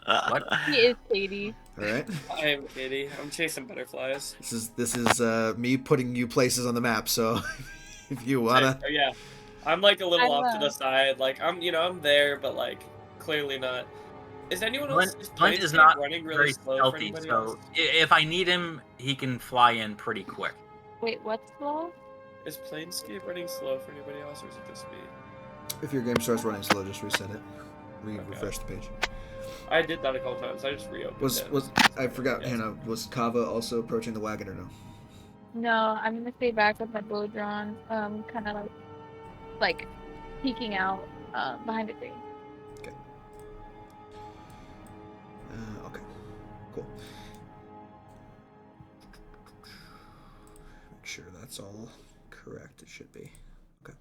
What? He is Katie. All right. I am Katie. I'm chasing butterflies. This is me putting you places on the map. So if you wanna. Oh, yeah. I'm like a little I'm, off to the side. Like I'm there, but like clearly not. Is anyone else? Glint is Planescape not running really very slow for stealthy, anybody so else? if I need him, he can fly in pretty quick. Wait, what's slow? Is Planescape running slow for anybody else, or is it just me? If your game starts running slow, just reset it. Okay. Refresh the page. I did that a couple times. I just reopened it. Was I forgot, Yes. Hannah? Was Kava also approaching the wagon or no? No, I'm gonna stay back with my bow drawn, kind of like peeking out behind a tree. Okay. Okay. Cool. Make sure that's all correct. It should be. Okay.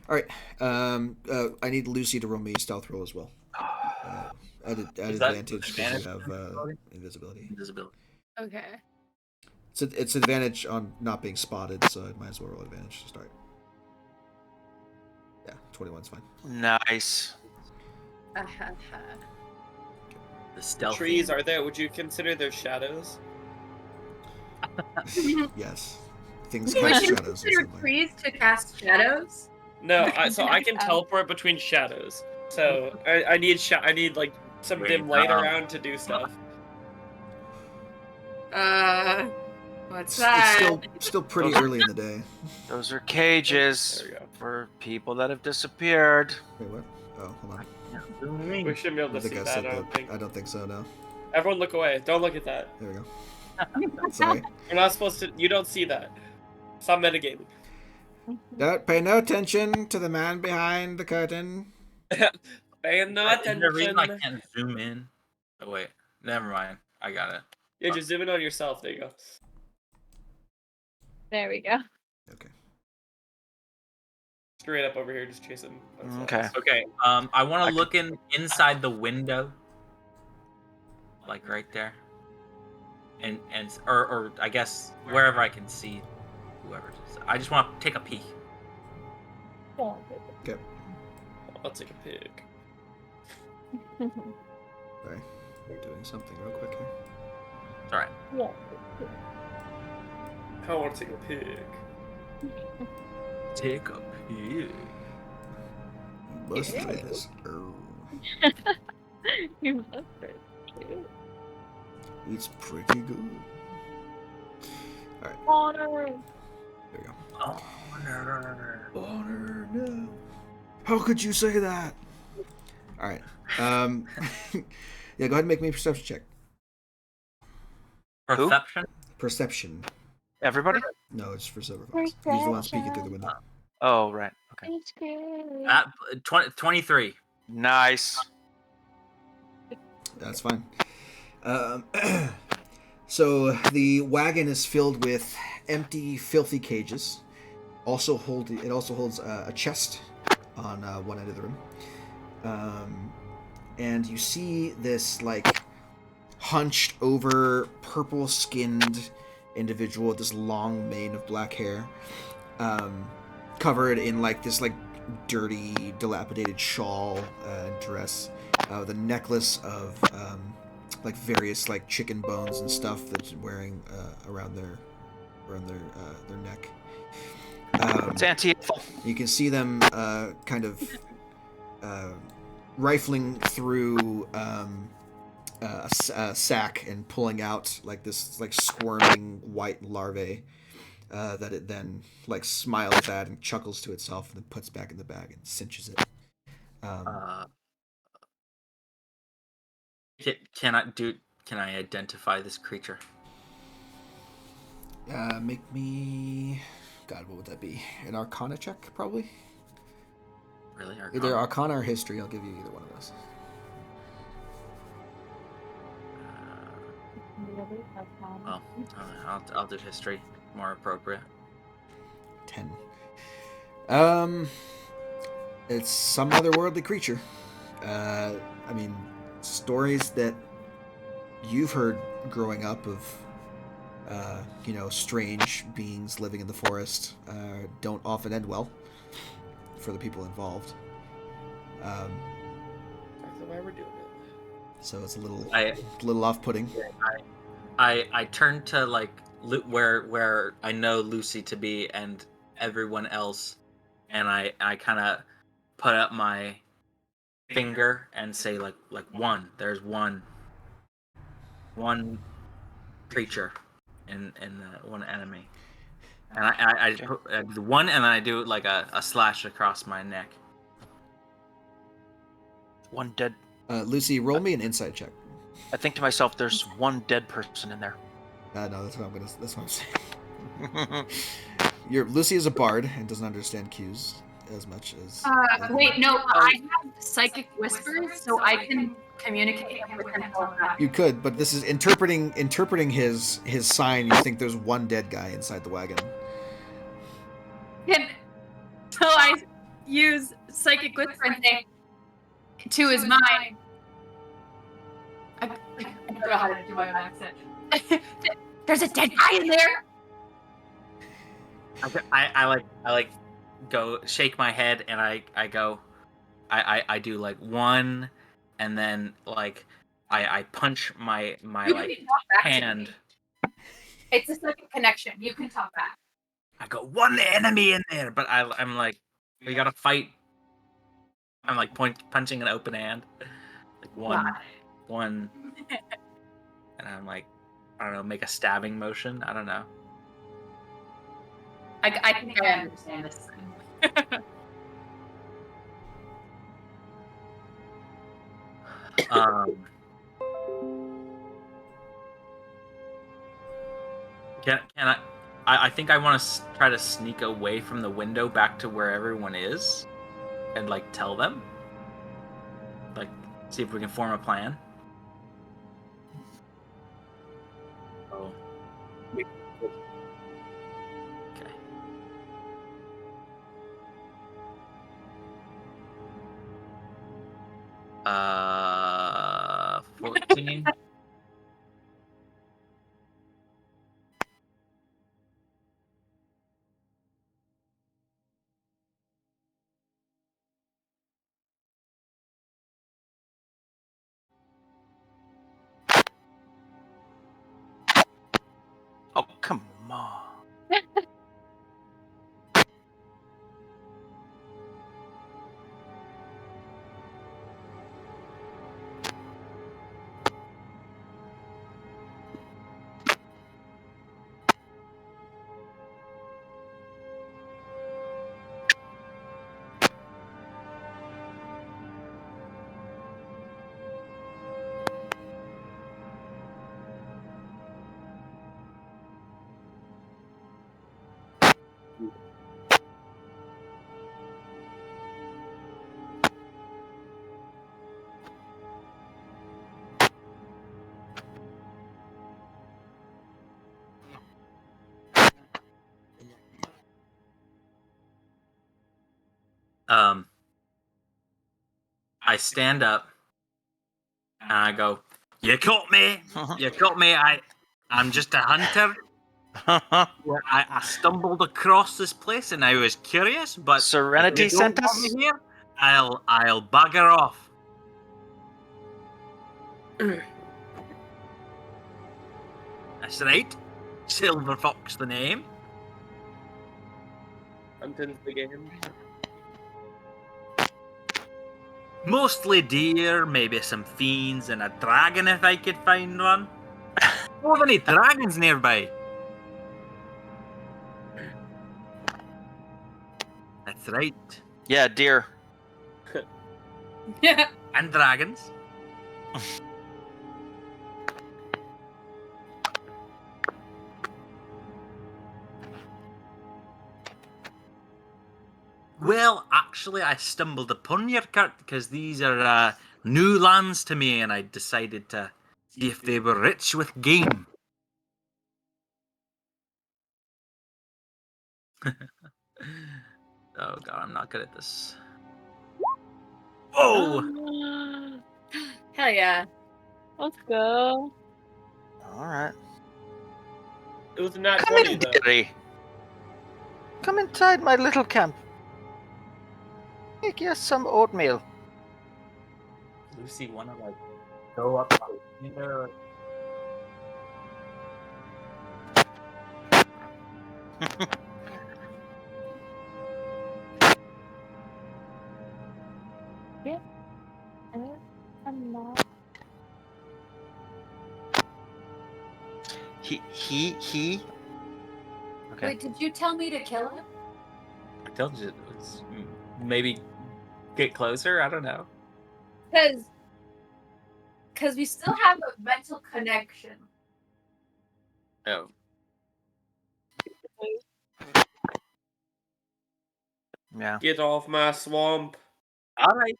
All right. I need Lucy to roll me a stealth roll as well. At Is that advantage because you have invisibility. Invisibility. Okay. It's advantage on not being spotted, so I might as well roll advantage to start. Yeah, 21's fine. Nice. The stealth. Trees are there? Would you consider their shadows? Yes. Things Wait, cast you shadows. in consider some way. trees to cast shadows? No, so I can teleport between shadows. So I need like some dim light around to do stuff. What's It's that? still pretty early in the day. Those are cages There we go. for people that have disappeared. Wait, what? Oh, hold on. We shouldn't be able I to think see I that. said I don't think. I don't think so. No. Everyone, look away! Don't look at that. There we go. Sorry. We're not supposed to. You don't see that. Stop metagaming. Don't pay no attention to the man behind the curtain. Paying no Is there a reason I attention. can't zoom in? Oh wait, never mind. I got it. Yeah, just zoom in on yourself. There you go. There we go. Okay. Straight up over here, just chasing. Okay. Okay. I want to look inside the window, like right there, and or I guess wherever I can see whoever it is. I just want to take a peek. Okay. I'll take a pic. Sorry. Doing something real quick here. It's all right. Yeah. I want to take a pic. Take a peek. You must play this. You must be cute. It's pretty good. Honor. There we go. Honor. Honor, no. How could you say that? All right. Yeah, go ahead and make me a perception check. Perception. Perception. Everybody? No, it's for Silverfox. He's the one speaking through the window. Oh, right. Okay. It's good. 23. Nice. That's fine. So the wagon is filled with empty, filthy cages. It also holds a chest on one end of the room. And you see this like hunched over, purple-skinned individual with this long mane of black hair, covered in like this like dirty, dilapidated shawl and dress, with a necklace of like various like chicken bones and stuff that's wearing around their neck. It's anti-info. You can see them kind of rifling through a sack and pulling out like this like squirming white larvae. that it then like smiles at and chuckles to itself and then puts back in the bag and cinches it. Can I identify this creature? Make me... God, what would that be? An Arcana check, probably? Really? Either Arcana or History. I'll give you either one of those. Well, I'll do History. More appropriate. 10. It's some otherworldly creature. I mean, stories that you've heard growing up of, strange beings living in the forest don't often end well for the people involved. That's why we're doing it. So it's a little off-putting. I turn to like where I know Lucy to be and everyone else, and I kind of put up my finger and say like one. There's one creature in the one enemy, and I do the one, and then I do like a slash across my neck. One dead. Lucy, roll me an insight check. I think to myself, there's one dead person in there. No, that's what I'm saying. Lucy is a bard and doesn't understand cues as much as. Wait, no, I have psychic whispers, so I can communicate with him. You could, but this is interpreting his sign. You think there's one dead guy inside the wagon. So I use psychic whisper and say to his mind. I don't know how to do my own accent. There's a dead guy in there. I go shake my head and I go, I do like one, and then like I punch my like hand. It's a second connection. You can talk back. I go, one enemy in there, but I'm like, we gotta fight. I'm like punching an open hand, like one, and I'm like, I don't know, make a stabbing motion. I don't know. I think I understand this thing. Can I think I want to try to sneak away from the window back to where everyone is, and like tell them, like see if we can form a plan. Oh. Okay. 14. Oh, come on. I stand up and I go, "You caught me! You caught me! I'm just a hunter. I stumbled across this place and I was curious, but Serenity if you don't sent want us? me here, I'll bugger off." That's right. Silver Fox the name. Hunting's the game. Mostly deer, maybe some fiends, and a dragon if I could find one. Do you have any dragons nearby? That's right. Yeah, deer. Yeah. And dragons. Well, actually, I stumbled upon your cart because these are new lands to me, and I decided to see if they were rich with game. Oh god, I'm not good at this. Whoa! Hell yeah. Let's go. All right. It was a nat Come 20 in, though. dearie. Come inside my little camp. Make you some oatmeal. Lucy, wanna like go up there? I'm not. He. Okay. Wait, did you tell me to kill him? I told you, it's maybe get closer. I don't know. Because we still have a mental connection. Oh, Yeah. Get off my swamp. all right.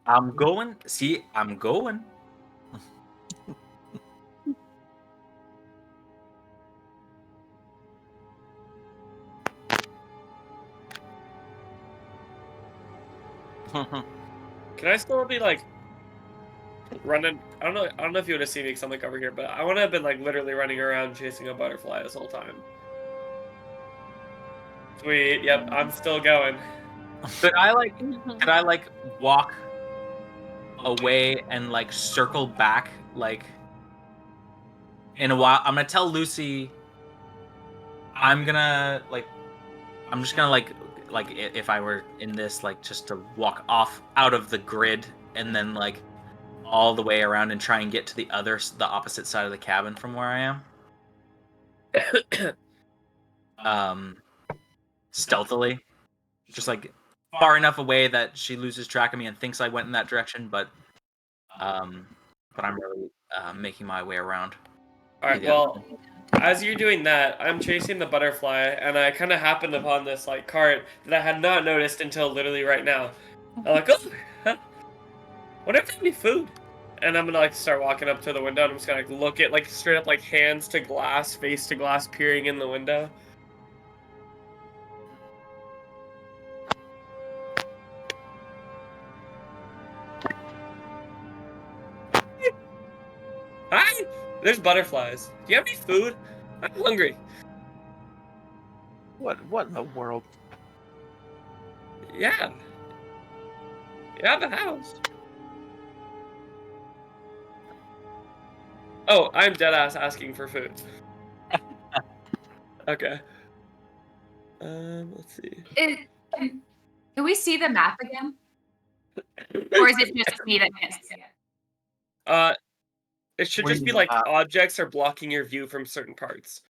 I'm going. See, I'm going. Can I still be like running? I don't know if you would have seen me because I'm like over here, but I want to have been like literally running around chasing a butterfly this whole time. Sweet. Yep, I'm still going. Could I like walk away and like circle back like in a while? I'm gonna tell Lucy. I'm just gonna like if I were in this like just to walk off out of the grid and then like all the way around and try and get to the opposite side of the cabin from where I am. Stealthily, just like far enough away that she loses track of me and thinks I went in that direction, but I'm really making my way around. All right. Well, as you're doing that, I'm chasing the butterfly, and I kind of happened upon this like cart that I had not noticed until literally right now. I'm like, oh, wonder if there's any food. And I'm gonna like start walking up to the window, and I'm just gonna like look at like straight up like hands to glass, face to glass, peering in the window. Hi! There's butterflies. Do you have any food? I'm hungry. What in the world? Yeah. You have a house. Oh, I'm deadass asking for food. Okay. Let's see. Can we see the map again? Or is it just me that can't see it? It should What do just you be mean, like objects are blocking your view from certain parts.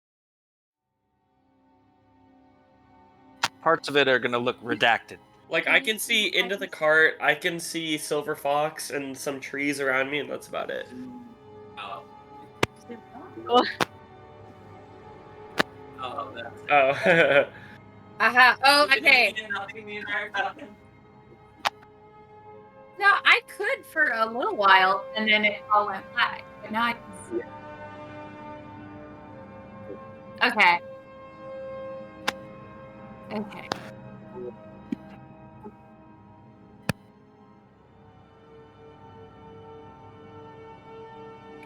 Parts of it are gonna look redacted. Like I can see into the cart, I can see Silver Fox and some trees around me, and that's about it. Oh, that's Oh. Oh, okay. No, I could for a little while, and then it all went black. But now I can see it. Okay. Okay.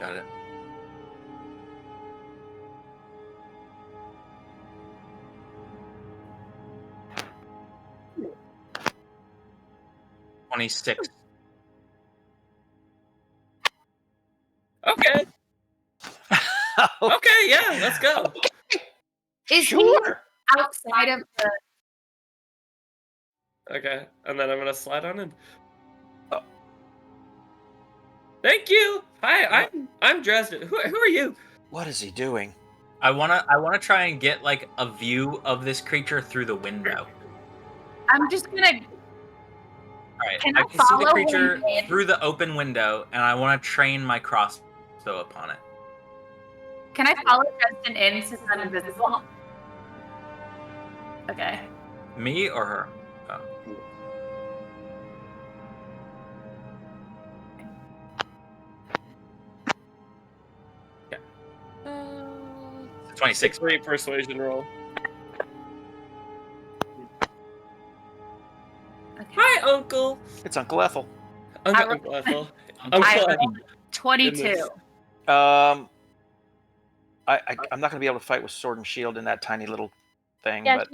got it. $26. Okay. Okay, yeah, let's go. Is Sure. he outside of the... Okay, and then I'm gonna slide on in. Oh. Thank you. Hi, I'm Dresden. Who are you? What is he doing? I wanna try and get like a view of this creature through the window. I'm just gonna. All right, Can I I can see the follow creature him in? through the open window, and I want to train my crossbow upon it. Can I follow Justin in since I'm invisible? Okay. Me or her? Oh. It's 26. a great persuasion roll. Okay. Hi, Uncle. It's Uncle Ethel. Uncle Ethel. I Uncle rolled Ethel. 22. Goodness. I'm not gonna be able to fight with sword and shield in that tiny little thing, Yeah, but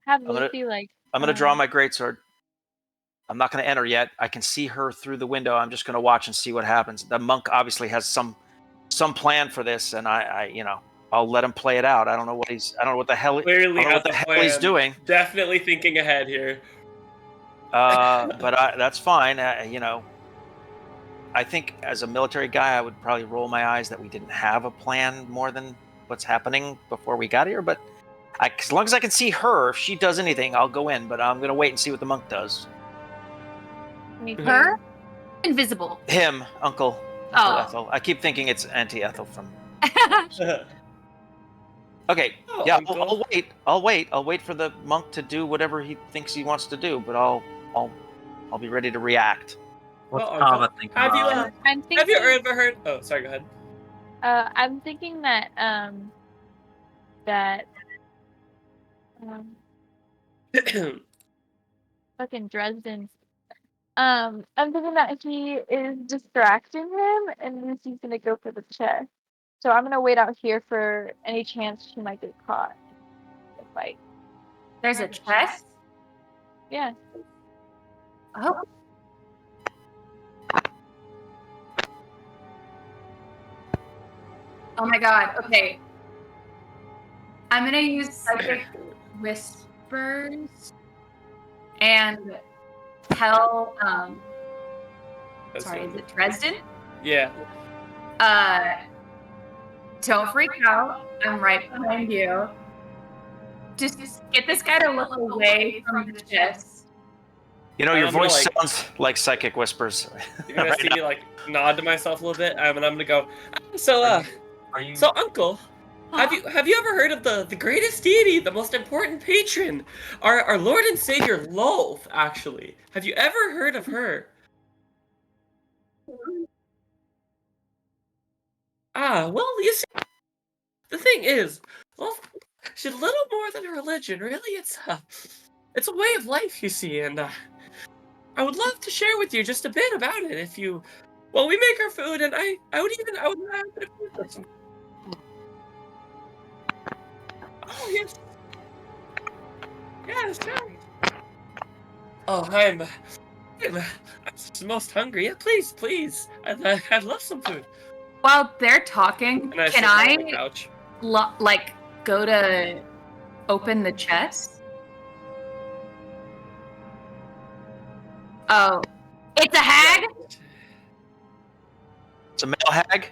have I'm gonna- Lucy like. I'm gonna draw my greatsword. I'm not gonna enter yet. I can see her through the window. I'm just gonna watch and see what happens. The monk obviously has some plan for this, and I'll let him play it out. I don't know what the hell Clearly has a plan. he's doing. Definitely thinking ahead here. But that's fine. I think as a military guy, I would probably roll my eyes that we didn't have a plan more than what's happening before we got here. But as long as I can see her, if she does anything, I'll go in. But I'm gonna wait and see what the monk does. Me too. Her? Invisible. Him, Uncle Oh. Ethel. I keep thinking it's Auntie Ethel from. Okay, Oh, yeah, Uncle. I'll wait. I'll wait for the monk to do whatever he thinks he wants to do, but I'll be ready to react. What's Well, Kava Uncle, thinking? have you I'm thinking. have you ever heard? Oh, sorry. Go ahead. I'm thinking that that fucking Dresden. I'm thinking that he is distracting him, and Lucy's gonna go for the chest. So I'm gonna wait out here for any chance she might get caught in the fight. There's a chest? Yeah. Oh. Oh my god, okay. I'm gonna use Psychic Whispers and tell, sorry, is it Dresden? Yeah. Don't freak out. I'm right behind you. Just get this guy to look away from the chest. Your I'm gonna, voice sounds like psychic whispers. You're gonna right see now. me like nod to myself a little bit, and I'm gonna go. So, Are you? so Uncle, have you ever heard of the greatest deity, the most important patron, our Lord and Savior Lolth? Actually, have you ever heard of her? Well, you see, the thing is, well, she's a little more than a religion, really. It's a way of life, you see, and I would love to share with you just a bit about it if you. Well, we make our food, and I would have a bit of food with some. Oh yes, yes, yes. Oh, I'm most hungry. Yeah, please. I'd love some food. While they're talking, And I sit can down on the I couch. go to open the chest? Oh, it's a hag? It's a male hag.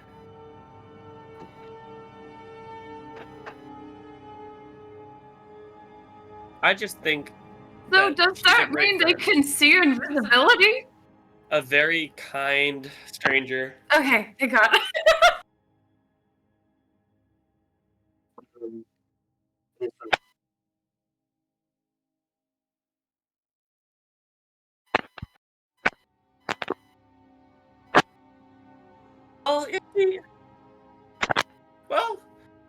I just think. So that does she's a that great mean they friend. can see invisibility? A very kind stranger. Okay, thank God. Oh, well,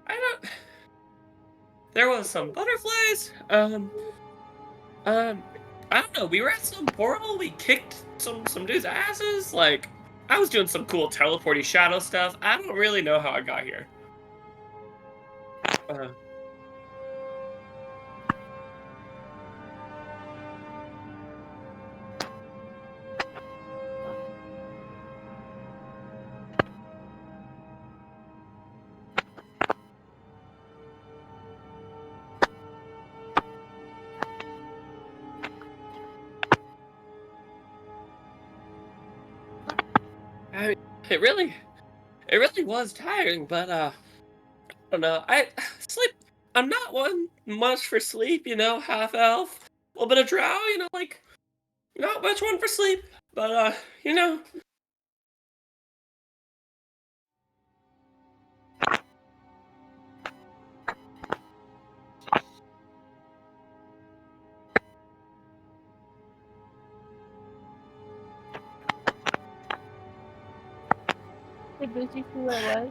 I don't. There was some butterflies. I don't know. We were at some portal. We kicked some dudes' asses. Like, I was doing some cool teleporty shadow stuff. I don't really know how I got here. It really was tiring, but I don't know. I sleep. I'm not one much for sleep, half elf. little bit of drow, like not much one for sleep, but Did you see what it was?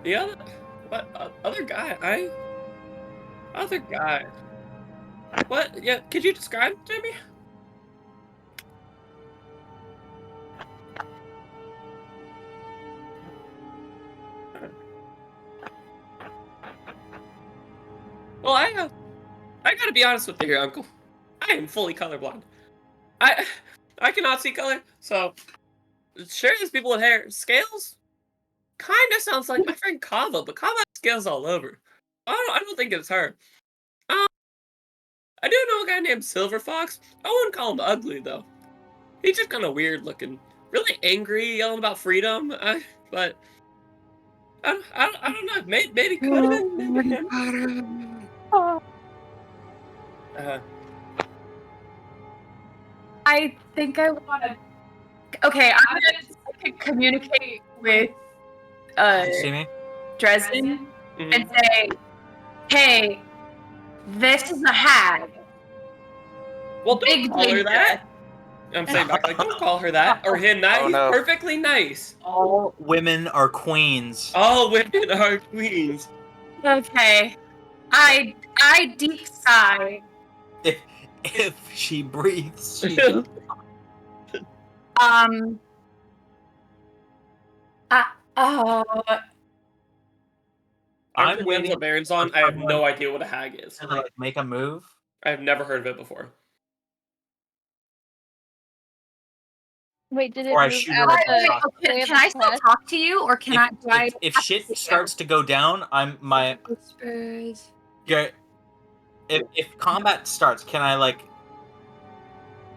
the other guy, other guy. What? Yeah, could you describe it to me? Well, I gotta be honest with you here, Uncle. I am fully colorblind. I cannot see color, so sure there's people with hair. Scales kind of sounds like my friend Kava, but Kava has scales all over. I don't think it's her. I do know a guy named Silver Fox. I wouldn't call him ugly though. He's just kind of weird looking, really angry, yelling about freedom. But I don't know. Maybe could have been maybe him. I think I want to. Okay, I'm gonna communicate with See me? Dresden and say, "Hey, this is a hag." Well, don't Big call her danger. that. I'm saying back, like, don't call her that or him that. Oh, He's no. perfectly nice. All women are queens. All women are queens. Okay, I deep sigh. If she breathes, she... Um. I'm I'm waiting waiting until Baron's on. I have no idea what a hag is. to like make a move. I've never heard of it before. Wait, did it Or I move shoot out her of with the... a Okay, can I still talk to you, or can I? Do I If have to shit sit starts to go down, Whispers. if combat starts, can I like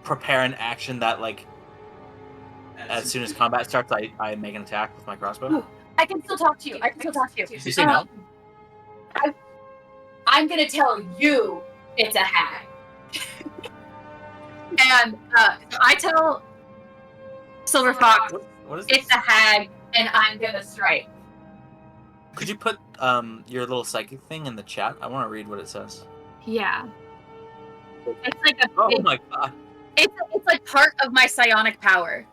prepare an action that like as soon as combat starts, I make an attack with my crossbow? I can still talk to you. You say no? I'm gonna tell you it's a hag. And I tell Silver Fox What is it's this? a hag, and I'm gonna strike. Could you put your little psychic thing in the chat? I want to read what it says. Yeah. It's like a. Oh my god. It's like part of my psionic power.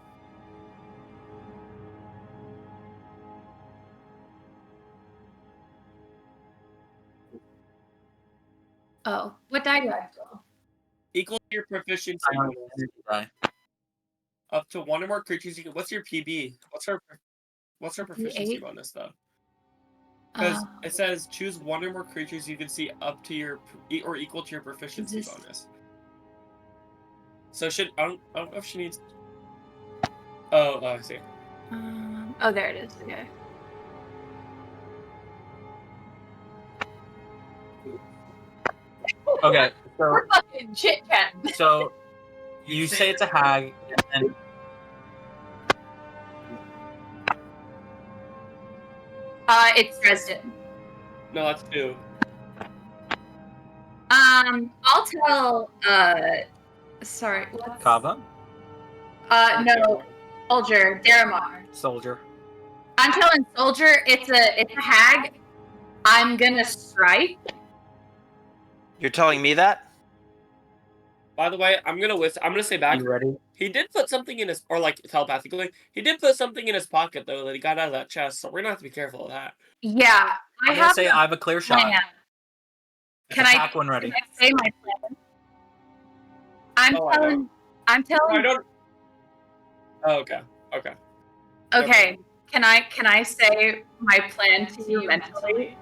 Oh, what die do I have to roll? Equal to your proficiency. Up to one or more creatures you can. What's your PB? What's her proficiency D8? bonus though? Because it says choose one or more creatures you can see up to your or equal to your proficiency bonus. So I don't know if she needs. Oh, I see. Oh, there it is. Okay. Okay, so We're fucking chit chatting. so you say it's a hag, and It's Dresden. No, that's 2. I'll tell. Sorry. What's... Kava, No. Soldier. Daramar. soldier. I'm telling Soldier it's a hag. I'm gonna strike. You're telling me that? By the way, I'm gonna say back. You ready? He did put something in his, or like telepathically, he did put something in his pocket though that he got out of that chest. So we're gonna have to be careful of that. Yeah, I'm gonna say I have a clear shot. plan. Can Attack when ready. Can I say my plan? I'm telling. I don't. Oh, okay. Okay. Okay. Can I say my plan to you mentally?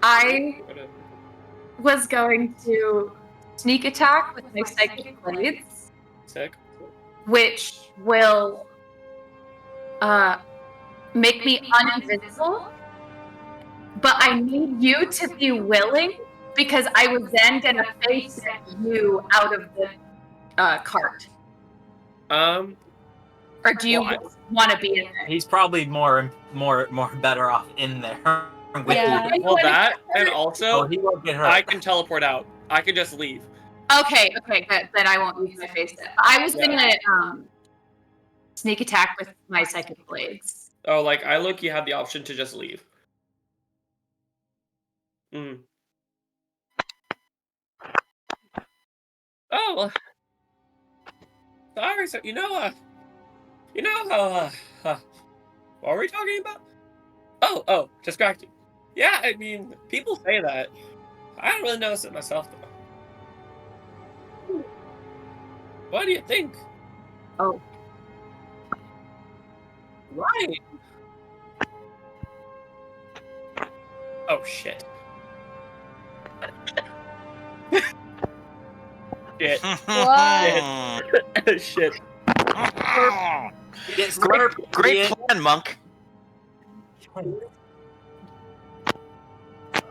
I was going to sneak attack with my psychic blades. Sick. Which will make me uninvisible. But I need you to be willing, because I was then gonna face you out of the cart? Um, Or do you Well, want to be in there? He's probably more better off in there with Yeah. you. well, that and Oh, also he won't get hurt. I can teleport out. I can just leave. Okay, good. Then I won't use my face step. I was Yeah. gonna sneak attack with my psychic blades. Oh, like I look, you have the option to just leave. Mm. Oh, well, sorry. So what were we talking about? Oh, distracting. Yeah, I mean, people say that. I don't really notice it myself though. What do you think? Oh. Why? Oh shit. Shit. What? Shit. Get slurp. Great idiot. plan, Monk.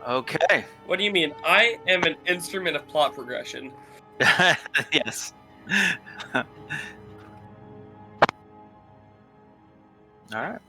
Okay. What do you mean? I am an instrument of plot progression. Yes. All right.